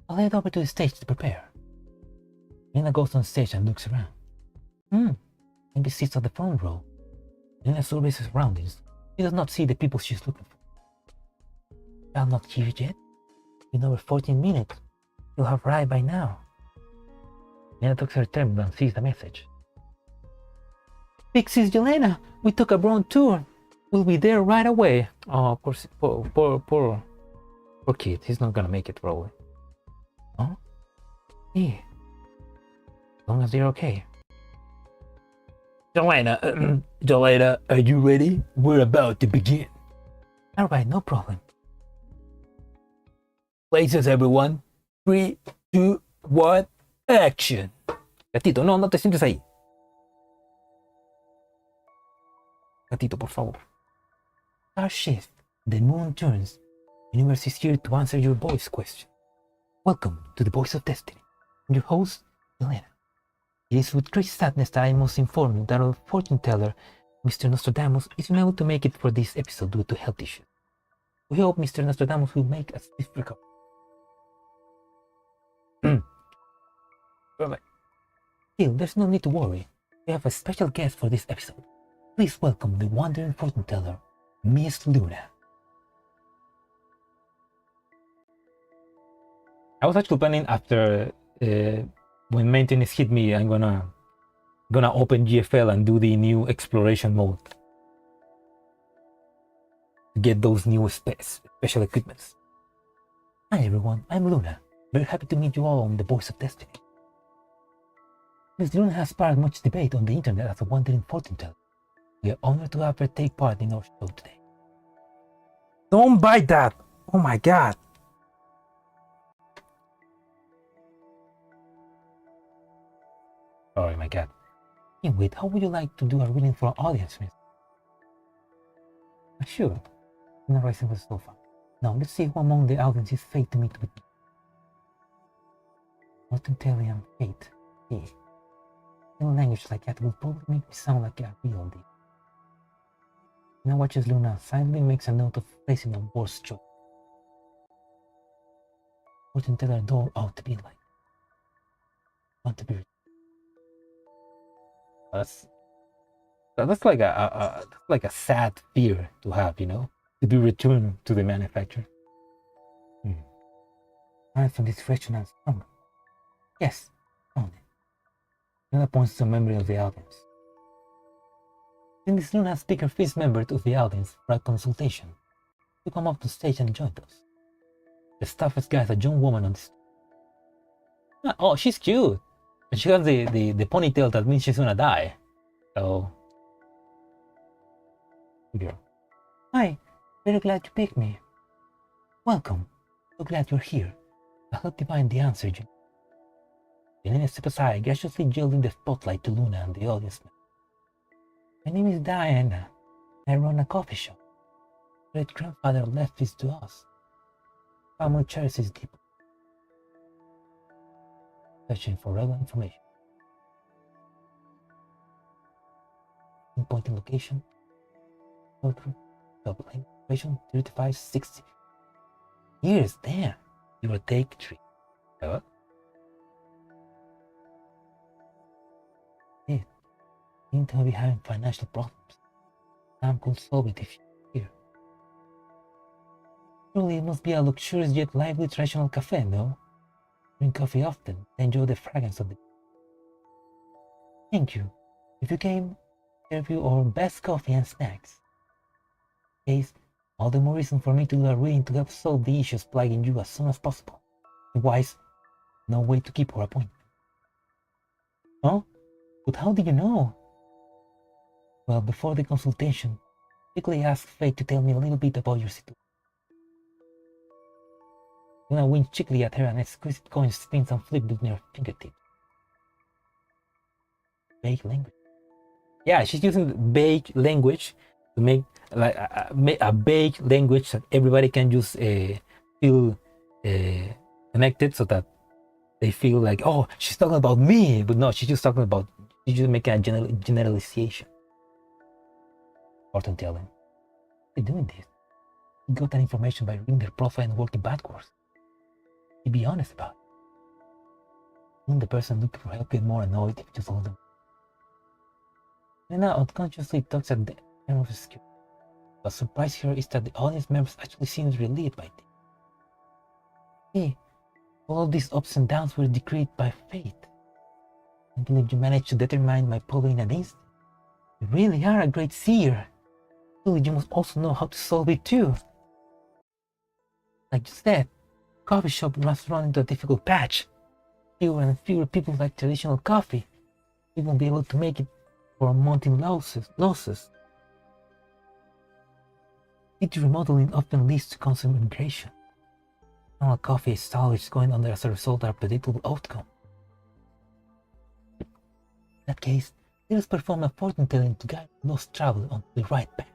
I'll head over to the stage to prepare. Yelena goes on stage and looks around. Maybe sits on the front row. Yelena surveys her surroundings. She does not see the people she's looking for. Shall not here yet? In over 14 minutes. You'll have arrived by now. Yelena takes her terminal and sees the message. Pixies, Yelena! We took a brown tour. We'll be there right away. Oh, poor kid. He's not gonna make it probably. Oh? Yeah. As long as they're okay. Yelena, are you ready? We're about to begin. Alright, no problem. Places, everyone. 3, 2, 1, action. Gatito, no te sientes ahí. Gatito, por favor. Star shift. The moon turns. Universe is here to answer your voice question. Welcome to the Voice of Destiny. I'm your host, Yelena. It is with great sadness that I must inform you that our fortune teller, Mr. Nostradamus, is unable to make it for this episode due to health issues. We hope Mr. Nostradamus will make a swift recovery. Bye-bye. Still, there's no need to worry. We have a special guest for this episode. Please welcome the wandering fortune teller, Miss Luna. I was actually planning after when maintenance hit me, I'm gonna open GFL and do the new exploration mode to get those new special equipments. Hi everyone, I'm Luna. Very happy to meet you all on the Voice of Destiny. Miss Luna has sparked much debate on the internet as a wandering fortune teller. We are honored to have her take part in our show today. Don't bite that! Oh my god! Oh my god. Wait, how would you like to do a reading for our audience, Miss? Sure. No reason was so fun. Now let's see who among the audience is fate to meet with me. Multitalian fate. See. In a language like that will probably make me sound like a real deal. Now watches Luna silently makes a note of placing a worse choice. Fortune teller door ought to be like. Want to be. That's like a sad fear to have, you know, to be returned to the manufacturer. I found this question as strong. Yes, found it. Luna points to a memory of the audience. Then this Luna speaker feeds member of the audience for a consultation to come up to stage and join us. The staffest guy is a young woman on the stage. Oh, she's cute. And she has the ponytail that means she's gonna die. So, girl. Hi, very glad you picked me. Welcome. So glad you're here. I'll help you find the answer, Jim. Yelena steps aside, graciously yielding the spotlight to Luna and the audience. My name is Diana. I run a coffee shop. Great grandfather left this to us. Family cherishes deeply. Searching for relevant information. Pinpointing location. Double information 3560. Years, damn. You will take 3. What? Yeah. Seem to be having financial problems. Sam could solve it if you're here. Surely it must be a luxurious yet lively traditional cafe, no? Drink coffee often, enjoy the fragrance of it. Thank you. If you came, serve you our best coffee and snacks. Case, all the more reason for me to do a reading to help solve the issues plaguing you as soon as possible. Otherwise, no way to keep our appointment. Huh? But how did you know? Well, before the consultation, quickly asked Fate to tell me a little bit about your situation. Then I winked cheekily at her and exquisite coin spins and flipped between her fingertips. Vague language. Yeah, she's using vague language to make like a vague language that everybody can just feel connected, so that they feel like, oh, she's talking about me, but no, she's just making a generalization. Fortune telling. They're doing this. You got that information by reading their profile and working backwards. You be honest about it. Wouldn't the person looking for help get more annoyed if you just told them? Yelena unconsciously tugs at the end of his skill. What surprised her is that the audience members actually seemed relieved by it. Hey, all these ups and downs were decreed by fate. I believe you managed to determine my problem in an instant. You really are a great seer. Surely you must also know how to solve it too. Like you said, coffee shop must run into a difficult patch. Fewer and fewer people like traditional coffee. We won't be able to make it for a month in losses. City remodeling often leads to constant migration. Normal coffee is salvage going under as a result of a predictable outcome. In that case, let us perform a fortune telling to guide lost travel on the right path.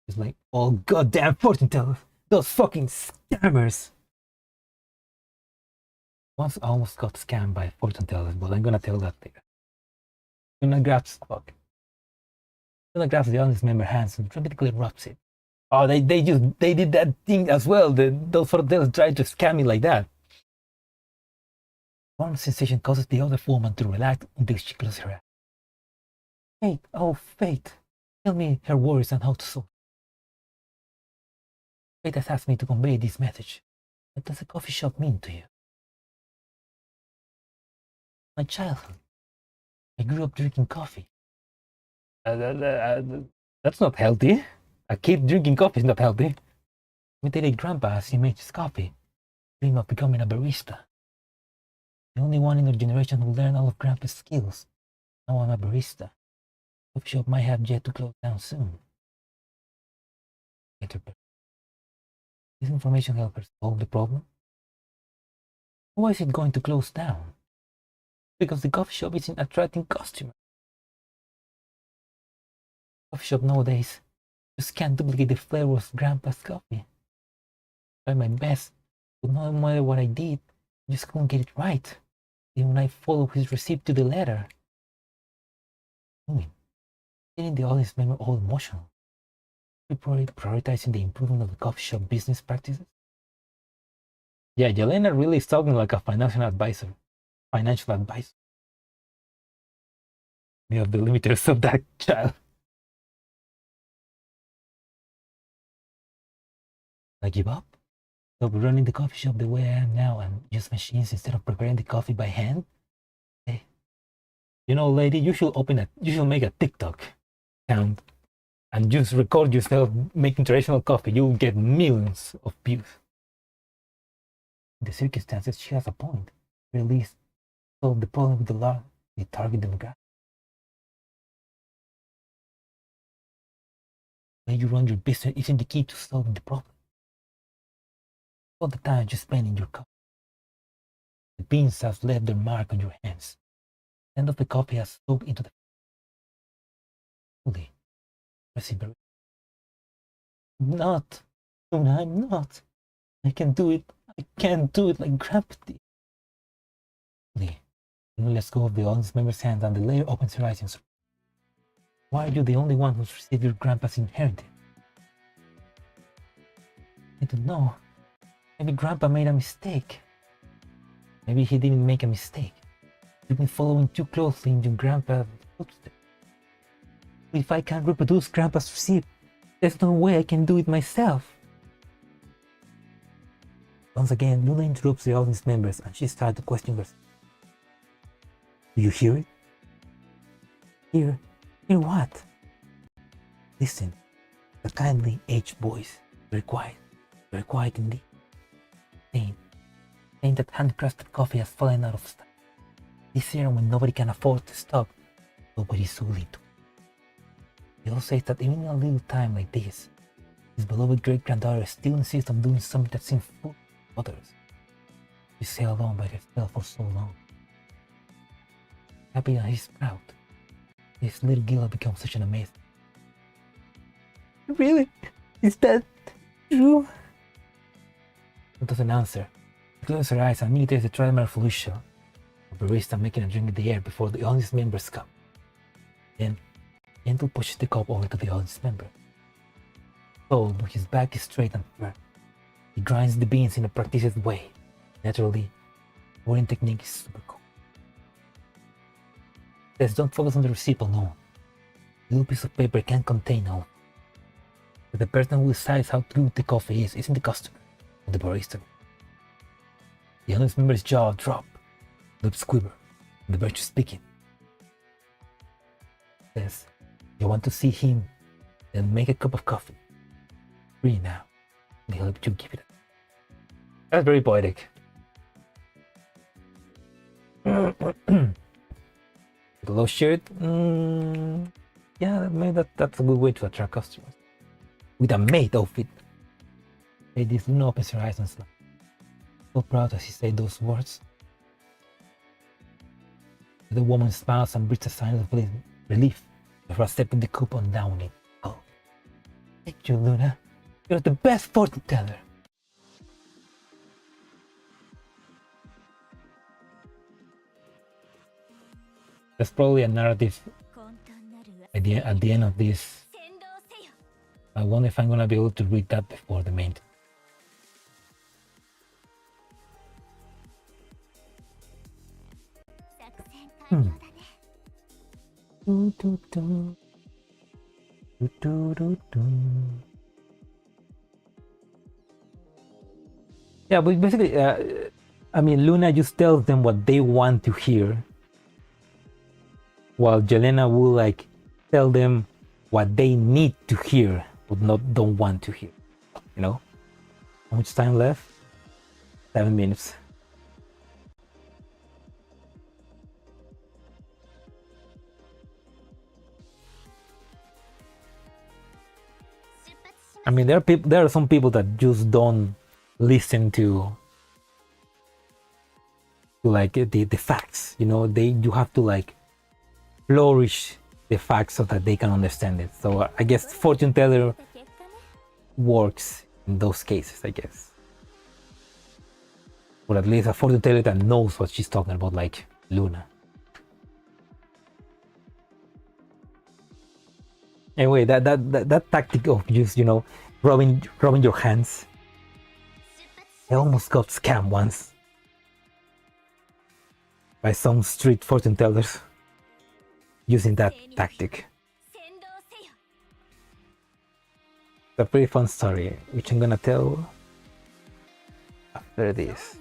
It's like, oh goddamn fortune tellers! Those fucking scammers! Once I almost got scammed by fortune tellers, but I'm gonna tell that later. Gonna grabs the audience member hands and dramatically rubs it. Oh, they did that thing as well. Those fortune tellers tried to scam me like that. One sensation causes the other woman to relax until she closes her eyes. Fate, oh Fate, tell me her worries and how to solve. Fate has asked me to convey this message. What does a coffee shop mean to you? My childhood. I grew up drinking coffee. That's not healthy. A kid drinking coffee is not healthy. Imitated grandpa as he made his coffee. Dream of becoming a barista. The only one in our generation who learned all of grandpa's skills. Now I'm a barista. Coffee shop might have yet to close down soon. This information helps us solve the problem. Why is it going to close down? Because the coffee shop isn't attracting customers. Coffee shop nowadays just can't duplicate the flavor of grandpa's coffee. I tried my best, but no matter what I did, I just couldn't get it right. Even when I followed his receipt to the letter. Getting the audience member all emotional. Prioritizing the improvement of the coffee shop business practices. Yeah, Yelena really is talking like a financial advisor. We have the limiters of that child. I give up? Stop running the coffee shop the way I am now and use machines instead of preparing the coffee by hand? Hey, you know, lady, you should make a TikTok account and just record yourself making traditional coffee. You'll get millions of views. In the circumstances, she has a point. At least solve the problem with the target demographic. The way you run your business isn't the key to solving the problem. All the time you spend in your coffee. The beans have left their mark on your hands. The end of the coffee has soaked into the fully. Not. Luna, I'm not. I can do it. I can't do it like Grandpa did. Luna lets go of the audience member's hand and the layer opens her eyes in surprise. Why are you the only one who's received your grandpa's inheritance? I don't know. Maybe Grandpa made a mistake. Maybe he didn't make a mistake. You've been following too closely in your grandpa's footsteps. If I can't reproduce Grandpa's receipt, there's no way I can do it myself. Once again, Luna interrupts the audience members and she starts to question herself. Do you hear it? Hear what? Listen, the kindly aged voice, very quiet indeed. Saying that handcrafted coffee has fallen out of style. This year when nobody can afford to stop, nobody's so little. He also says that even in a little time like this, his beloved great-granddaughter still insists on doing something that seems full of others. She sailed alone by herself for so long. Happy and he's proud. This little girl has become such an amazing. Really? Is that true? She doesn't answer. She closes her eyes and imitates the trial Felicia, a barista making a drink in the air before the audience members come. Then, Gentle pushes the cup over to the audience member. So, his back is straight and firm. He grinds the beans in a practiced way. Naturally, pouring technique is super cool. Says don't focus on the receipt alone. A little piece of paper can't contain all. But the person who decides how good the coffee is isn't the customer, but the barista. The audience member's jaw drops, lips quiver, and the virtue speaking. Says, you want to see him, then make a cup of coffee. Free now, and he'll help you give it. That's very poetic. The low shirt, yeah, maybe that's a good way to attract customers. With a maid outfit. Ladies, Luna opens her eyes and smiles. So proud as she said those words. The woman smiles and breathes a sign of relief before stepping the coupon down it. Oh, thank you, Luna. You're the best fortune teller. There's probably a narrative at the end of this. I wonder if I'm gonna be able to read that before the main. Yeah, but basically, I mean, Luna just tells them what they want to hear, while Yelena will like tell them what they need to hear, but don't want to hear. You know? How much time left? 7 minutes. I mean, there are some people that just don't listen to like the facts. You know, you have to like flourish the facts so that they can understand it. So I guess fortune teller works in those cases, I guess. Or at least a fortune teller that knows what she's talking about, like Luna. Anyway, that tactic of just, rubbing your hands. I almost got scammed once by some street fortune tellers using that tactic. It's a pretty fun story, which I'm gonna tell after this.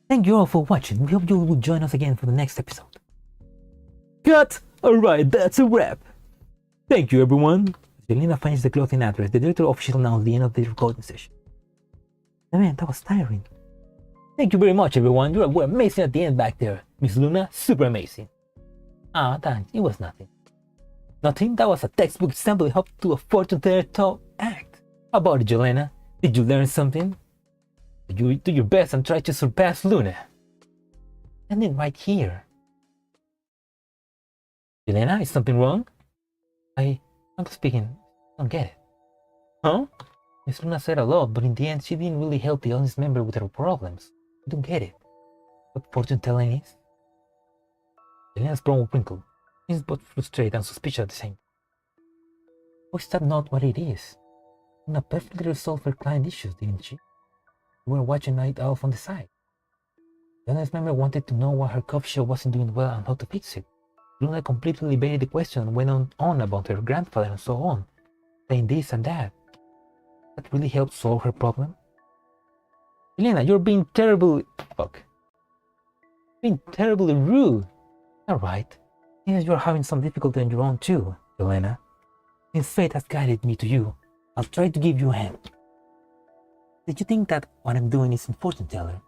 Thank you all for watching. We hope you will join us again for the next episode. Cut! Alright, that's a wrap. Thank you, everyone. Yelena finds the clothing address. The director officially announced the end of the recording session. Oh, man, that was tiring. Thank you very much, everyone. You were amazing at the end back there. Miss Luna, super amazing. Ah, thanks. It was nothing. Nothing? That was a textbook example of how to do a fortune teller top act. How about it, Yelena? Did you learn something? Did you do your best and try to surpass Luna? And then right here. Yelena, is something wrong? I'm speaking. I don't get it. Huh? Miss Luna said a lot, but in the end, she didn't really help the audience member with her problems. I don't get it. What fortune telling is? Yelena's brow wrinkled. She's both frustrated and suspicious at the same time. Or is that not what it is? Luna perfectly resolved her client issues, didn't she? We were watching Night Off on the side. The audience member wanted to know why her coffee shop wasn't doing well and how to fix it. Luna completely evaded the question and went on about her grandfather and so on, saying this and that. That really helped solve her problem? Yelena, you're being terribly... Being terribly rude. Alright. Yes, you're having some difficulty on your own too, Yelena. Since fate has guided me to you, I'll try to give you a hand. Did you think that what I'm doing is a fortune teller?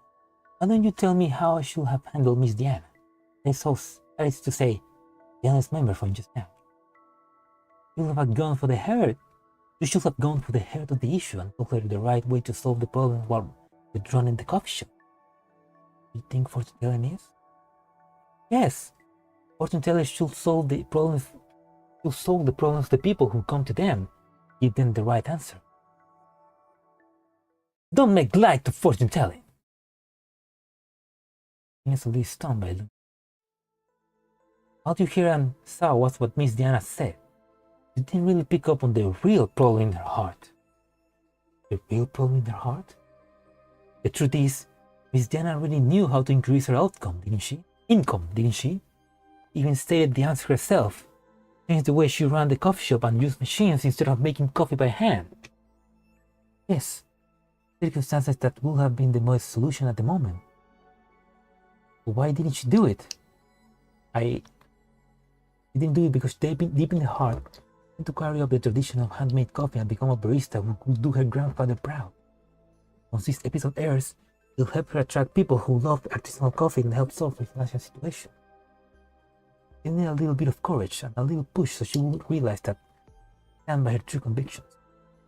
Why don't you tell me how I should have handled Miss Diana? That is to say, Diana's member from just now. You should have gone for the heart. You should have gone for the heart of the issue and told her the right way to solve the problem while withdrawing the coffee shop. You think fortune telling is? Yes. Fortune tellers should solve the problems of the people who come to them. Give them the right answer. Don't make light to fortune telling. Instantly stunned by Luna. All you hear and saw was what Miss Diana said. You didn't really pick up on the real problem in her heart. The real problem in her heart? The truth is, Miss Diana really knew how to increase her income, didn't she? Even stated the answer herself. Changed the way she ran the coffee shop and used machines instead of making coffee by hand. Yes, circumstances that would have been the most solution at the moment. But why didn't she do it? She didn't do it because deep in her heart, to carry up the tradition of handmade coffee and become a barista who could do her grandfather proud. Once this episode airs, it'll help her attract people who love artisanal coffee and help solve her financial situation. She needs a little bit of courage and a little push so she will realize that she stands by her true convictions.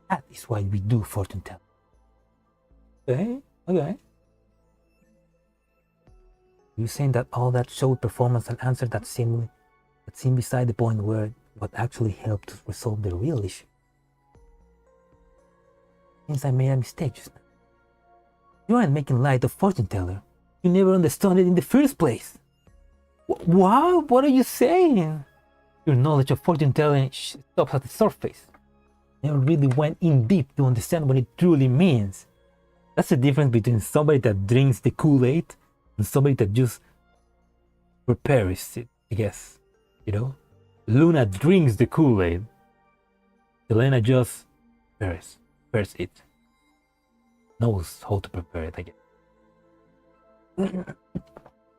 That is why we do fortune telling. Okay. You're saying that all that showed performance and answer that seemed beside the point where what actually helped to resolve the real issue. Since I made a mistake just now. You aren't making light of fortune teller. You never understood it in the first place. What? What are you saying? Your knowledge of fortune telling stops at the surface. You never really went in deep to understand what it truly means. That's the difference between somebody that drinks the Kool-Aid and somebody that just prepares it, I guess. Luna drinks the Kool-Aid. Yelena just prepares it. Knows how to prepare it, I guess.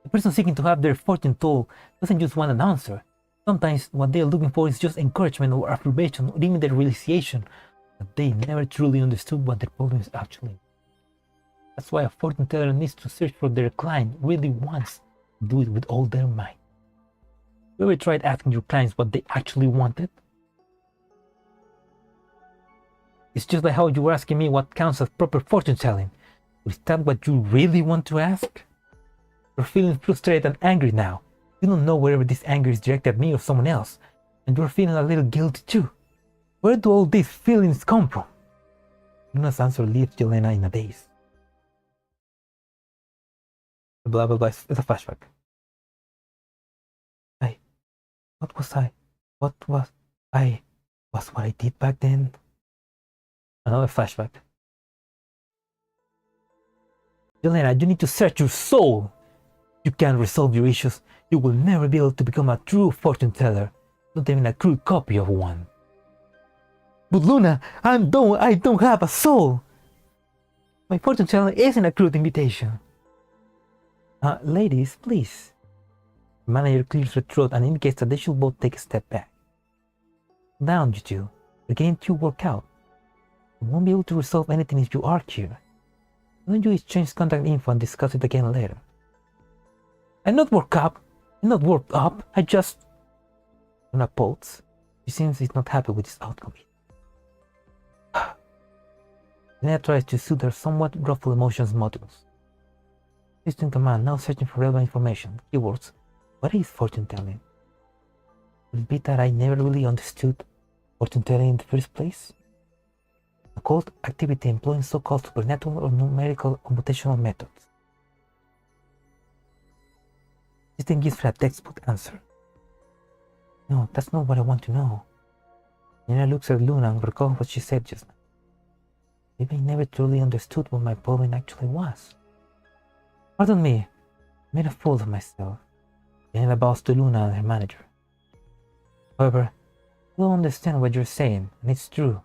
The person seeking to have their fortune told doesn't just want an answer. Sometimes what they're looking for is just encouragement or affirmation or even the realization that they never truly understood what their problem is actually. That's why a fortune teller needs to search for their client really wants to do it with all their might. You ever tried asking your clients what they actually wanted? It's just like how you were asking me what counts as proper fortune telling. Is that what you really want to ask? You're feeling frustrated and angry now. You don't know whether this anger is directed at me or someone else, and you're feeling a little guilty too. Where do all these feelings come from? Luna's answer leaves Yelena in a daze. Blah blah blah. It's a flashback. What was I? What was I? Was what I did back then? Another flashback. Yelena, you need to search your soul. You can't resolve your issues. You will never be able to become a true fortune teller, not even a crude copy of one. But Luna, I don't have a soul. My fortune teller isn't a crude imitation. Ladies, please. The manager clears her throat and indicates that they should both take a step back. Down, you two. We're getting too worked out. You won't be able to resolve anything if you argue. Why don't you exchange contact info and discuss it again later? I'm not worked up. I'm not worked up. I just... Luna pouts. She seems he's not happy with this outcome. Yelena tries to soothe her somewhat ruffled emotions modules. System command, now searching for relevant information. Keywords. What is fortune telling? Could it be that I never really understood fortune telling in the first place? Occult activity employing so-called supernatural or numerical computational methods. System gives her a textbook answer. No, that's not what I want to know. Yelena looks at Luna and recalls what she said just now. Maybe I never truly understood what my problem actually was. Pardon me, I made a fool of myself. Yelena bows to Luna and her manager. However, I don't understand what you're saying, and it's true.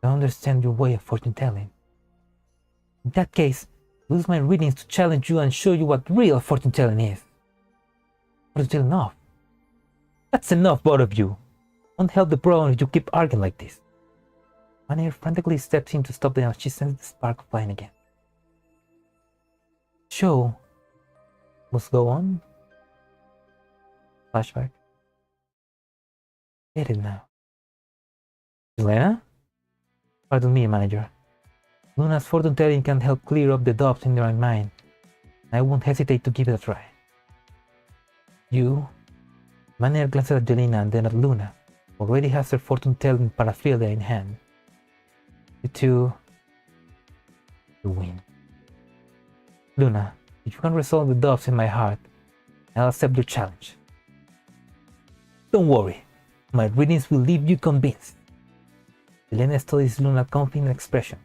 I don't understand your way of fortune telling. In that case, I use my readings to challenge you and show you what real fortune telling is. Fortune telling enough. That's enough, both of you. Won't help the problem if you keep arguing like this. Manager frantically steps in to stop them as she sends the spark flying again. Show must go on. Flashback. Get it now. Yelena? Pardon me, manager. Luna's fortune telling can help clear up the doubts in your mind. I won't hesitate to give it a try. You? Manager glances at Yelena and then at Luna, who already has her fortune telling paraphernalia in hand. You two... You win. Luna, if you can resolve the doubts in my heart, I'll accept your challenge. Don't worry, my readings will leave you convinced. Yelena studies Luna's confident expression.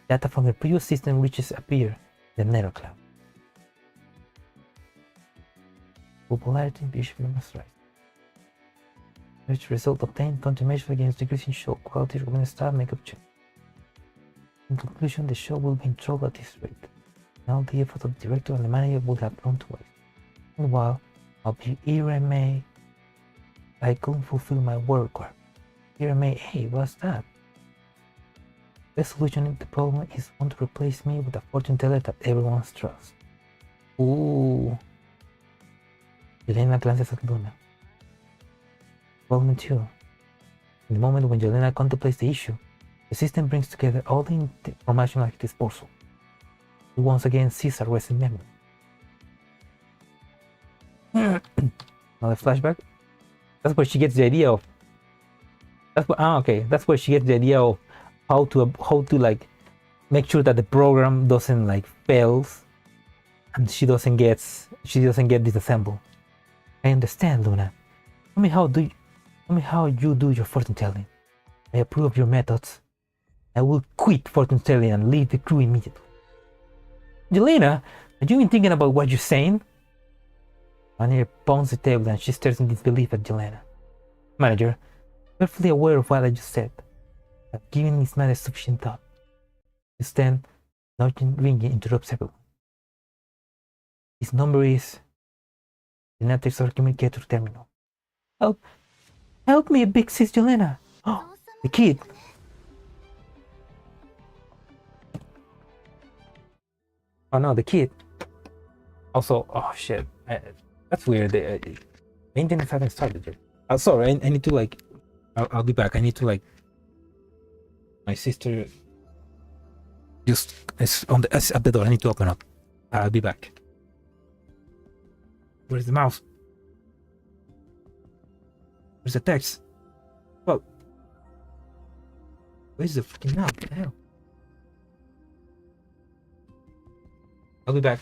Data from the previous system reaches appear in the nether cloud. Popularity visually must rise. Which result obtained confirmation against decreasing show quality recommended star makeup check. In conclusion, the show will be in trouble at this rate. Now the effort of the director and the manager will have gone to waste. Meanwhile, I'll be ERMA. I couldn't fulfill my work requirement. ERMA, hey, what's that? The solution to the problem is one to replace me with a fortune teller that everyone trusts. Ooh. Yelena glances at Luna. Problem 2. In the moment when Yelena contemplates the issue, the system brings together all the information at its disposal. It once again sees a recent memory. Another flashback. That's where she gets the idea of. That's where she gets the idea of how to like make sure that the program doesn't like fails, and she doesn't get disassembled. I understand, Luna. Tell me how you do your fortune telling. I approve of your methods. I will quit fortune telling and leave the crew immediately. Yelena, are you even thinking about what you're saying? Manager pounds the table and she stares in disbelief at Yelena. Manager, perfectly aware of what I just said. I've given this matter sufficient thought. Instead, an urgent ringing interrupts everyone. His number is... Yelena takes our communicator terminal. Help me, big sis Yelena. Oh, the kid. Oh no, the kid. Also, oh shit. That's weird. Maintenance hasn't started yet. Sorry, I need to like... I'll be back. I need to like... My sister... Just is at the door. I need to open up. I'll be back. Where's the mouse? Where's the text? Well... Where's the freaking map? What the hell? I'll be back.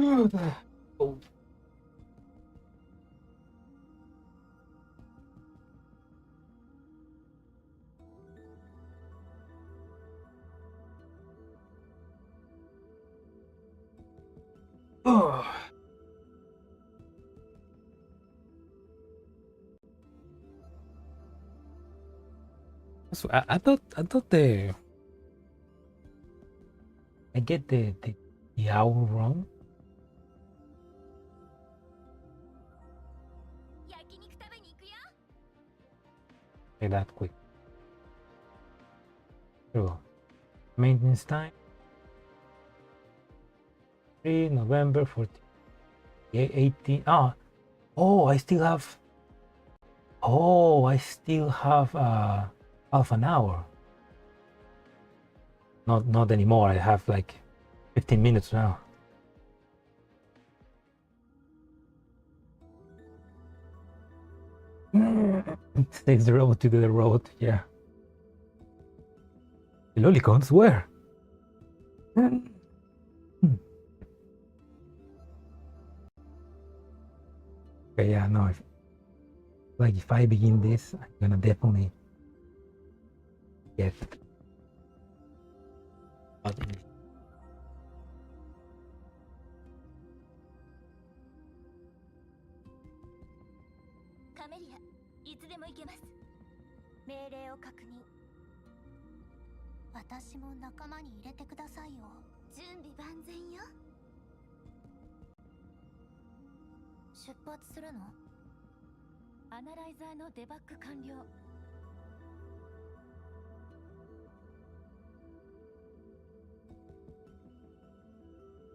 Oh. Oh. So I thought I get the hour wrong. Okay, that quick. Sure. Maintenance time. 3 November 14. 18. Oh, I still have. Oh, I still have half an hour. Not anymore. I have like 15 minutes now. Takes the robot to the road. Yeah. The lolicons where? Okay, yeah, no. If I begin this, I'm gonna definitely get.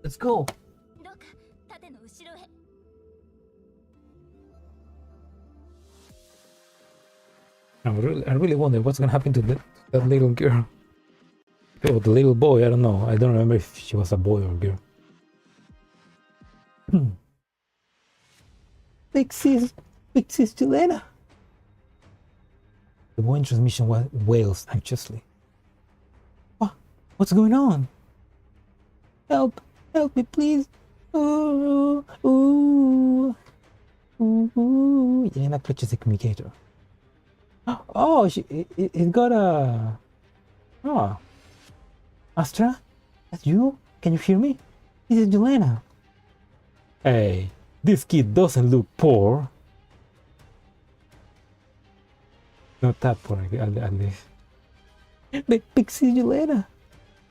Let's go. I really wonder what's gonna happen to that little girl. Oh, the little boy. I don't know. I don't remember if she was a boy or a girl. Big sis Yelena. The boy in transmission wails anxiously. What's going on? Help me, please. Ooh. Yelena clutches the communicator. Oh, it got a. Oh, Astra, that's you? Can you hear me? This is Yelena. Hey, this kid doesn't look poor. Not that poor, at least. Big sis Yelena,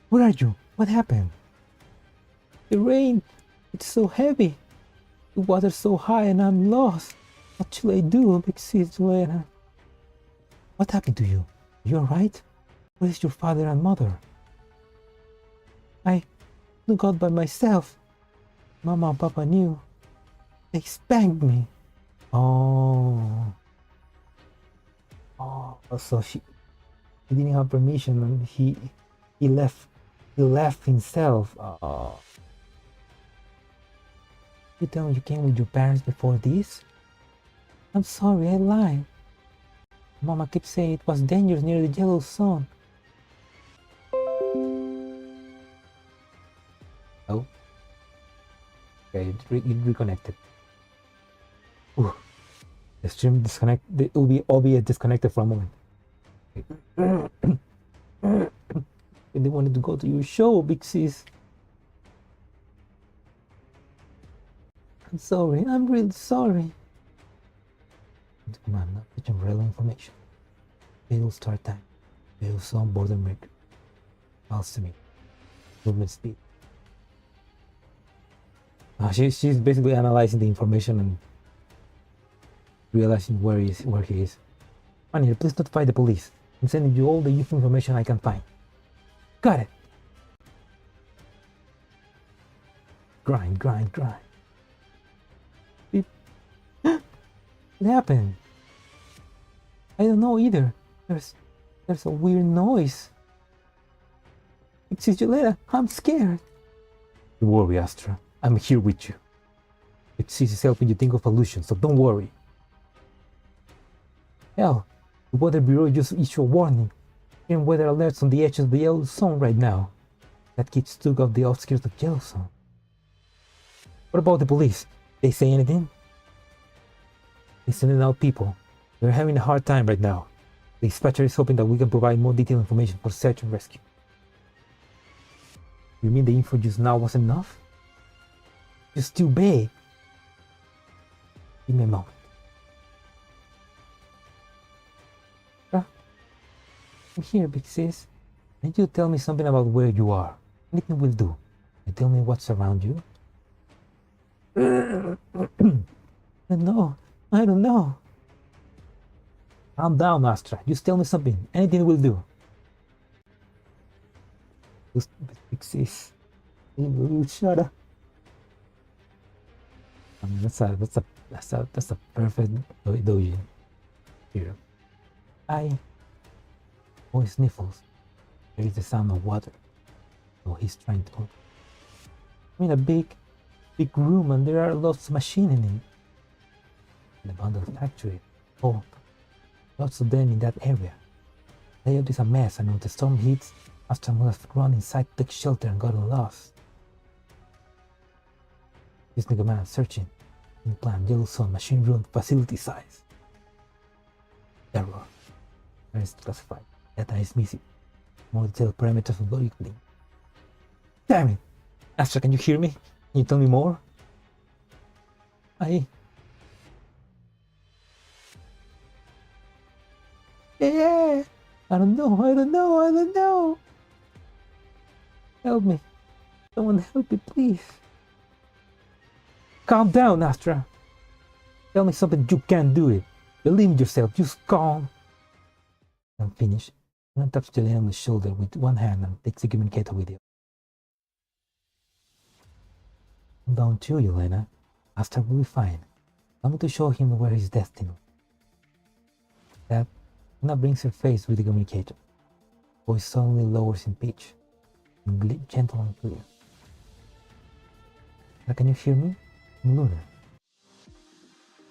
where are you? What happened? The rain, it's so heavy. The water's so high and I'm lost. What should I do, big sis Yelena? What happened to you? You alright? Where is your father and mother? I look out by myself. Mama and Papa knew. They spanked me. Oh, so she didn't have permission and he left himself. Oh. You tell me you came with your parents before this? I'm sorry, I lied. Mama kept saying it was dangerous near the yellow sun. Oh. Okay, it reconnected. Ooh. The stream disconnected. The OBS disconnected for a moment. They wanted to go to your show, big sis. I'm sorry. I'm really sorry. Command, not such umbrella information. Fatal start time. Fatal zone border maker. Pulse to me. Movement speed. She's basically analyzing the information and realizing where he is. Manager, please notify the police. I'm sending you all the useful information I can find. Got it. Grind. What happened? I don't know either. There's a weird noise. It's Yelena. I'm scared. Don't worry, Astra. I'm here with you. It's helping you think of solutions, so don't worry. Hell, the Weather Bureau just issued a warning. Hearing weather alerts on the edge of the yellow zone right now. That kid stuck out the outskirts of yellow zone. What about the police? They say anything? They sending out people. We're having a hard time right now. The dispatcher is hoping that we can provide more detailed information for search and rescue. You mean the info just now wasn't enough? Just too big. Give me a moment. I'm here, big sis. Need you to tell me something about where you are. Anything will do. You tell me what's around you. No, I don't know. Calm down, Astra. Just tell me something. Anything will do. Big sis. Shut up. That's a perfect doji. Here. Boy sniffles. There is the sound of water. So he's trying to open. I'm in a big room and there are lots of machines in it. The bundle factory. Oh, lots of them in that area. Layout is a mess, and when the storm hits, Astra must have run inside the shelter and gotten lost. This nigga man searching. In plan, yellow zone, machine room, facility size. Error. Where is classified? Data is missing. More detailed parameters of logic link. Damn it! Astra, can you hear me? Can you tell me more? Yeah! I don't know! Help me. Someone help me, please. Calm down, Astra. Tell me something you can do it. Believe in yourself, just calm. I'm finished. Yelena taps Yelena on the shoulder with one hand and takes the communicator with you. Calm down too, Yelena. Astra will be fine. I'm going to show him where he's destined. That Yelena brings her face with the communicator. Voice suddenly lowers in pitch. Gentle and clear. Now, can you hear me? I'm Luna.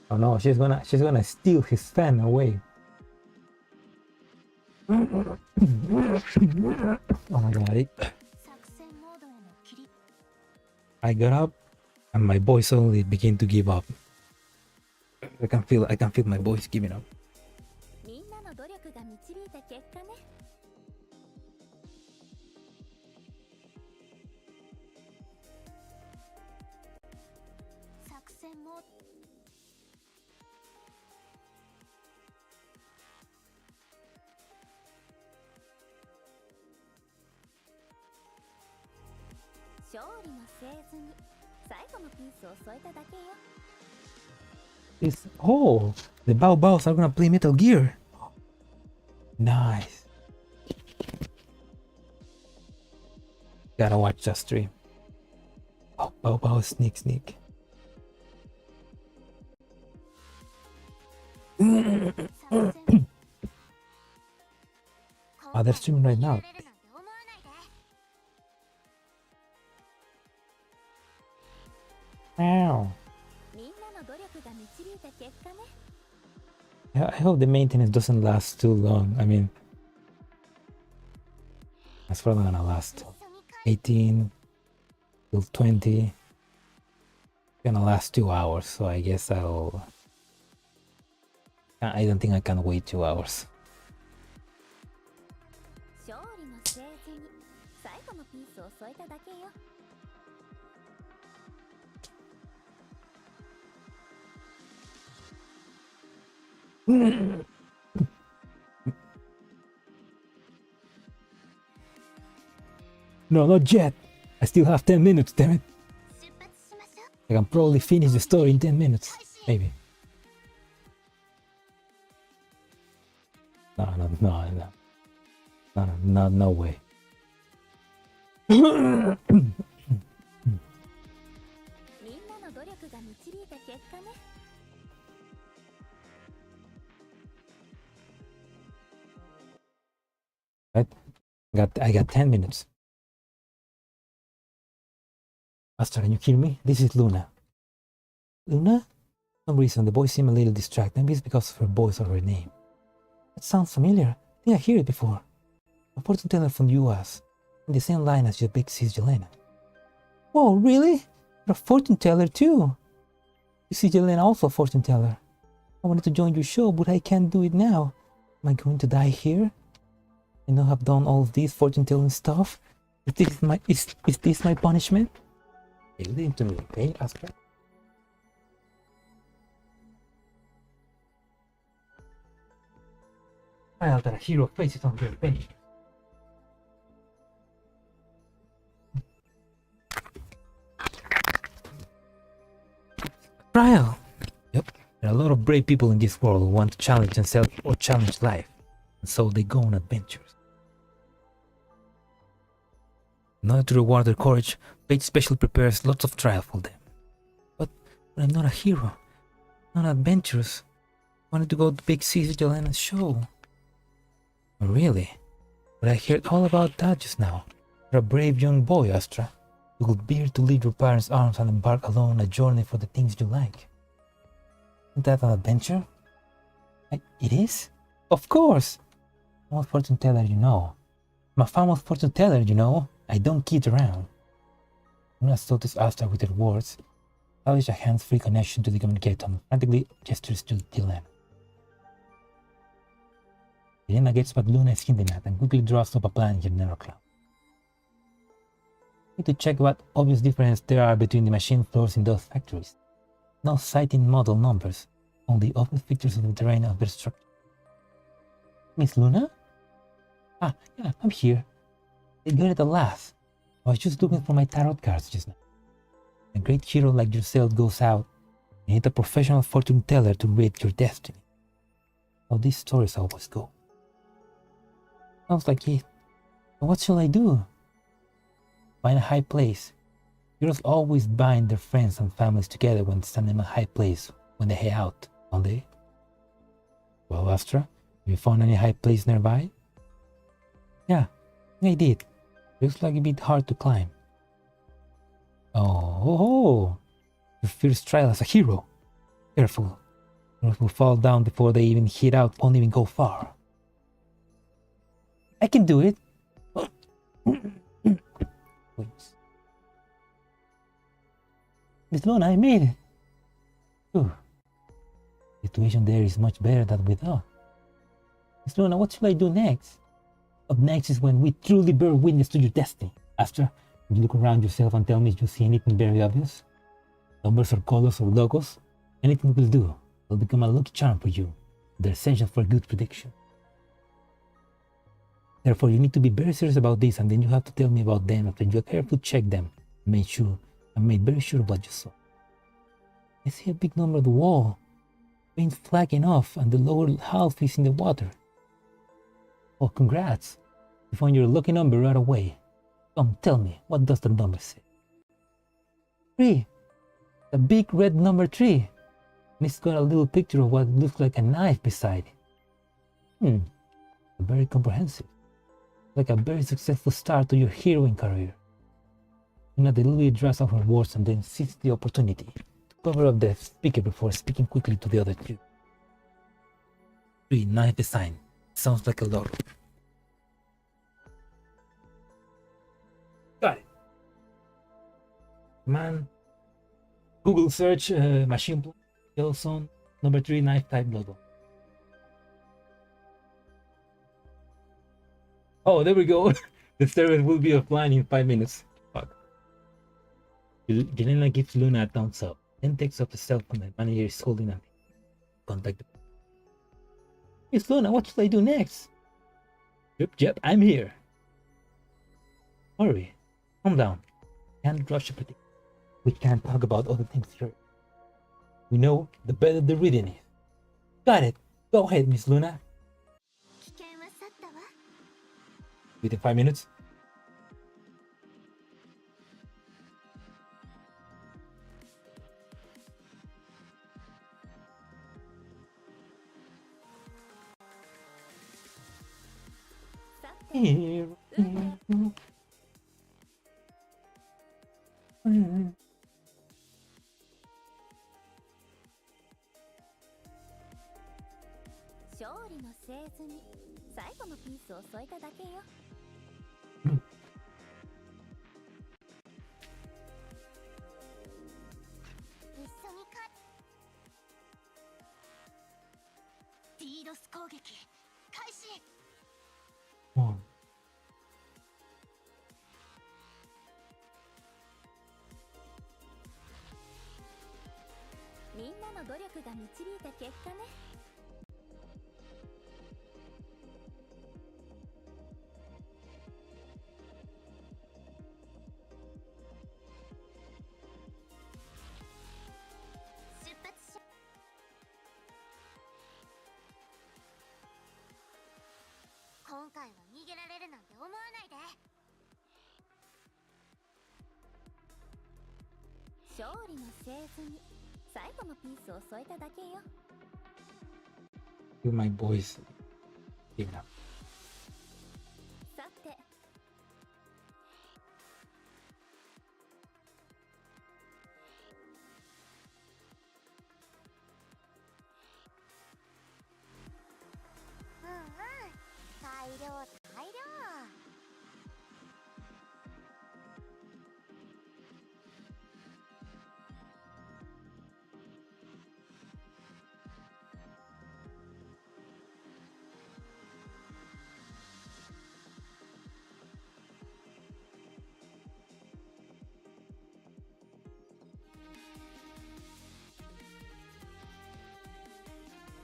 Oh no, she's gonna steal his fan away. Oh my god. I got up and my voice suddenly began to give up. I can feel my voice giving up. Oh, the Bao Baos are gonna play Metal Gear. Nice. Gotta watch that stream. Oh, Bao Bao sneak. Oh, they're streaming right now. Wow. I hope the maintenance doesn't last too long. I mean, that's probably gonna last 18 till 20. It's gonna last 2 hours, so I guess I don't think I can wait 2 hours. No, not yet. I still have 10 minutes, damn it. I can probably finish the story in 10 minutes, maybe. No way. Right? I got 10 minutes. Astra, can you hear me? This is Luna. Luna? For some reason, the voice seemed a little distracted. Maybe it's because of her voice or her name. That sounds familiar. I think I heard it before. A fortune teller from the US. In the same line as your big sis Yelena. Whoa, really? You're a fortune teller too. You see, Yelena also a fortune teller. I wanted to join your show, but I can't do it now. Am I going to die here? I know I've done all of this fortune telling stuff. Is this my punishment? Hey, listen to me, okay, Astra? Trial that a hero faces on their bench. Trial! Yep, there are a lot of brave people in this world who want to challenge themselves or challenge life, and so they go on adventures. In order to reward their courage, fate specially prepares lots of trials for them. But I'm not a hero, not adventurous. I wanted to go to Big C's Yelena's show. Oh, really? But I heard all about that just now. You're a brave young boy, Astra. You will dare to leave your parents' arms and embark alone on a journey for the things you like. Isn't that an adventure? It is? Of course! I'm a fortune teller, you know. I'm a famous fortune teller, you know. I don't kid around. Luna noticed Astra with her words, established a hands-free connection to the communicator and frantically gestures to Yelena. Yelena gets what Luna is hinting at and quickly draws up a plan in her narrow cloud. Need to check what obvious difference there are between the machine floors in those factories. No citing model numbers, only obvious features of the terrain of their structure. Miss Luna? Ah, yeah, I'm here. I got it at last. I was just looking for my tarot cards just now. A great hero like yourself goes out. You need a professional fortune teller to read your destiny. How these stories always go. Sounds like it. But what shall I do? Find a high place. Heroes always bind their friends and families together when standing in a high place when they head out, don't they? Well, Astra, have you found any high place nearby? Yeah, I did. Looks like a bit hard to climb. Oh, your first trial as a hero. Careful. Heroes will fall down before they even hit out, won't even go far. I can do it. Please. Miss Luna, I made it. Ooh. The situation there is much better than we thought. Miss Luna, what should I do next? Up next is when we truly bear witness to your destiny. Astra, would you look around yourself and tell me if you see anything very obvious? Numbers or colors or logos? Anything will do. Will become a lucky charm for you. They're essential for a good prediction. Therefore, you need to be very serious about this, and then you have to tell me about them after you carefully check them and made very sure of what you saw. I see a big number on the wall. Paint flagging off, and the lower half is in the water. Oh, congrats! You found your lucky number right away. Come, tell me, what does the number say? 3. The big red number 3. And it's got a little picture of what looks like a knife beside it. Very comprehensive. Like a very successful start to your heroine career. Luna deliberately draws out her words and then seizes the opportunity to cover up the speaker before speaking quickly to the other two. 3. Knife design. Sounds like a logo. Got it. Man. Google search machine yellow zone number 3 knife type logo. Oh, there we go. The service will be offline in 5 minutes. Fuck. Yelena gives Luna a thumbs up, then takes off the cell phone the manager is holding on. Contact the... Miss Luna, what should I do next? Yep, I'm here. Hurry. Calm down. Can't rush a prediction. We can't talk about other things here. We know the better the reading is. Got it. Go ahead, Miss Luna. Within 5 minutes. Oh. みんなの努力が導いた結果ね。出発し。今回は逃げられるなんて思わないで。勝利の製図に最後のピースを添えただけよ。You my boys. Give it up. さて。大量大量。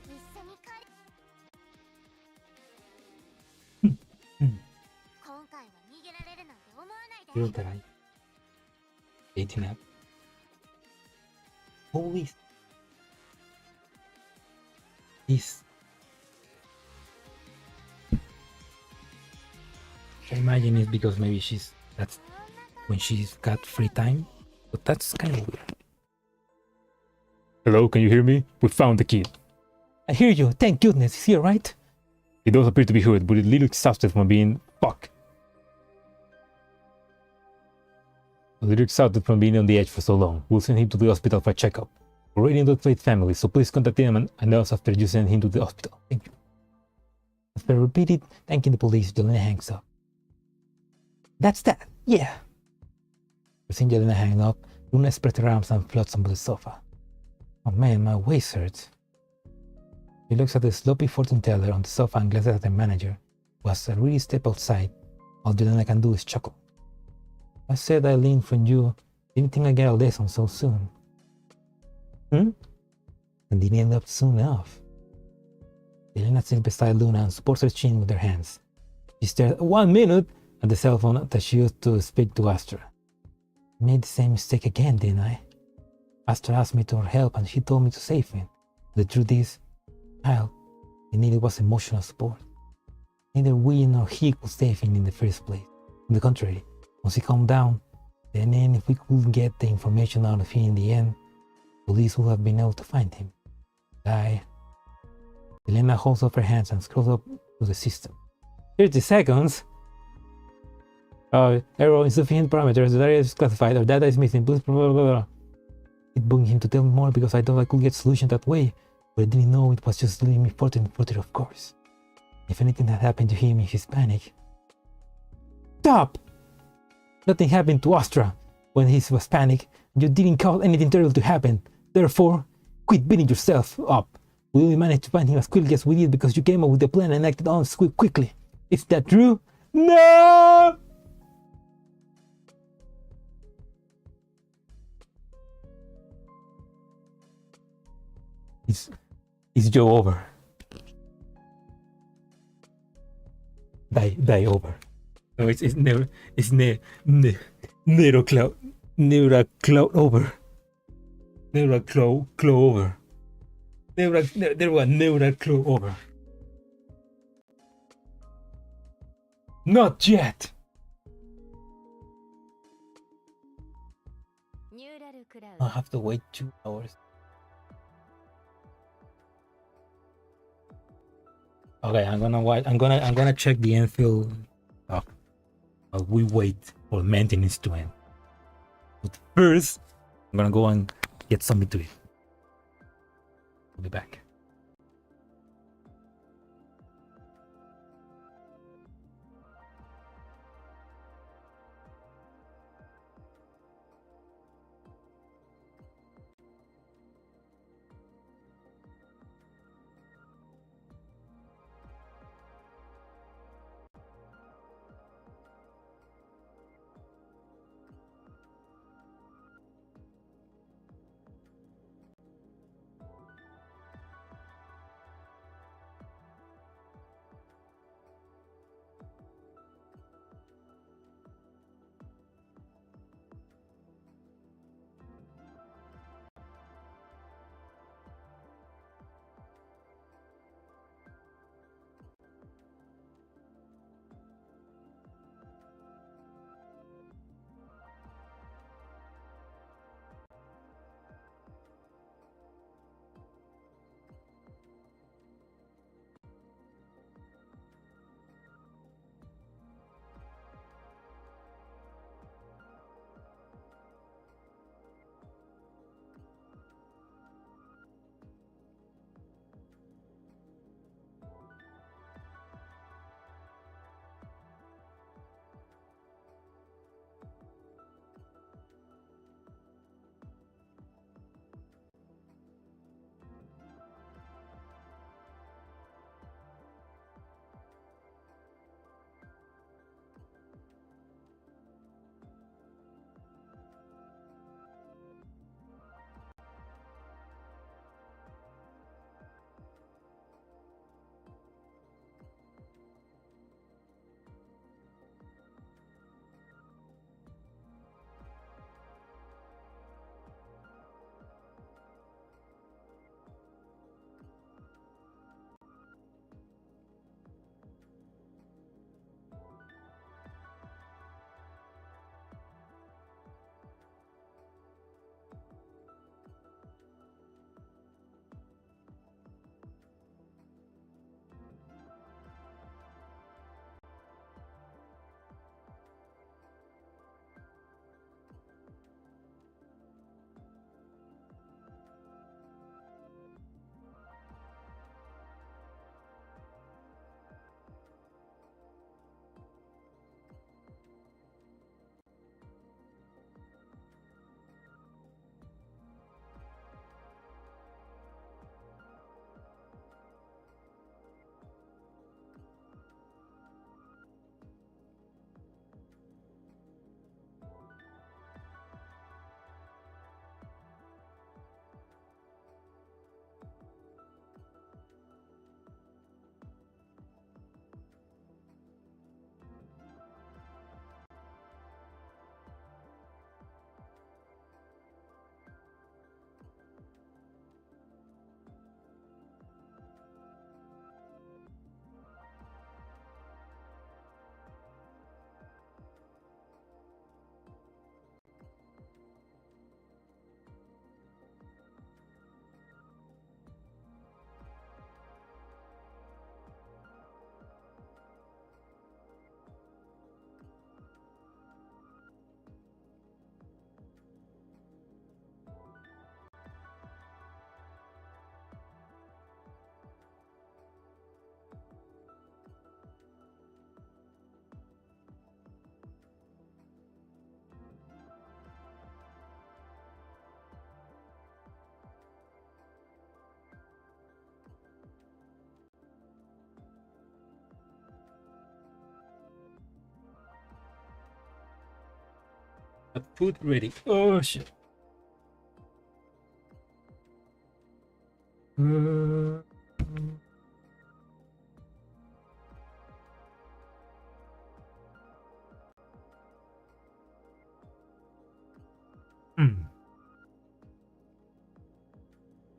一緒に帰る。今回は逃げられるなんて思わないで。 Feel that I dating app. Holy. This. I imagine it's because maybe that's when she's got free time, but that's kind of weird. Hello, can you hear me? We found the kid. I hear you. Thank goodness he's here, right? He does appear to be hurt, but a little exhausted from being... Fuck. A little exhausted from being on the edge for so long. We'll send him to the hospital for a checkup. We're waiting to the family, so please contact him and us after you send him to the hospital. Thank you. After repeated thanking the police, Yelena hangs up. That's that. Yeah. Seeing Yelena hang up, Luna spreads her arms and floats onto the sofa. Oh man, my waist hurts. She looks at the sloppy fortune teller on the sofa and glances at the manager, who has already stepped outside. All Yelena can do is chuckle. I said I leaned from you. Didn't think I'd get a lesson so soon. And didn't end up soon enough. Yelena sits beside Luna and supports her chin with her hands. She stares 1 minute at the cell phone that she used to speak to Astra. I made the same mistake again, didn't I? Astra asked me for help and she told me to save him. The truth is, child, he needed was emotional support. Neither we nor he could save him in the first place. On the contrary, once he calmed down, then if we could get the information out of him in the end, police would have been able to find him. Yelena holds up her hands and scrolls up to the system. 30 seconds? Error, insufficient parameters, the data is classified, or data is missing, blah blah blah blah. It bugged him to tell me more because I thought I could get solution that way, but I didn't know it was just leaving me further and further, of course. If anything had happened to him in his panic... Stop! Nothing happened to Astra when he was panicked. You didn't cause anything terrible to happen. Therefore, quit beating yourself up. We only managed to find him as quickly as we did because you came up with the plan and acted on it quickly. Is that true? No! Is Joe over? Die over. No, it's never. It's never cloud. Never cloud over. Never cloud over. Never cloud over. Not yet. I have to wait 2 hours. Okay, I'm gonna check the infill stuff while we wait for maintenance to end. But first, I'm gonna go and get something to eat. I'll be back. got food ready. Oh shit. Hmm.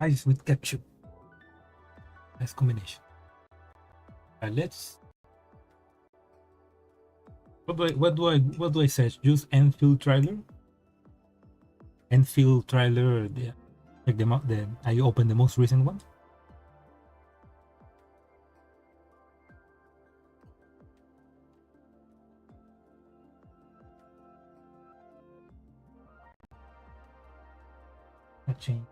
Ice with ketchup. Nice combination. Let's. What do I search? Use Enfield trailer. Enfield trailer. Check them out. Then I open the most recent one. Change.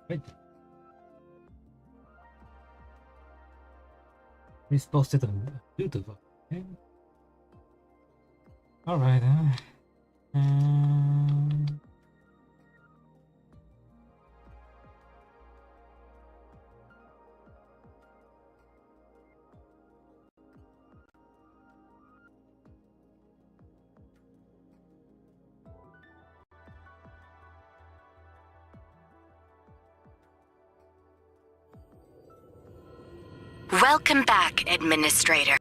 Right. It's posted on YouTube. Okay. All right. Welcome back, Administrator.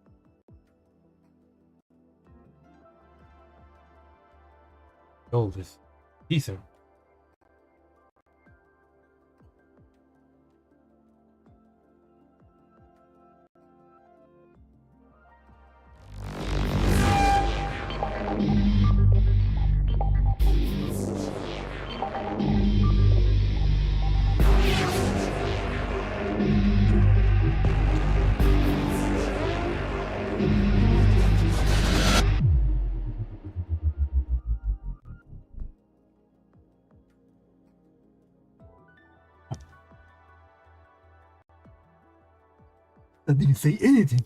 Oh, this teaser. I didn't say anything.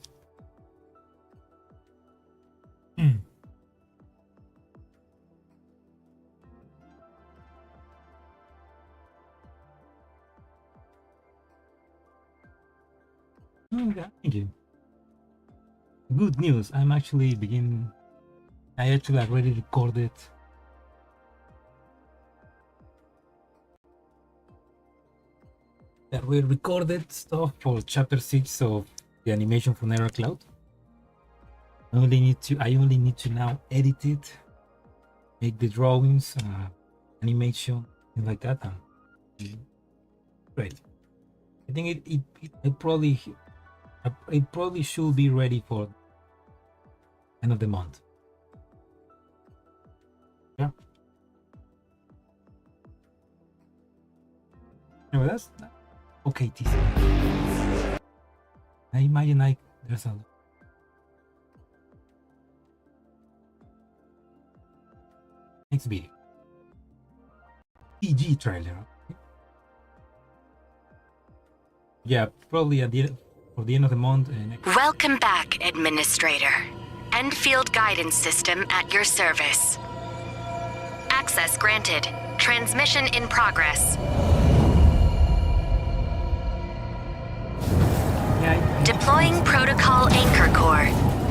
Okay, thank you. Good news. I actually already recorded. That we recorded stuff for chapter 6 of the animation for Never Cloud. I only need to now edit it, make the drawings, animation, things like that. Great. I think it probably should be ready for end of the month. Yeah. Anyway, that's okay. TC. I imagine there's a next video. PG trailer. Yeah, probably for the end of the month. Welcome back, Administrator. Enfield guidance system at your service. Access granted. Transmission in progress. Yeah, Deploying protocol anchor core.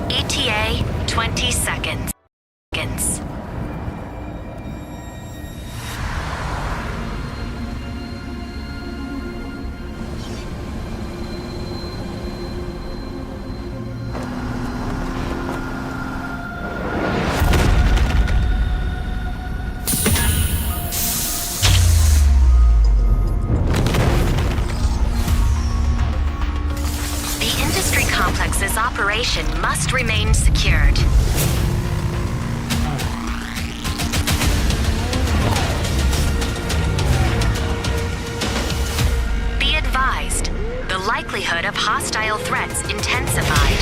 ETA 20 seconds. The industry complex's operation must remain secured. Be advised, the likelihood of hostile threats intensified.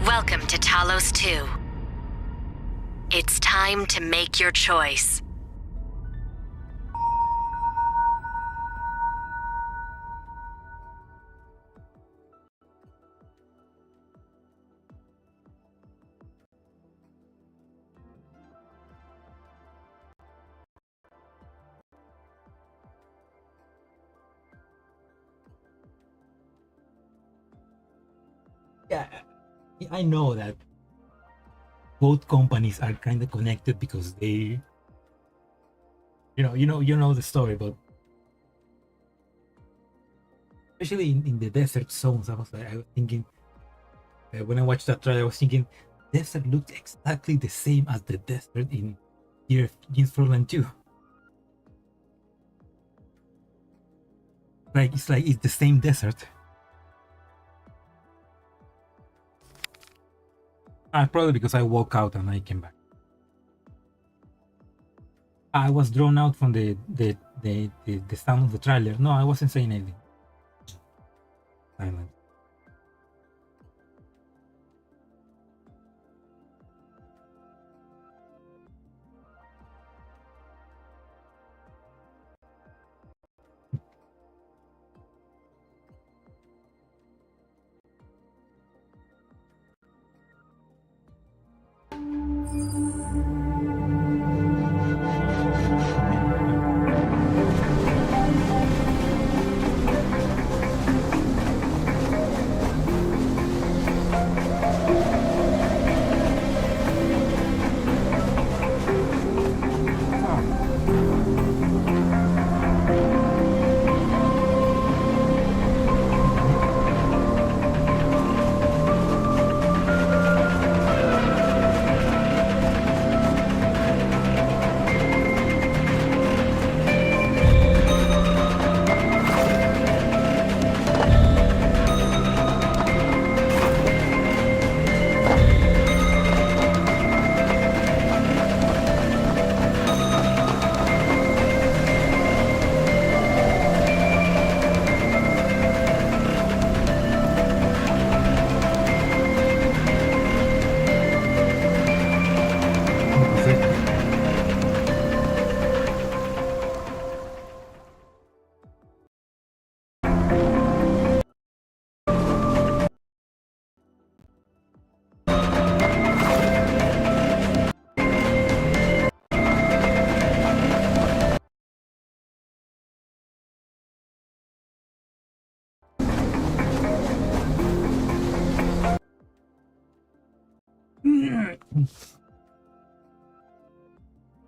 Welcome to Talos 2. It's time to make your choice. yeah, I know that both companies are kind of connected because they, you know the story, but especially in the desert zones, I was thinking when I watched that trailer, I was thinking desert looked exactly the same as the desert in Girls Frontline 2. It's the same desert. Probably because I walked out and I came back. I was drawn out from the sound of the trailer. No, I wasn't saying anything. Silent.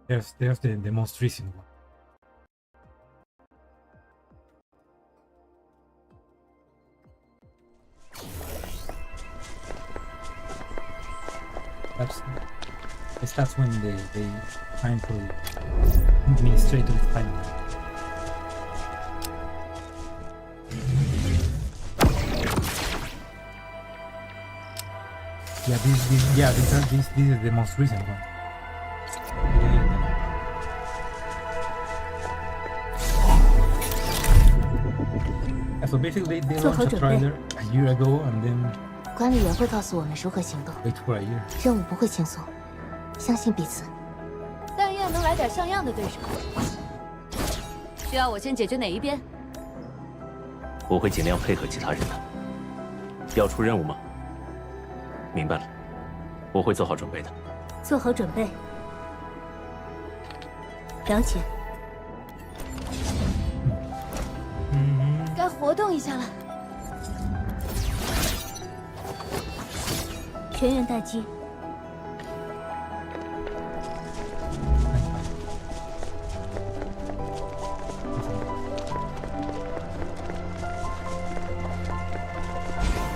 There's the most recent one. That's when they find for administrator is final. Yeah, this is the most recent one. Yeah, so basically they launched a trailer a year ago and then 管理员会告诉我们如何行动， wait for a year. 任务不会轻松，相信彼此。但愿能来点像样的对手。需要我先解决哪一边？我会尽量配合其他人的。要出任务吗？明白了，我会做好准备的。做好准备。了解。该活动一下了。全员待机。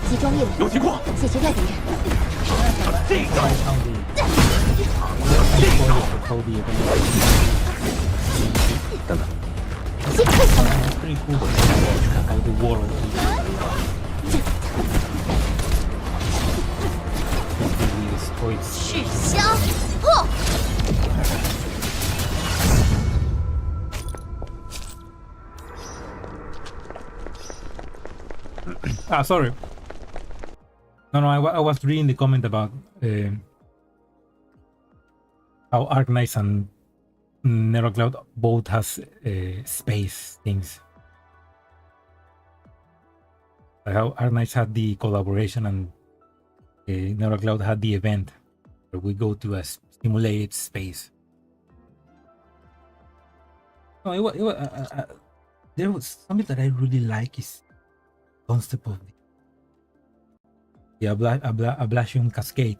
集中力量，有情况，解决掉敌人。等等，先看他们。 Pretty cool. How the world is 赤香破。sorry. No, I was reading the comment about how Arknights and Neurocloud both has space things. Like how Arknights had the collaboration and Neurocloud had the event where we go to a simulated space. No, there was something that I really like is concept of the Ablacian Cascade,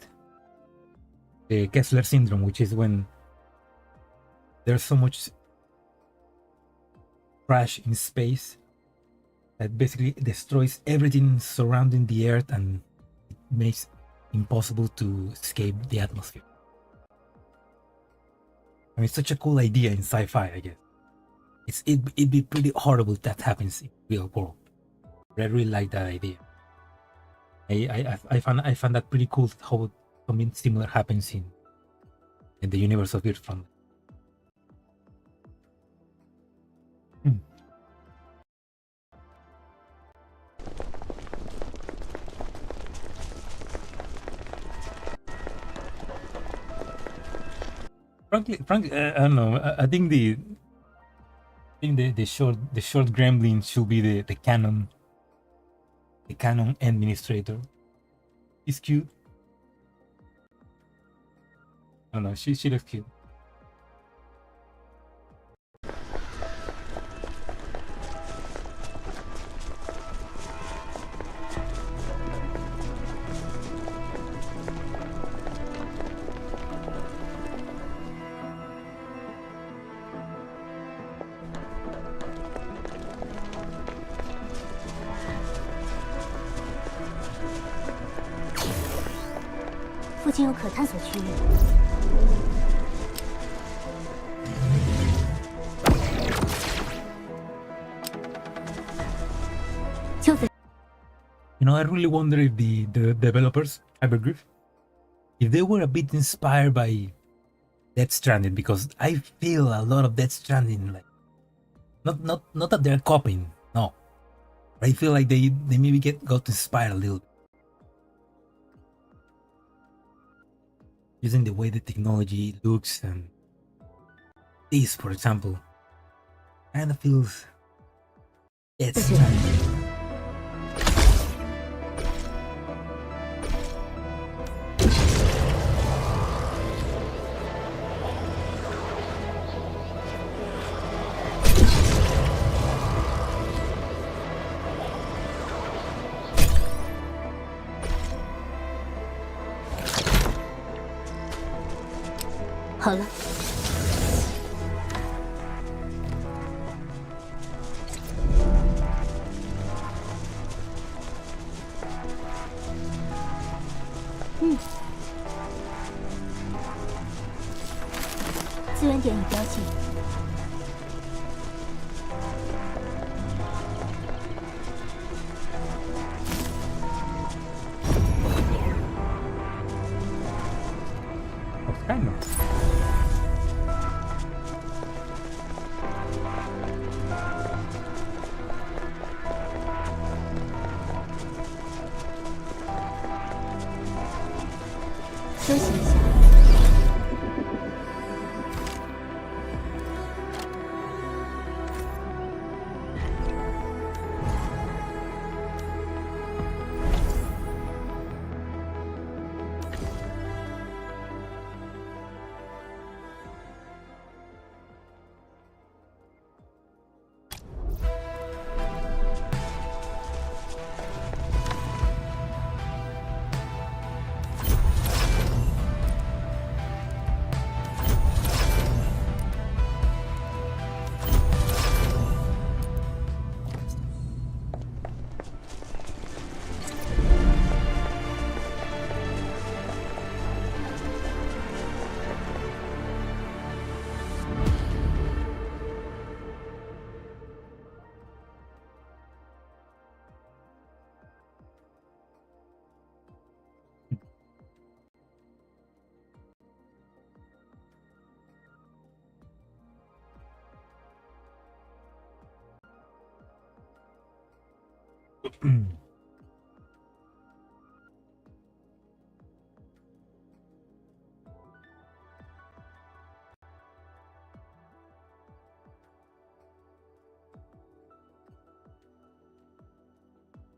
the Kessler syndrome, which is when there's so much trash in space that basically destroys everything surrounding the Earth and it makes it impossible to escape the atmosphere. I mean, it's such a cool idea in sci-fi, I guess. It'd be pretty horrible if that happens in the real world. But I really like that idea. I found that pretty cool how something similar happens in the universe of Girls Frontline. Frankly, I don't know. I think the short gremlin should be the canon administrator. He's cute. I don't know. She looks cute.附近有可探索区域。就在。You know, I really wonder if the developers, Hypergriff, if they were a bit inspired by Death Stranding, because I feel a lot of Death Stranding, like not that they're copying, no, but I feel like they maybe got inspired a little bit. Using the way the technology looks, and this, for example, kind of feels Death Stranding. 好了，资源点已标记。Kind of.休息一下。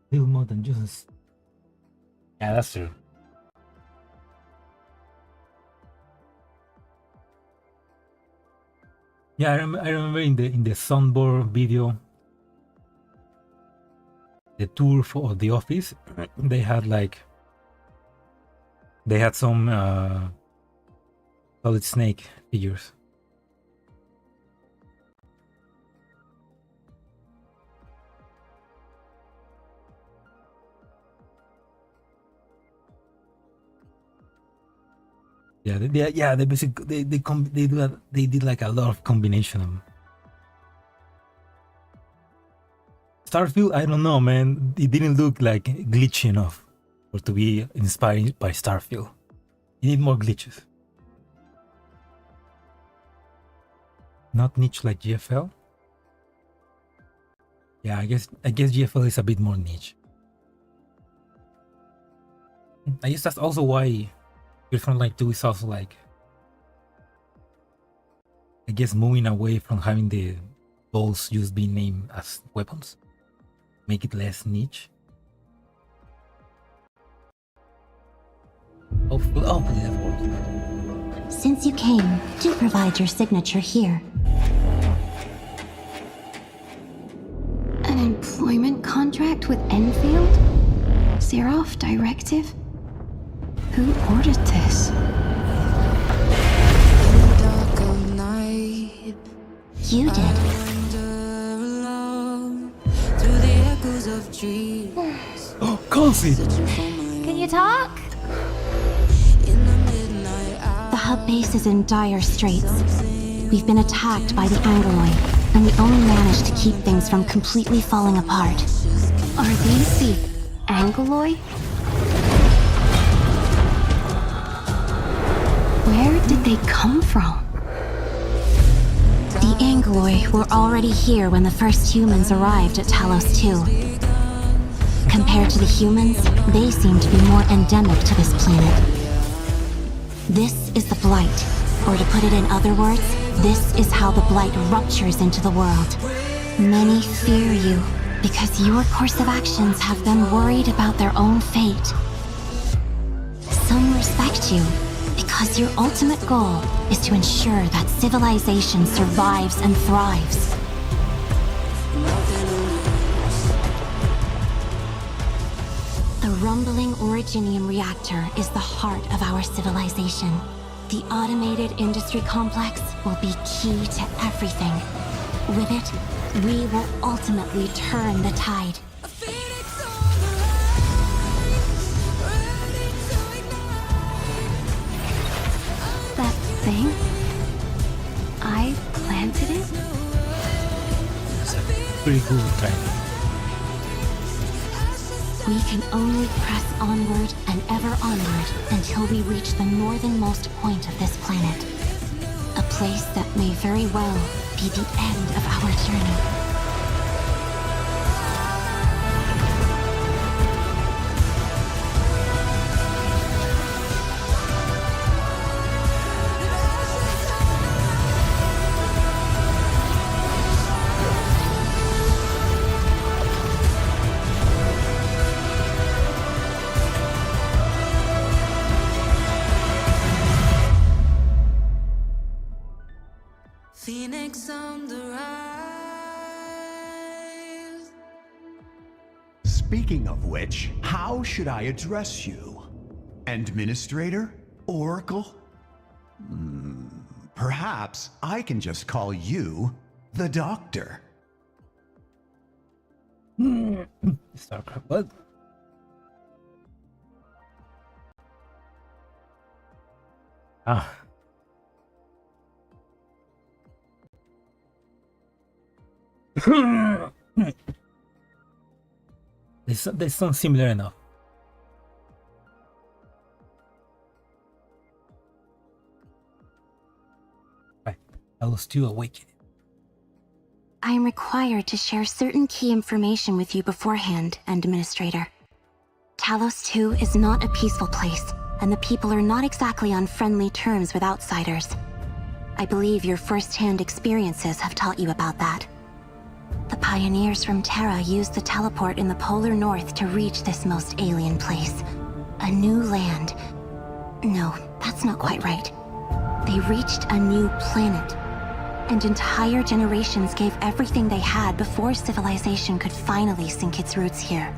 Little more than just. Yeah, that's true. Yeah, I remember in the Sunborn video, the tour for the office, they had some Solid Snake figures. Yeah, they basically they did like a lot of combination of them. Starfield, I don't know, man. It didn't look like glitchy enough for to be inspired by Starfield. You need more glitches. Not niche like GFL. Yeah, I guess GFL is a bit more niche. I guess that's also why Girls Frontline 2 is also like, I guess, moving away from having the balls just being named as weapons. Make it less niche. Hopefully that works. Since you came, do provide your signature here. An employment contract with Enfield? Seraph Directive? Who ordered this? You did. Oh, cozy! Can you talk? The hub base is in dire straits. We've been attacked by the Angoloid, and we only managed to keep things from completely falling apart. Are these the Angoloid? Where did they come from? The Angoloid were already here when the first humans arrived at Talos 2. Compared to the humans, they seem to be more endemic to this planet. This is the Blight, or to put it in other words, this is how the Blight ruptures into the world. Many fear you, because your course of actions have them worried about their own fate. Some respect you, because your ultimate goal is to ensure that civilization survives and thrives. The rumbling Originium reactor is the heart of our civilization. The automated industry complex will be key to everything. With it, we will ultimately turn the tide. That thing? I planted it? It's a pretty cool training. We can only press onward and ever onward until we reach the northernmost point of this planet. A place that may very well be the end of our journey. Phoenix on the rise. Speaking of which, how should I address you? Administrator? Oracle? Perhaps I can just call you the Doctor. StarCraft, what? Ah. They sound similar enough. Right, Talos 2 awakening. I am required to share certain key information with you beforehand, Administrator. Talos 2 is not a peaceful place, and the people are not exactly on friendly terms with outsiders. I believe your first-hand experiences have taught you about that. The pioneers from Terra used the teleport in the polar north to reach this most alien place. A new land. No, that's not quite right. They reached a new planet. And entire generations gave everything they had before civilization could finally sink its roots here.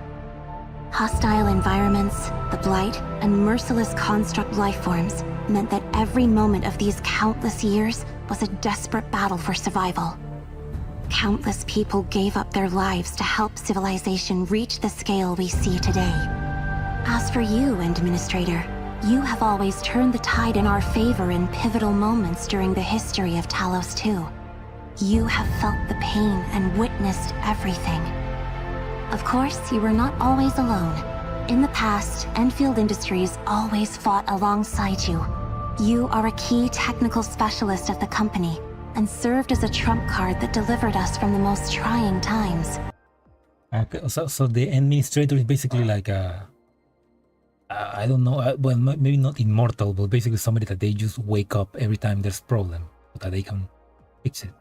Hostile environments, the blight, and merciless construct lifeforms meant that every moment of these countless years was a desperate battle for survival. Countless people gave up their lives to help civilization reach the scale we see today. As for you, Administrator, you have always turned the tide in our favor in pivotal moments during the history of Talos 2. You have felt the pain and witnessed everything. Of course, you were not always alone. In the past, Enfield Industries always fought alongside you. You are a key technical specialist of the company, and served as a trump card that delivered us from the most trying times. Okay, so the administrator is basically like I don't know, well, maybe not immortal, but basically somebody that they just wake up every time there's problem, so that they can fix it.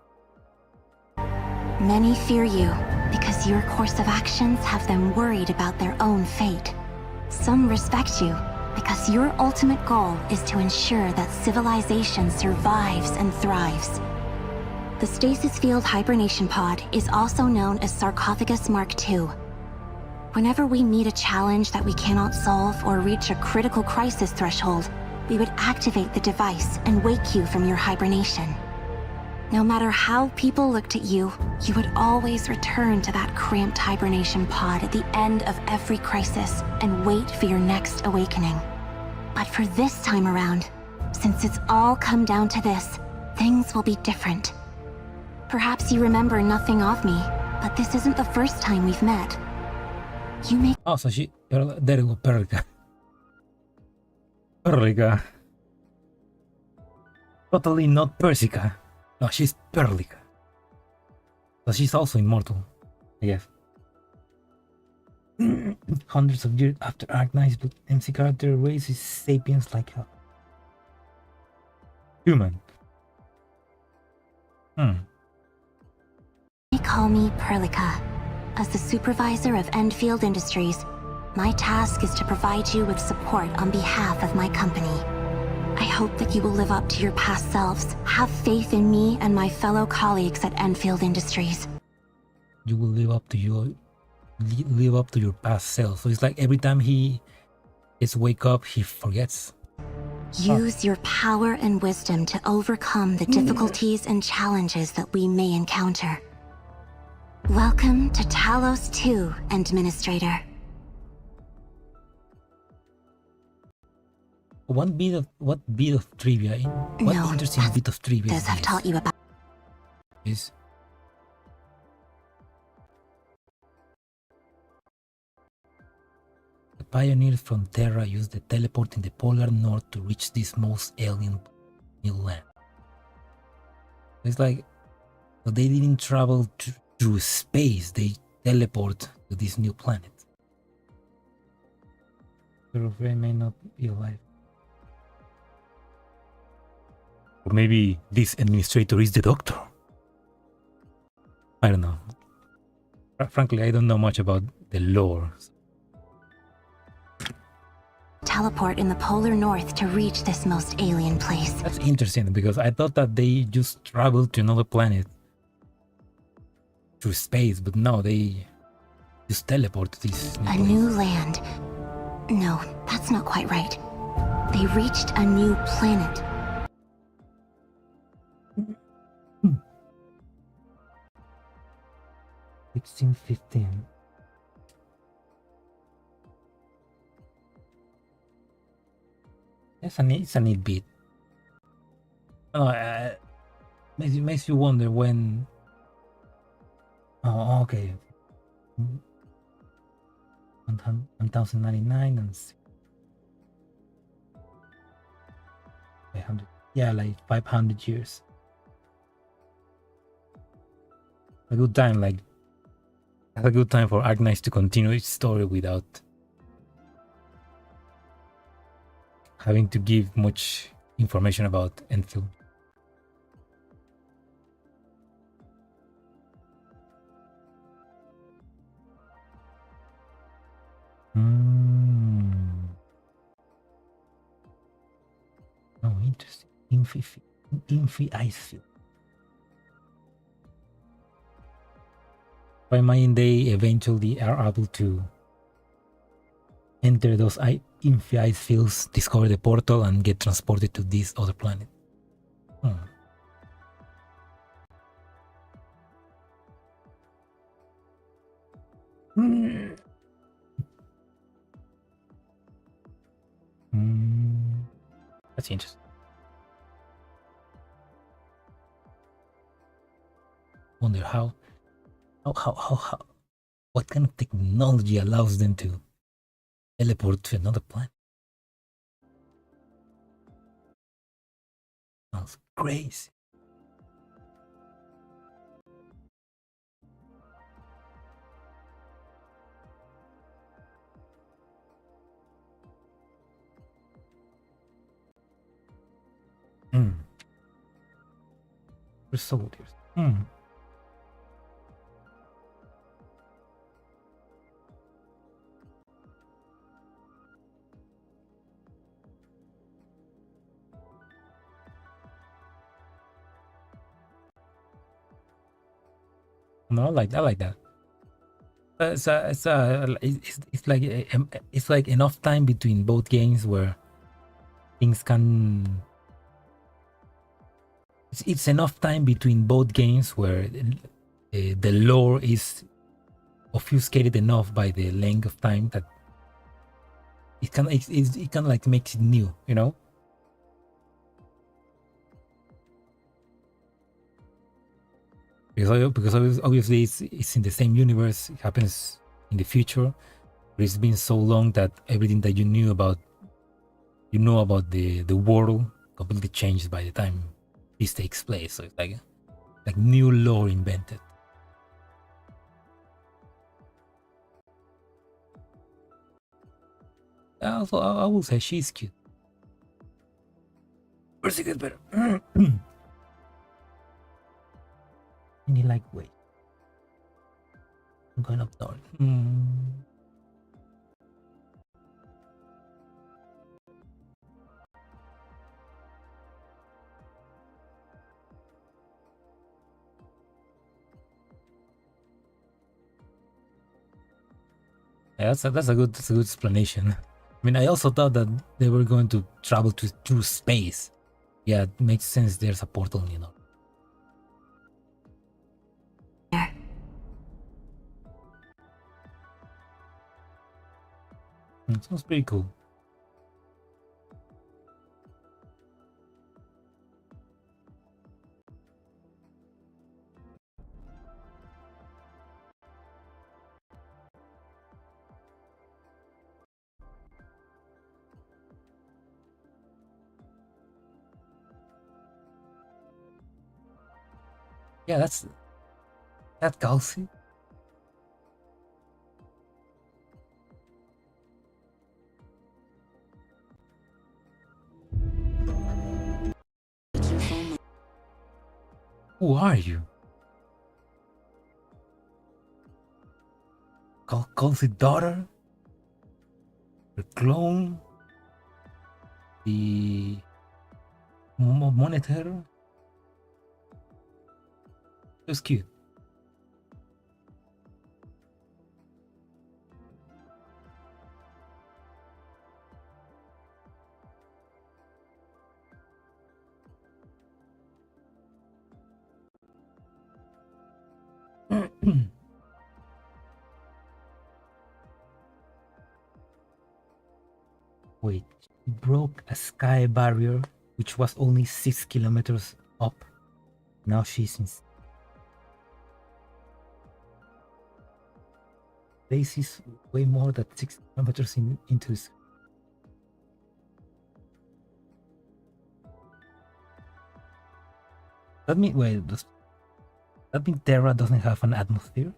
Many fear you, because your course of actions have them worried about their own fate. Some respect you, because your ultimate goal is to ensure that civilization survives and thrives. The stasis field hibernation pod is also known as Sarcophagus Mark II. Whenever we meet a challenge that we cannot solve or reach a critical crisis threshold, we would activate the device and wake you from your hibernation. No matter how people looked at you, you would always return to that cramped hibernation pod at the end of every crisis and wait for your next awakening. But for this time around, since it's all come down to this, things will be different. Perhaps you remember nothing of me, but this isn't the first time we've met. You may— Oh, so she... There you go, Perlica. Perlica. Totally not Persica. No, she's Perlica. So she's also immortal, I guess. Hundreds of years after Arknight's MC character raises sapiens like a human. They call me Perlica. As the supervisor of Enfield Industries, my task is to provide you with support on behalf of my company. I hope that you will live up to your past selves, have faith in me and my fellow colleagues at Enfield Industries. You will live up to your past self. So it's like every time he is wake up, he forgets. Use your power and wisdom to overcome the difficulties and challenges that we may encounter. Welcome to Talos 2, Administrator. What bit of trivia? What No, interesting that's- bit of trivia This I've taught you about. is the pioneers from Terra used the teleport in the polar north to reach this most alien new land. It's like, so they didn't travel through space, they teleport to this new planet. They may not be alive. Or maybe this administrator is the doctor. I don't know. Frankly, I don't know much about the lore. Teleport in the polar north to reach this most alien place. That's interesting because I thought that they just traveled to another planet through space, but no, they just teleport to this A new land. No, that's not quite right. They reached a new planet. 1615. It's a neat bit. Makes you wonder when. Oh, okay. 1099 and 500. Yeah, like 500 years. A good time, like. That's a good time for Agnes to continue its story without having to give much information about Enfield. Oh, interesting. Infi ice field. By Mayan, they eventually are able to enter those Infi ice fields, discover the portal, and get transported to this other planet. That's interesting. Wonder how what kind of technology allows them to teleport to another planet? Sounds crazy. For soldiers. No, I like that. It's like enough time between both games where things can. It's enough time between both games where the lore is obfuscated enough by the length of time that it can like makes it new, you know. Because obviously it's in the same universe. It happens in the future, but it's been so long that everything that you know about the world completely changed by the time this takes place. So it's like new lore invented. Also, I will say she's cute. Percy gets better. Any lightweight. I'm going up north. Yeah, that's a good explanation. I mean, I also thought that they were going to travel through space. Yeah, it makes sense. There's a portal, you know. It sounds pretty cool. Yeah, that's Kelsey. Who are you? Kelsey's daughter? The clone? The monitor? It was cute. Wait, she broke a sky barrier which was only 6 kilometers up. Now she's in space is way more than 6 kilometers into space. That mean wait, does that mean Terra doesn't have an atmosphere?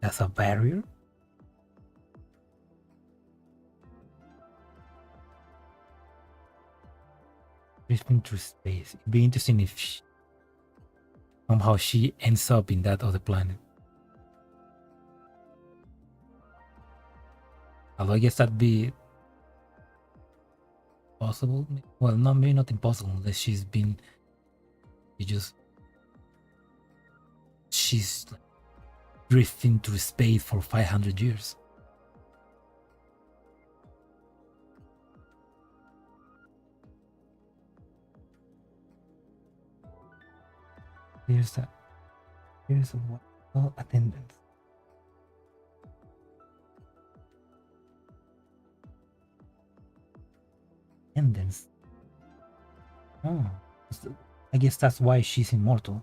As a barrier? Drifting through space. It'd be interesting if somehow she ends up in that other planet. Although I guess that'd be possible. Well, no, maybe not impossible unless she's like, drifting through space for 500 years. Here's a well attendance. Attendance. Oh, I guess that's why she's immortal.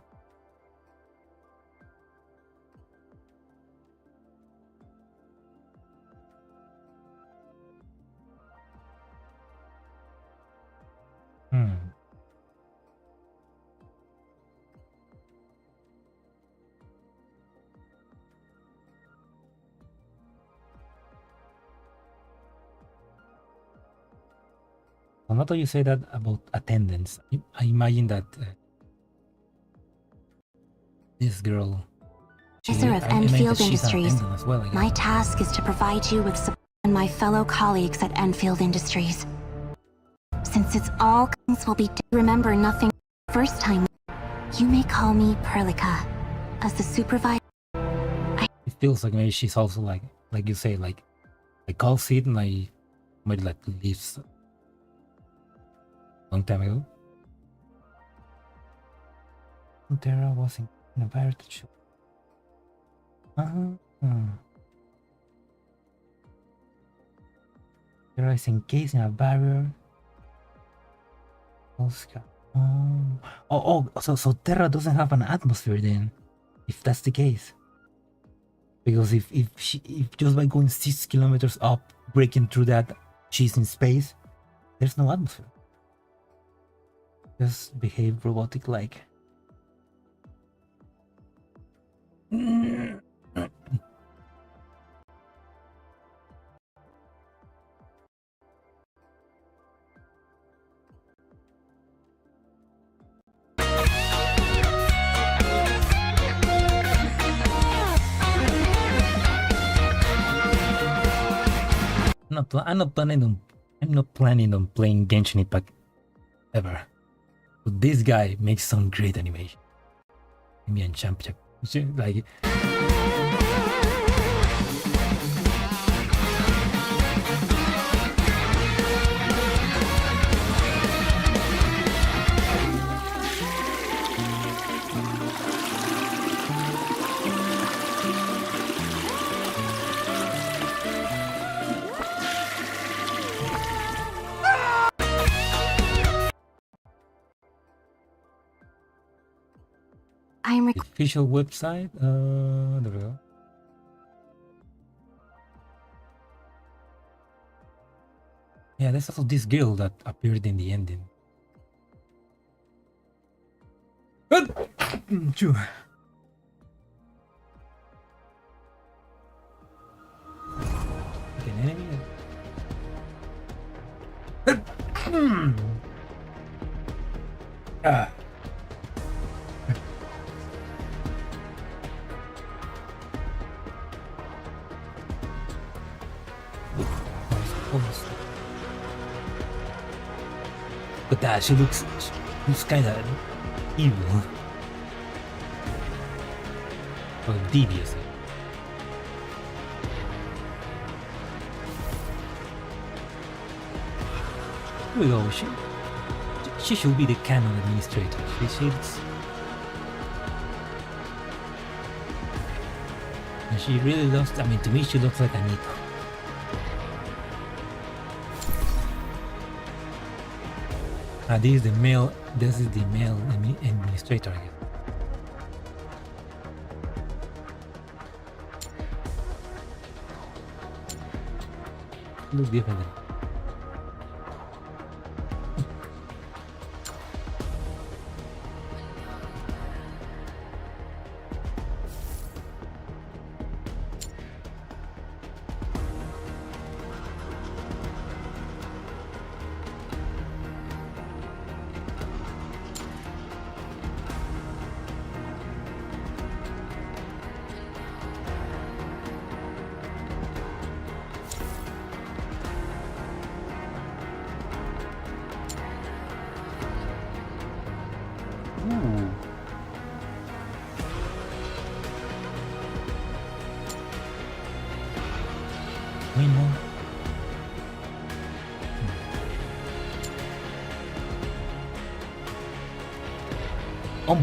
Not that you say that about attendance. I imagine that this girl. Professor of Enfield Industries. Well, My task is to provide you with support and my fellow colleagues at Enfield Industries. Since it's all things will be remember nothing first time, you may call me Perlica. As the supervisor, it feels like maybe she's also like you say, like calls it and maybe like leaves long time ago. Terra was in a barrier to show. Terra is encased in a barrier. So Terra doesn't have an atmosphere then, if that's the case. Because if just by going 6 kilometers up, breaking through that, she's in space, there's no atmosphere. Just behave robotic like. I'm not planning on playing Genshin Impact ever. But this guy makes some great animation. Give me a champion. Like official website. There we go. Yeah, there's also this girl that appeared in the ending. Good. True. Okay, an enemy. Ah. But that she looks kind of evil or devious. Here we go. She should be the canon administrator. She's and she really looks. I mean, to me, she looks like Anita. This is the male. This is the male administrator, I guess. Look different.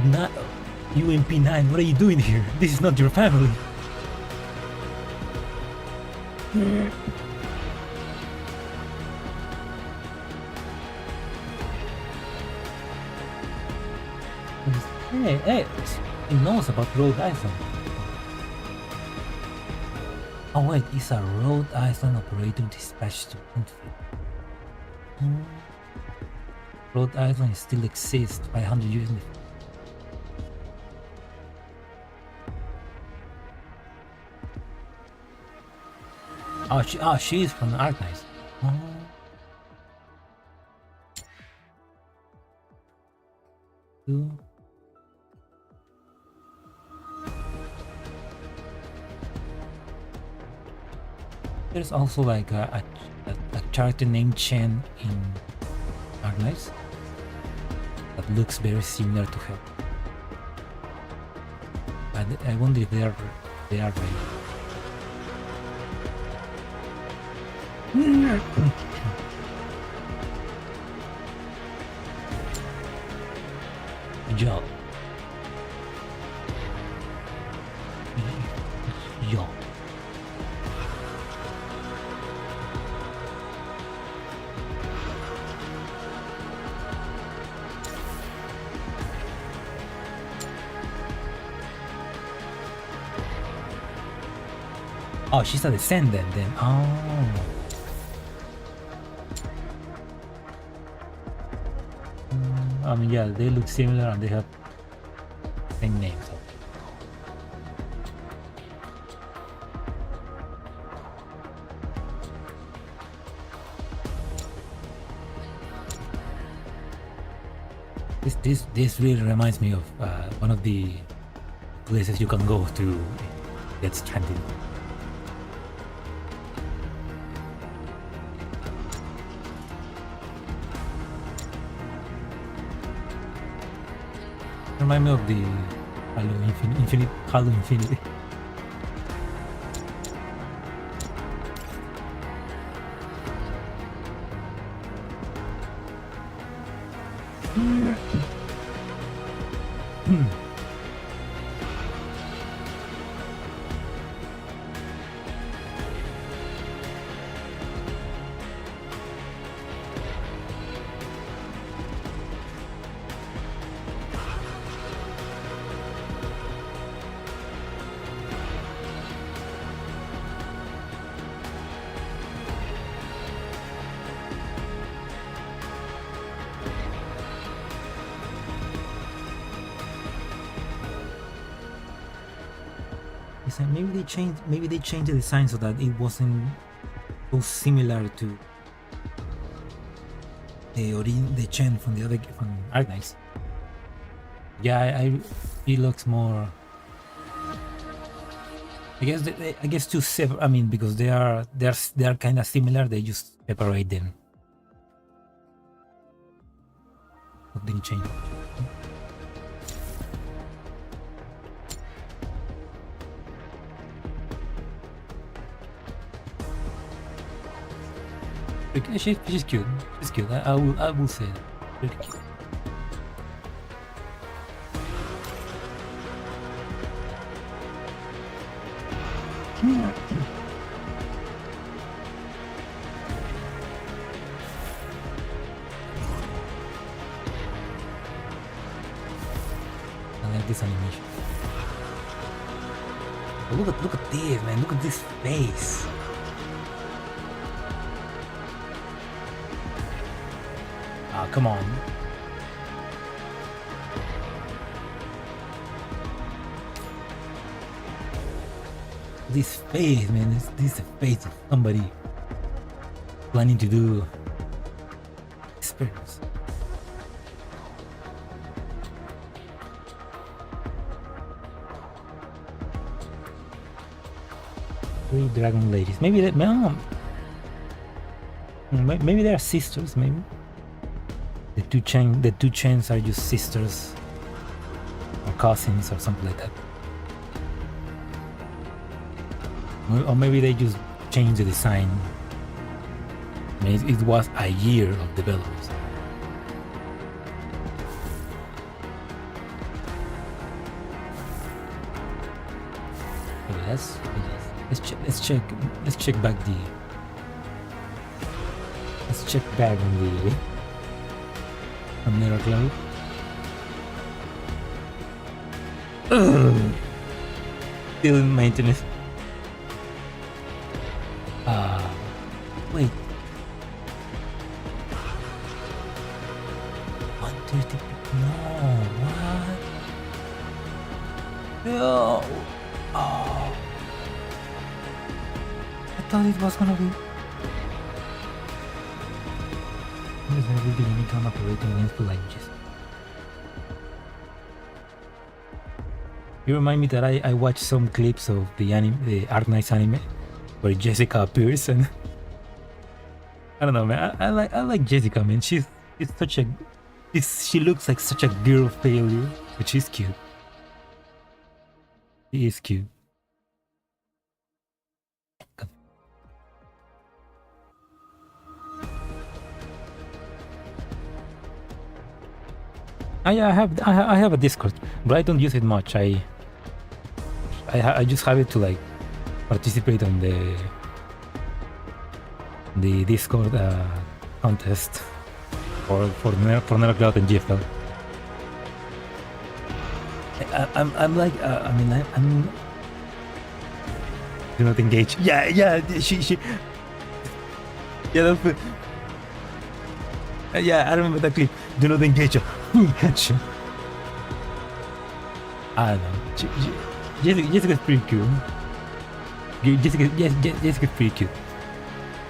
Not UMP9, what are you doing here? This is not your family. Hey, he knows about Rhode Island. Oh wait, it's a Rhode Island operator dispatched to Winfield. Rhode Island still exists 500 years later. She is from Arknights. Oh. There's also like a character named Chen in Arknights that looks very similar to her. I wonder if they are right. Good job. Yo. Oh, she's a descendant then. Oh. I mean, yeah, they look similar and they have same names. So. This really reminds me of one of the places you can go to get stranded. Remind me of the Halo Infinity. design. Maybe they changed the design so that it wasn't so similar to the Chen from Arknights. Yeah, it looks more. I guess to separate. I mean, because they are kind of similar. They just separate them. But didn't change. She's cute. She's cute. I will say that. Pretty cute. I like this animation. But look at this, man. Look at this face. Ah, come on. This face, man. This is the face of somebody planning to do experiments. Three dragon ladies. Maybe they, no. Maybe they are sisters. Maybe the two chains are just sisters or cousins or something like that. Or maybe they just changed the design. I mean, it was a year of development. Okay, let's check back the. Let's check back on Mirror Cloud. Still in maintenance. Wait. 130. No, what? No. Oh. I thought it was gonna be. There's never been any gun operating against the languages. You remind me that I watched some clips of the Arknights anime where Jessica appears, and I don't know, man. I like Jessica, man. She looks like such a girl failure, but she's cute. She is cute. Yeah, I have a Discord, but I don't use it much. I just have it to like participate on the Discord contest for Nero Cloud and GFL. I'm like I'm do not engage. Yeah, she yeah, yeah, I remember that clip. Do not engage. Gotcha. I don't know. Jessica's pretty cool. Jessica's pretty cute.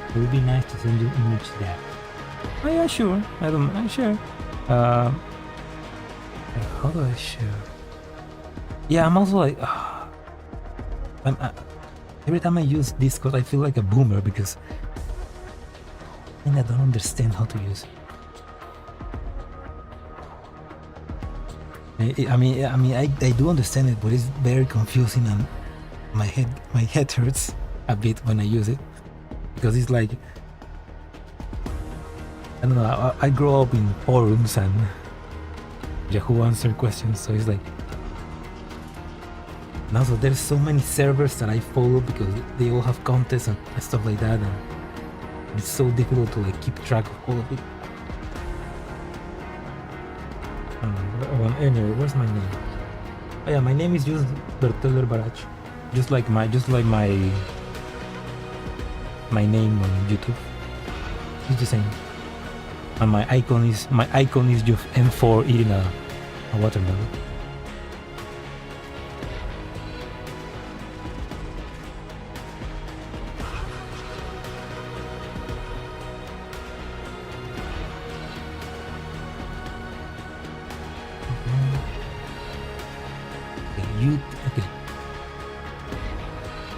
It would be nice to send you an image there. Oh yeah, sure. I'm sure. How do I share? Yeah, I'm also like, every time I use Discord, I feel like a boomer because I don't understand how to use it. I do understand it, but it's very confusing, and my head hurts a bit when I use it because it's like, I don't know. I grew up in forums and Yahoo Answer questions, so it's like. And also, there's so many servers that I follow because they all have contests and stuff like that, and it's so difficult to like keep track of all of it. Anyway, what's my name? Oh yeah, my name is just Berteller Barach, just like my name on YouTube. It's the same. And my icon is just M4 eating a watermelon.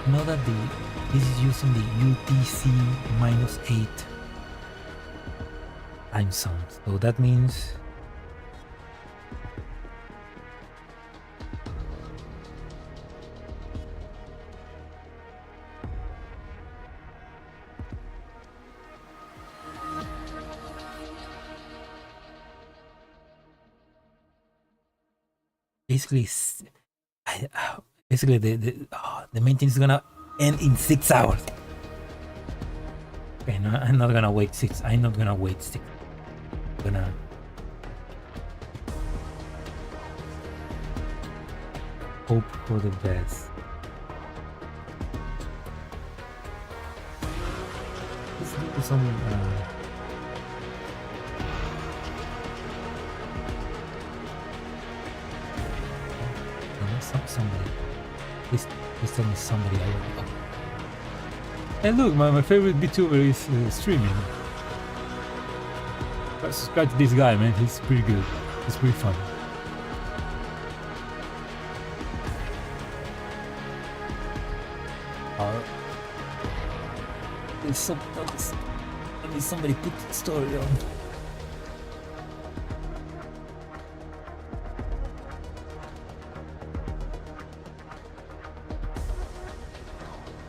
know that this is using the UTC -8 time zone, so that means basically basically the maintenance is gonna end in 6 hours. Okay, no, I'm not gonna wait 6. I'm not gonna wait 6. I'm gonna hope for the best. Let's do some somebody. Please tell me somebody I will. Oh. Hey look, my favorite VTuber is streaming. Subscribe to this guy, man. He's pretty good. He's pretty fun. Somebody put the story on.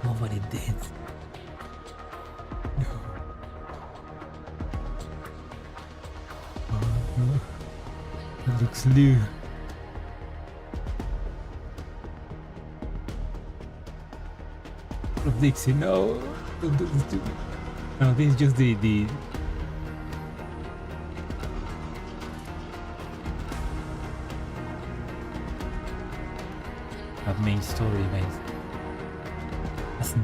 Nobody did. It looks new. Dixie, no. Don't do this to me. No, this is just the main story, guys. Has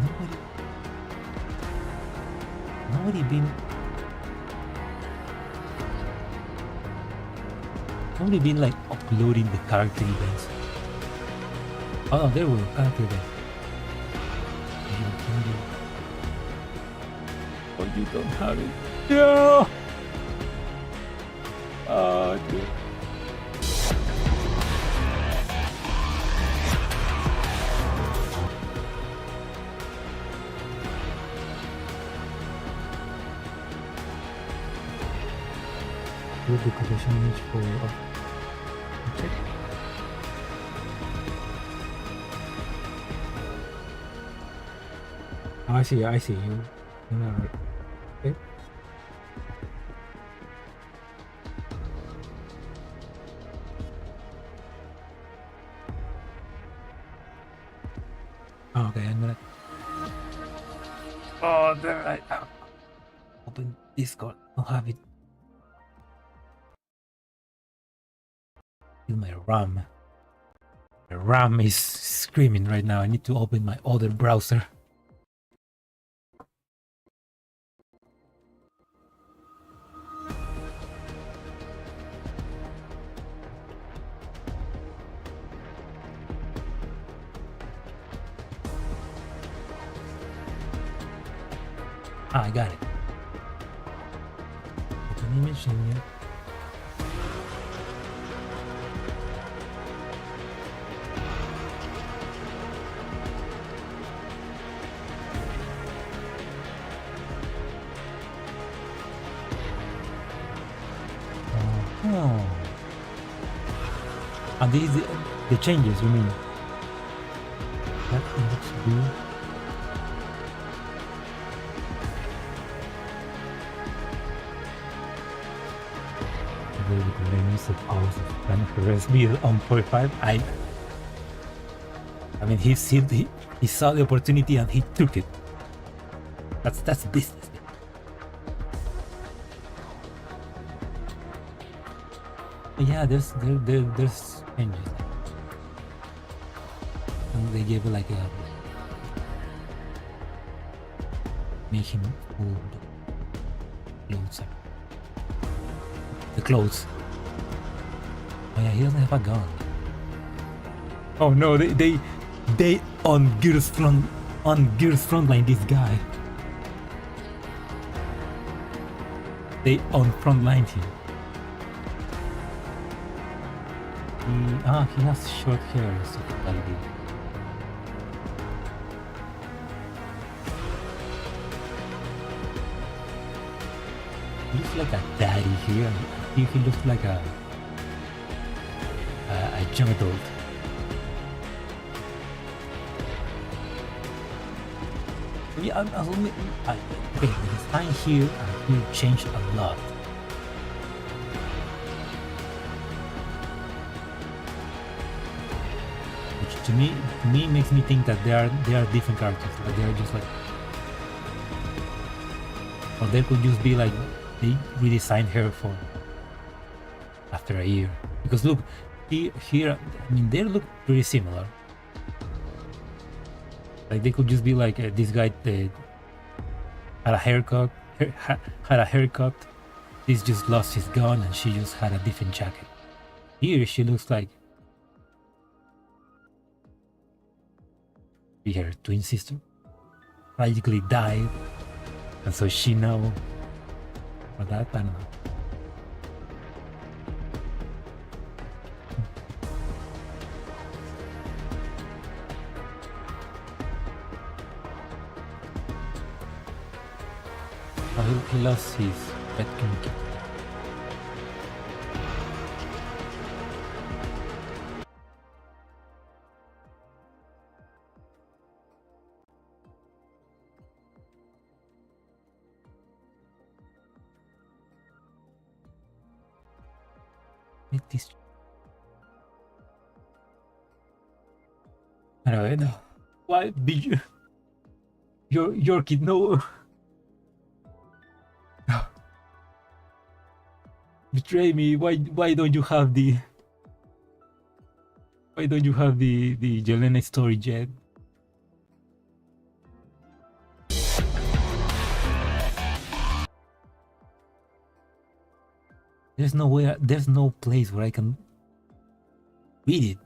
nobody been like uploading the character events? Oh no, there were character events. Oh, you don't have it. No! Oh, dude. Good decoration image for okay. Oh, I see you. Okay. Oh, okay, I'm gonna. Oh, there I open Discord. I'll have it. My RAM. The RAM is screaming right now. I need to open my other browser. Ah, I got it. Open image in here. Oh. And these the changes, you mean? That looks good. The names of hours of Magrasea on 45. I mean, he saw the opportunity and he took it. That's business. Yeah, there's changes. And they gave like a make him hold clothes. The clothes. Oh yeah, he doesn't have a gun. Oh no, they on Girls Frontline this guy. They on frontline him. He has short hair, so looks like a daddy here. I think he looks like a young adult. Yeah, okay, the design here changed a lot. Which to me makes me think that they are different characters. Like they are just like, or they could just be like they redesigned her for after a year. Because look, here, I mean, they look pretty similar. Like they could just be like this guy had a haircut, This just lost his gun, and she just had a different jacket. Here she looks like her twin sister tragically died, and so she know for that. I don't know. He lost his pet kitten. Make this. Anyway, no. Why did you? Your kid no. Betray me. Why don't you have the Yelena story yet? There's no place where I can read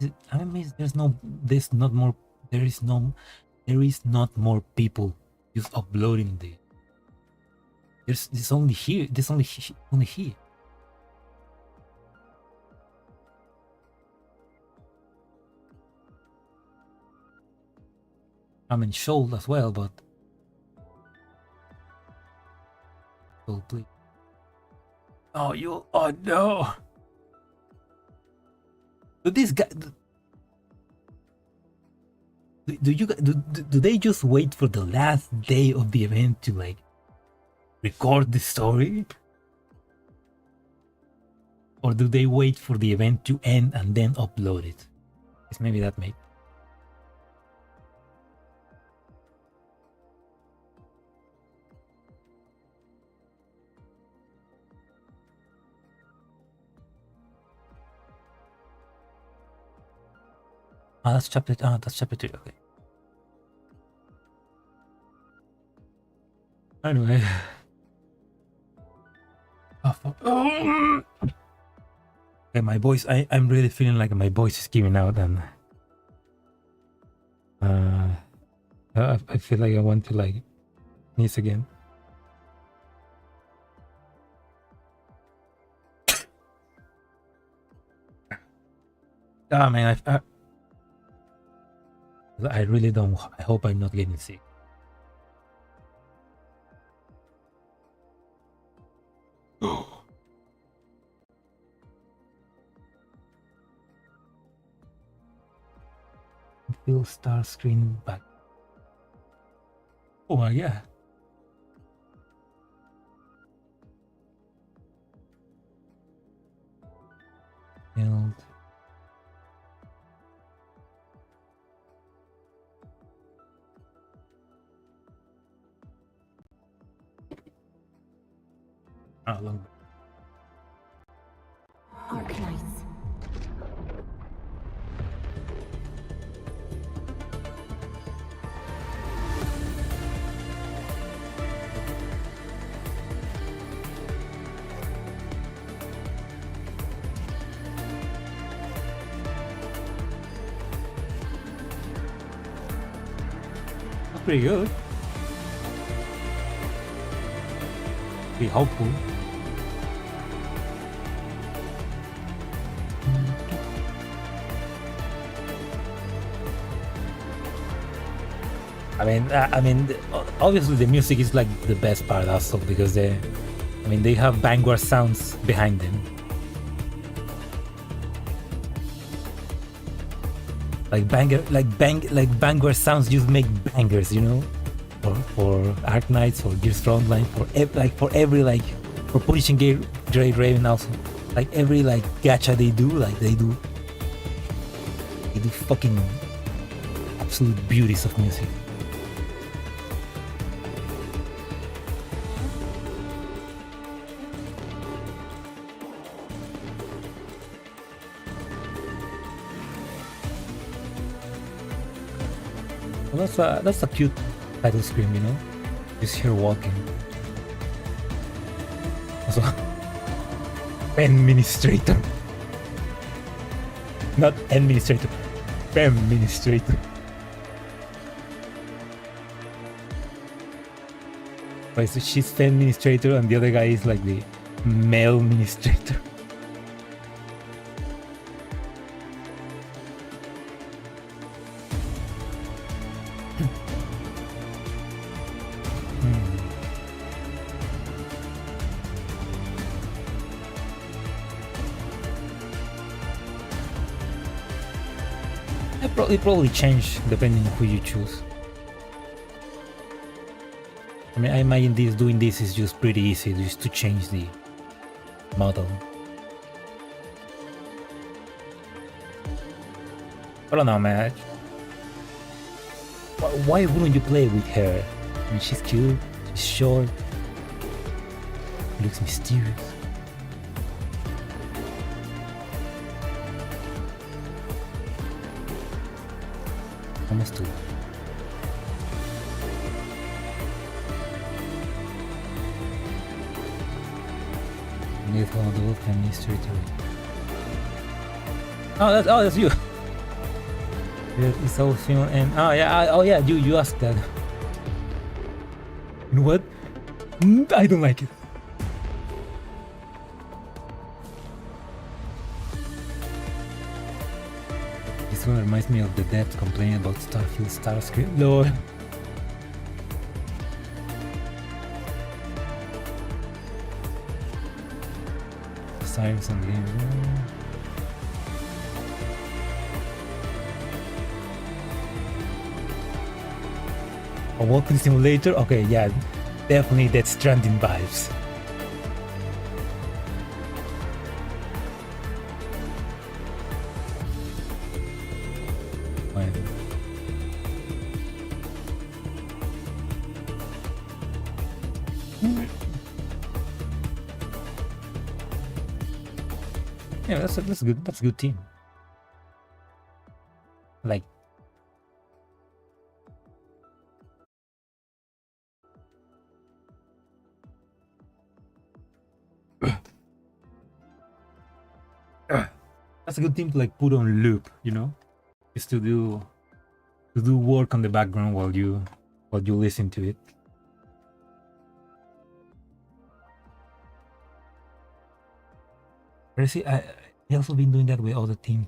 it. I mean, there is not more people just uploading the. There's only here. There's only here. I'm in Shoal as well, but. Oh please. Oh no. But this guy. Do they just wait for the last day of the event to like record the story? Or do they wait for the event to end and then upload it? Because maybe that may. That's chapter 2, okay. Anyway. Oh. Okay, my voice, I'm really feeling like my voice is giving out, and I feel like I want to like sneeze again. Ah man, I really don't. I hope I'm not getting sick. Fill star screen back. Oh my god. Build. Long. Arkanites. That's pretty good. Be hopeful. Obviously the music is like the best part also because they have Vanguard sounds behind them. Like Vanguard sounds just make bangers, you know, for Arc Knights, for Girls Frontline, for Punishing Great Raven also. Like every like gacha they do fucking absolute beauties of music. Well, that's a cute title screen, you know? Just her walking. Also, administrator. Not administrator. Administrator. Wait, so she's administrator and the other guy is like the male administrator. It probably change depending on who you choose. I mean, I imagine doing this is just pretty easy just to change the model. I don't know, man. Why wouldn't you play with her? I mean, she's cute, she's short, she looks mysterious. Almost two. Need one of the wolf administrator. Oh, that's you. It's all female and yeah, you asked that. You know what? I don't like it. This one reminds me of the devs complaining about Starfield Starscream. Lord. Cyrus and Liam. A walking simulator? Okay, yeah, definitely Death Stranding vibes. Yeah, that's good. That's a good team. Like. That's a good team to like put on loop, you know, just to do work on the background while you listen to it. But see, I also been doing that with other teams.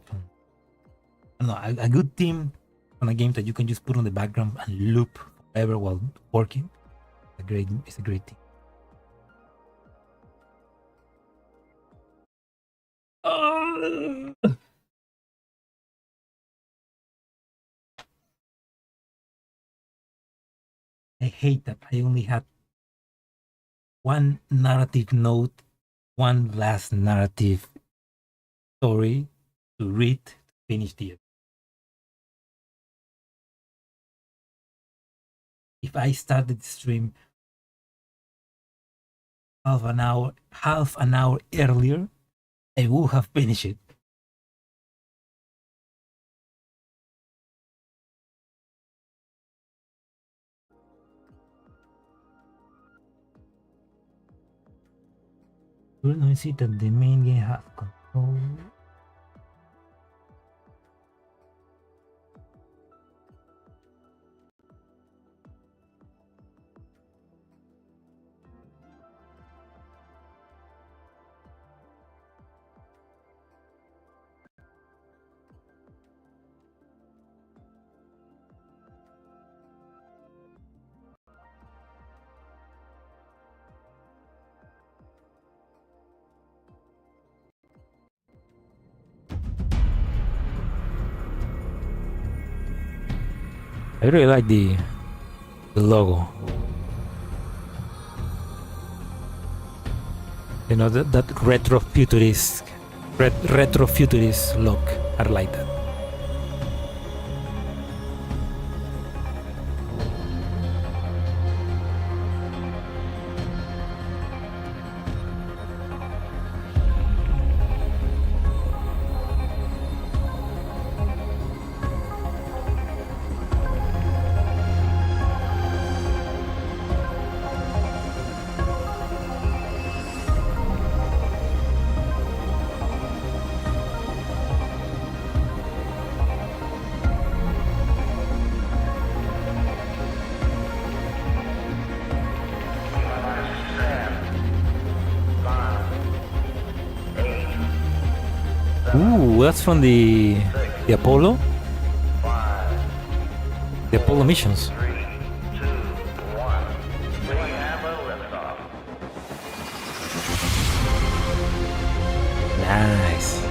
I don't know, a good team on a game that you can just put on the background and loop forever while working. It's a great team. I hate that I only had one narrative note, one last narrative story to read to finish the episode. If I started the stream half an hour earlier, I would have finished it. Let me see that the main game has control. I really like the logo. You know, that retro futurist look. I like that. Ooh, that's from the Apollo? The Apollo missions. Nice.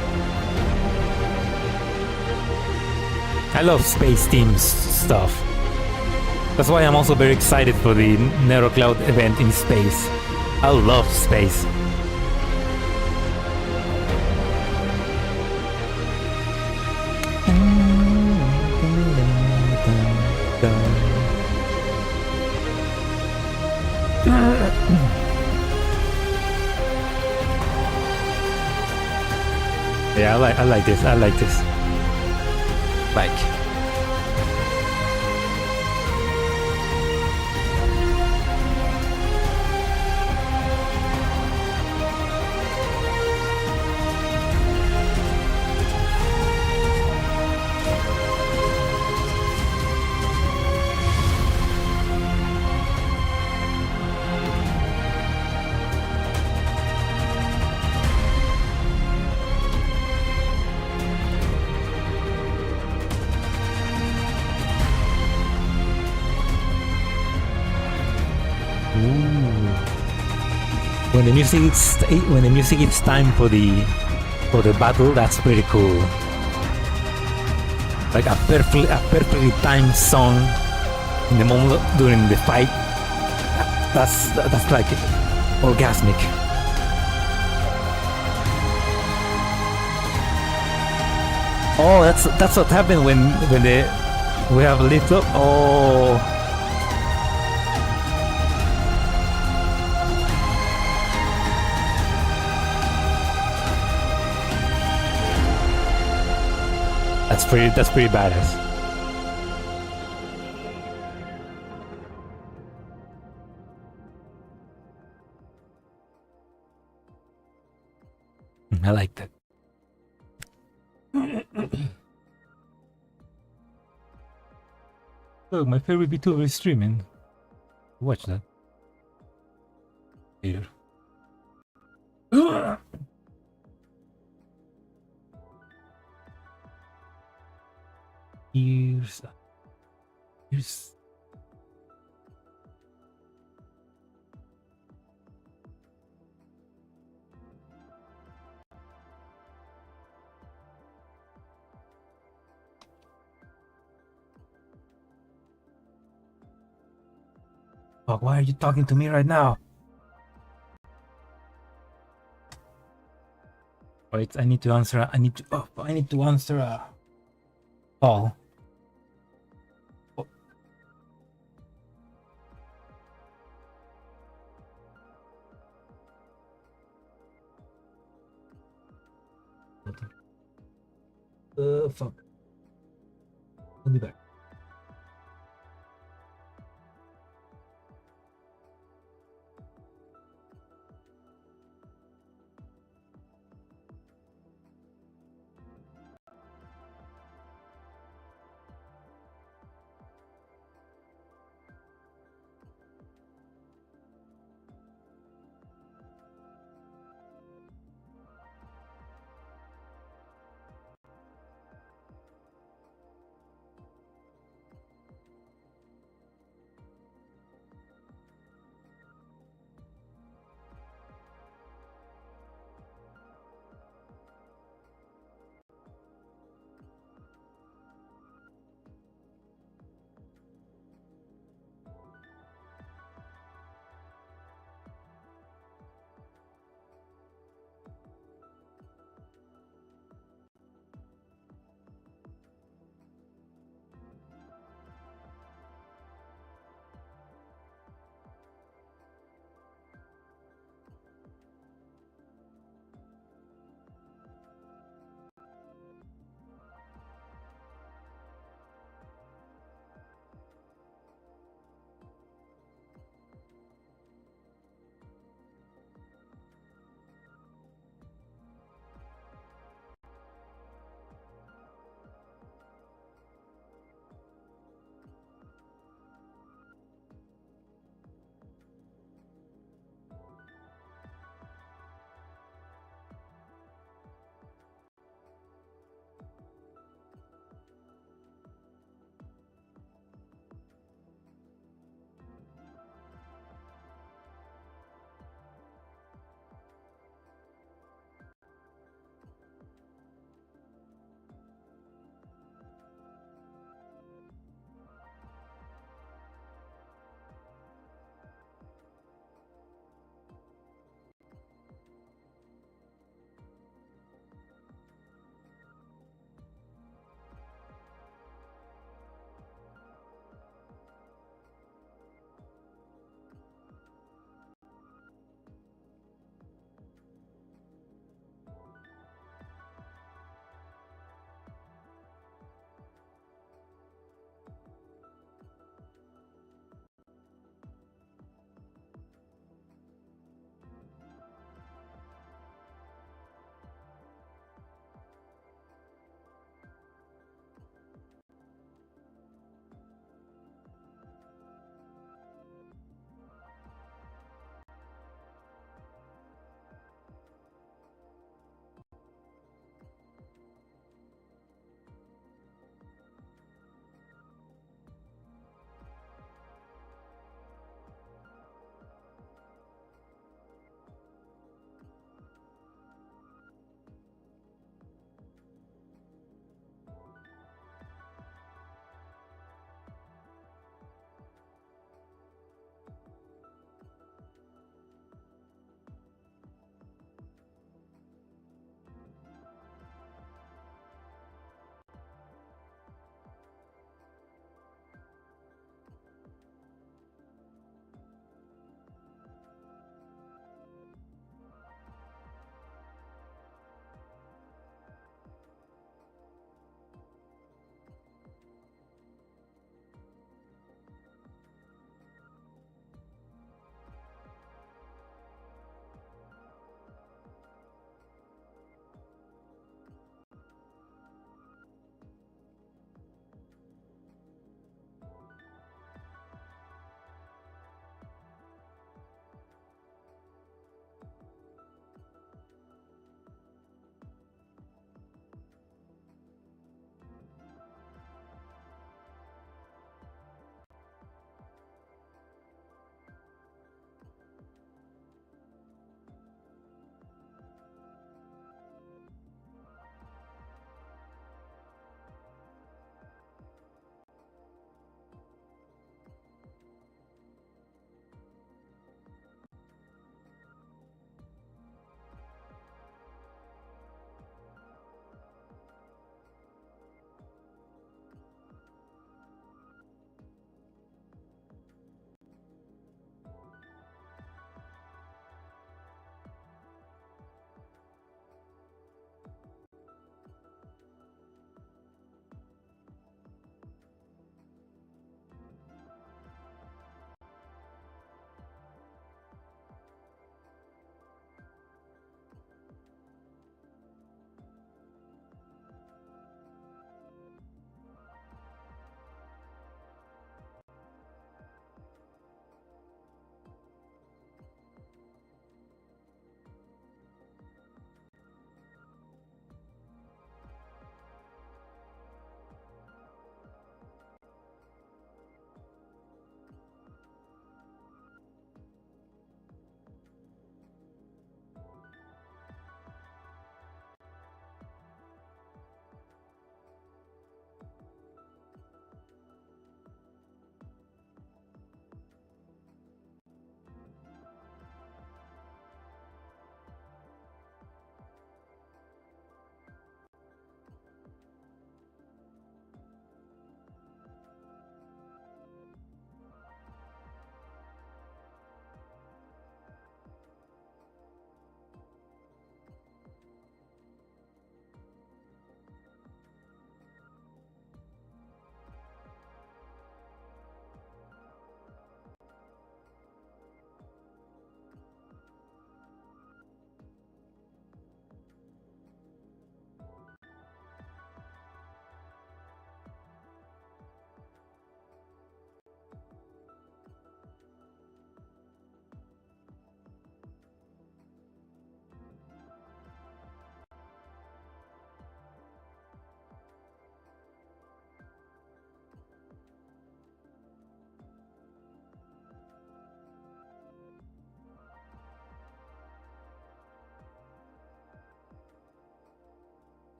I love space themes stuff. That's why I'm also very excited for the NeuroCloud event in space. I love space. Yeah, I like this. I like this. Like. When the music is time for the battle, that's pretty cool. Like a perfectly timed song in the moment during the fight. That's like orgasmic. Oh, that's what happened when we have lift up. Oh. That's pretty badass. I like that. Look, my favorite VTuber is streaming. Watch that. Here. Here's fuck, why are you talking to me right now? Wait, I need to answer. I need to answer a call. Fuck. I'll be back.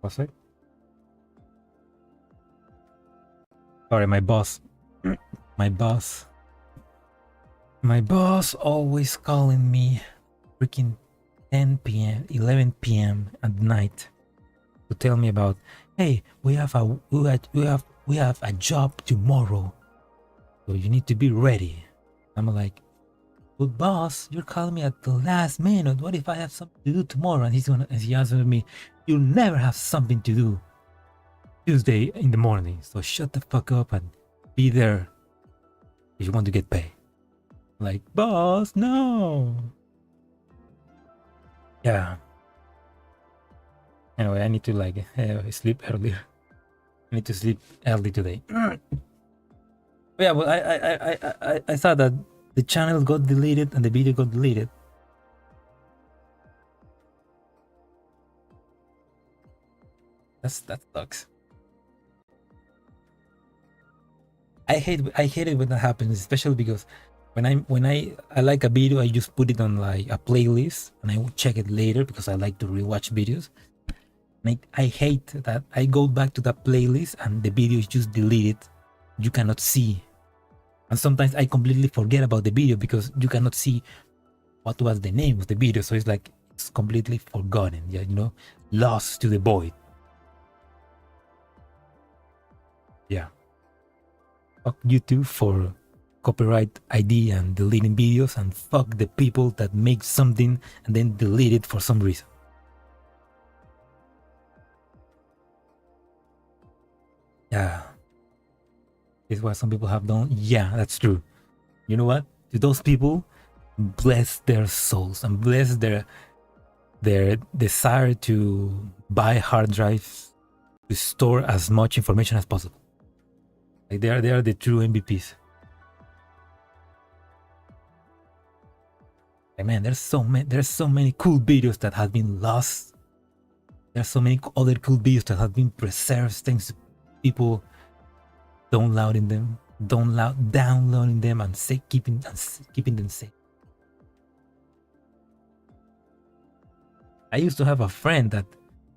Was it? Sorry, my boss. My boss. My boss always calling me freaking 10 p.m., 11 p.m. at night to tell me about, hey, we have a job tomorrow, so you need to be ready. I'm like, but boss, you're calling me at the last minute. What if I have something to do tomorrow? And he answered me, you'll never have something to do Tuesday in the morning. So shut the fuck up and be there if you want to get paid. Like, boss, no. Yeah. Anyway, I need to like sleep earlier. I need to sleep early today. But yeah, well, I thought that the channel got deleted and the video got deleted. That sucks. I hate it when that happens, especially because when I like a video, I just put it on like a playlist and I will check it later because I like to rewatch videos. And I hate that I go back to that playlist and the video is just deleted. You cannot see. And sometimes I completely forget about the video because you cannot see what was the name of the video. So it's like it's completely forgotten. Yeah, you know, lost to the void. Yeah. Fuck YouTube for copyright ID and deleting videos, and fuck the people that make something and then delete it for some reason. Yeah. Is what some people have done. Yeah, that's true. You know what? To those people, bless their souls and bless their desire to buy hard drives to store as much information as possible. Like they are the true MVPs. Like, man, there's so many cool videos that have been lost. There's so many other cool videos that have been preserved thanks to people downloading them and keeping them safe. I used to have a friend that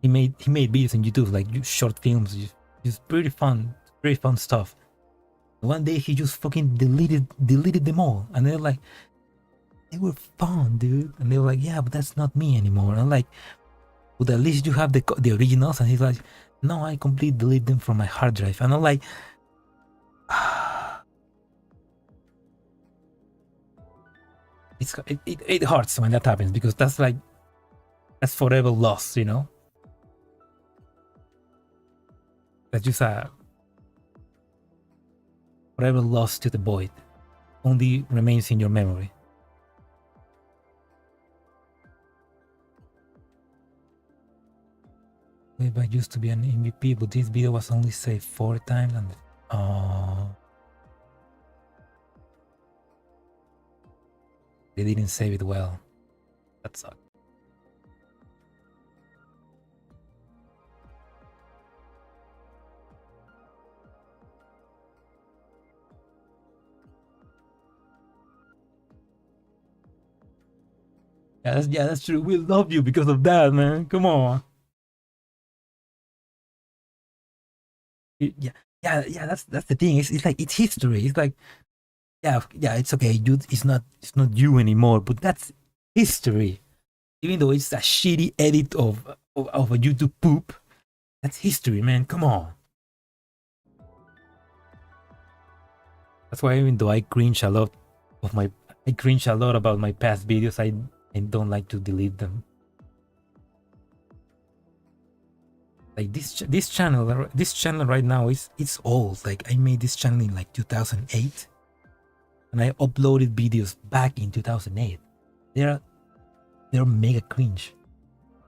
he made videos on YouTube, like short films, just pretty fun stuff. One day he just fucking deleted them all, and they're like, they were fun, dude. And they were like, yeah, but that's not me anymore. And I'm like, but at least you have the originals. And he's like, no, I completely delete them from my hard drive. And I'm like, it hurts when that happens, because that's forever lost, you know. That's just forever lost to the void. Only remains in your memory. I used to be an MVP, but this video was only saved 4 times, and they didn't save it well. That sucked. Yeah, that's true. We love you because of that, man. Come on. Yeah. That's the thing. It's like it's history. It's like, yeah. It's okay. It's not you anymore. But that's history. Even though it's a shitty edit of a YouTube poop, that's history, man. Come on. That's why even though I cringe a lot about my past videos, I don't like to delete them. Like this channel right now it's old. Like I made this channel in like 2008, and I uploaded videos back in 2008. They're mega cringe.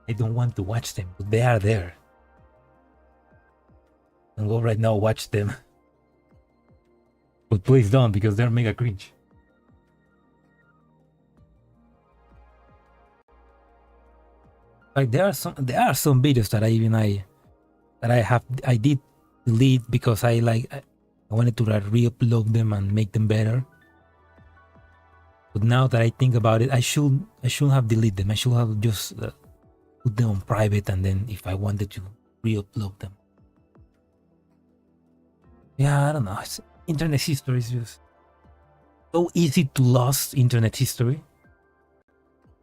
I don't want to watch them, but they are there. And go right now watch them. But please don't, because they're mega cringe. Like there are some videos that I did delete because I wanted to re-upload them and make them better. But now that I think about it, I shouldn't have deleted them. I should have just put them on private, and then if I wanted to re-upload them. Yeah, I don't know. Internet history is just so easy to lose internet history.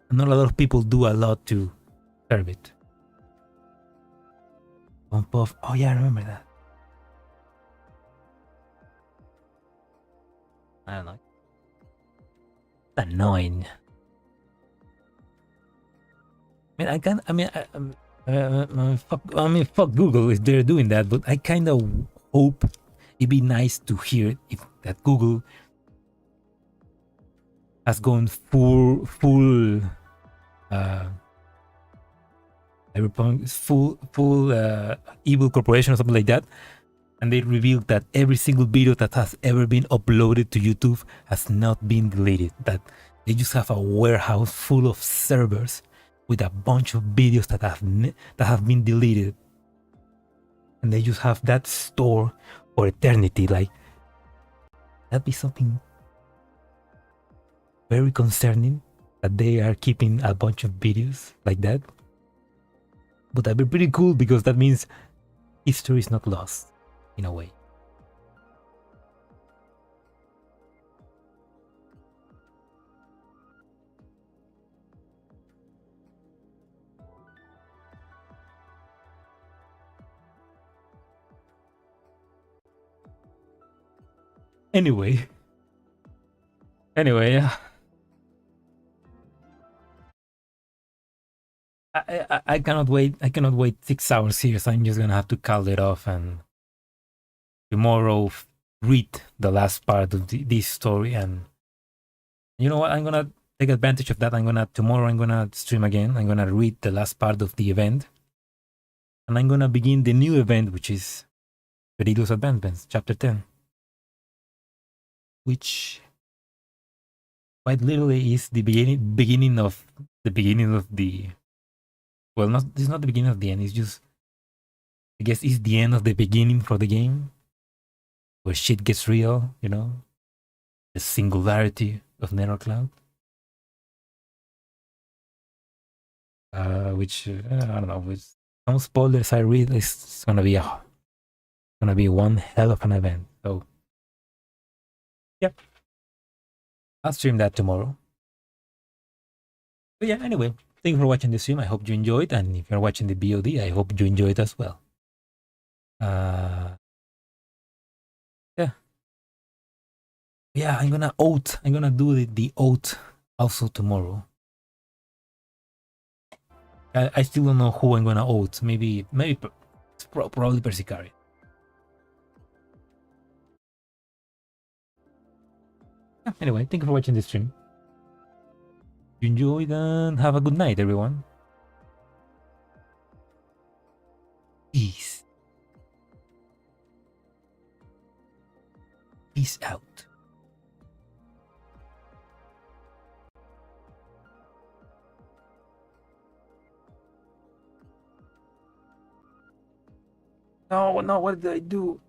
And not a lot of people do a lot to serve it. Bump off. Oh yeah, I remember that. I don't know. It's annoying. I mean, I can't. I mean, fuck Google if they're doing that. But I kind of hope it'd be nice to hear if that Google has gone full evil corporation or something like that, and they revealed that every single video that has ever been uploaded to YouTube has not been deleted. That they just have a warehouse full of servers with a bunch of videos that have been deleted, and they just have that store for eternity. Like, that'd be something very concerning, that they are keeping a bunch of videos like that. But that'd be pretty cool, because that means history is not lost in a way. Anyway, yeah. I cannot wait. I cannot wait 6 hours here, so I'm just gonna have to call it off, and tomorrow read the last part of this story. And you know what? I'm gonna take advantage of that. Tomorrow I'm gonna stream again. I'm gonna read the last part of the event, and I'm gonna begin the new event, which is Perilous Advancements, Chapter 10, which quite literally is the beginning of the. Well, this is not the beginning of the end. It's just, I guess, it's the end of the beginning for the game, where shit gets real. You know, the singularity of Nethercloud. Which I don't know. With some spoilers I read, it's gonna be one hell of an event. So, yeah, I'll stream that tomorrow. But yeah, anyway. Thank you for watching the stream. I hope you enjoyed, and if you're watching the BOD, I hope you enjoyed as well. Yeah, I'm gonna do the oath also tomorrow. I still don't know who I'm gonna oath. Maybe probably Persicari. Yeah, anyway, thank you for watching the stream. You enjoyed, and have a good night, everyone. Peace. Peace out. No, what did I do?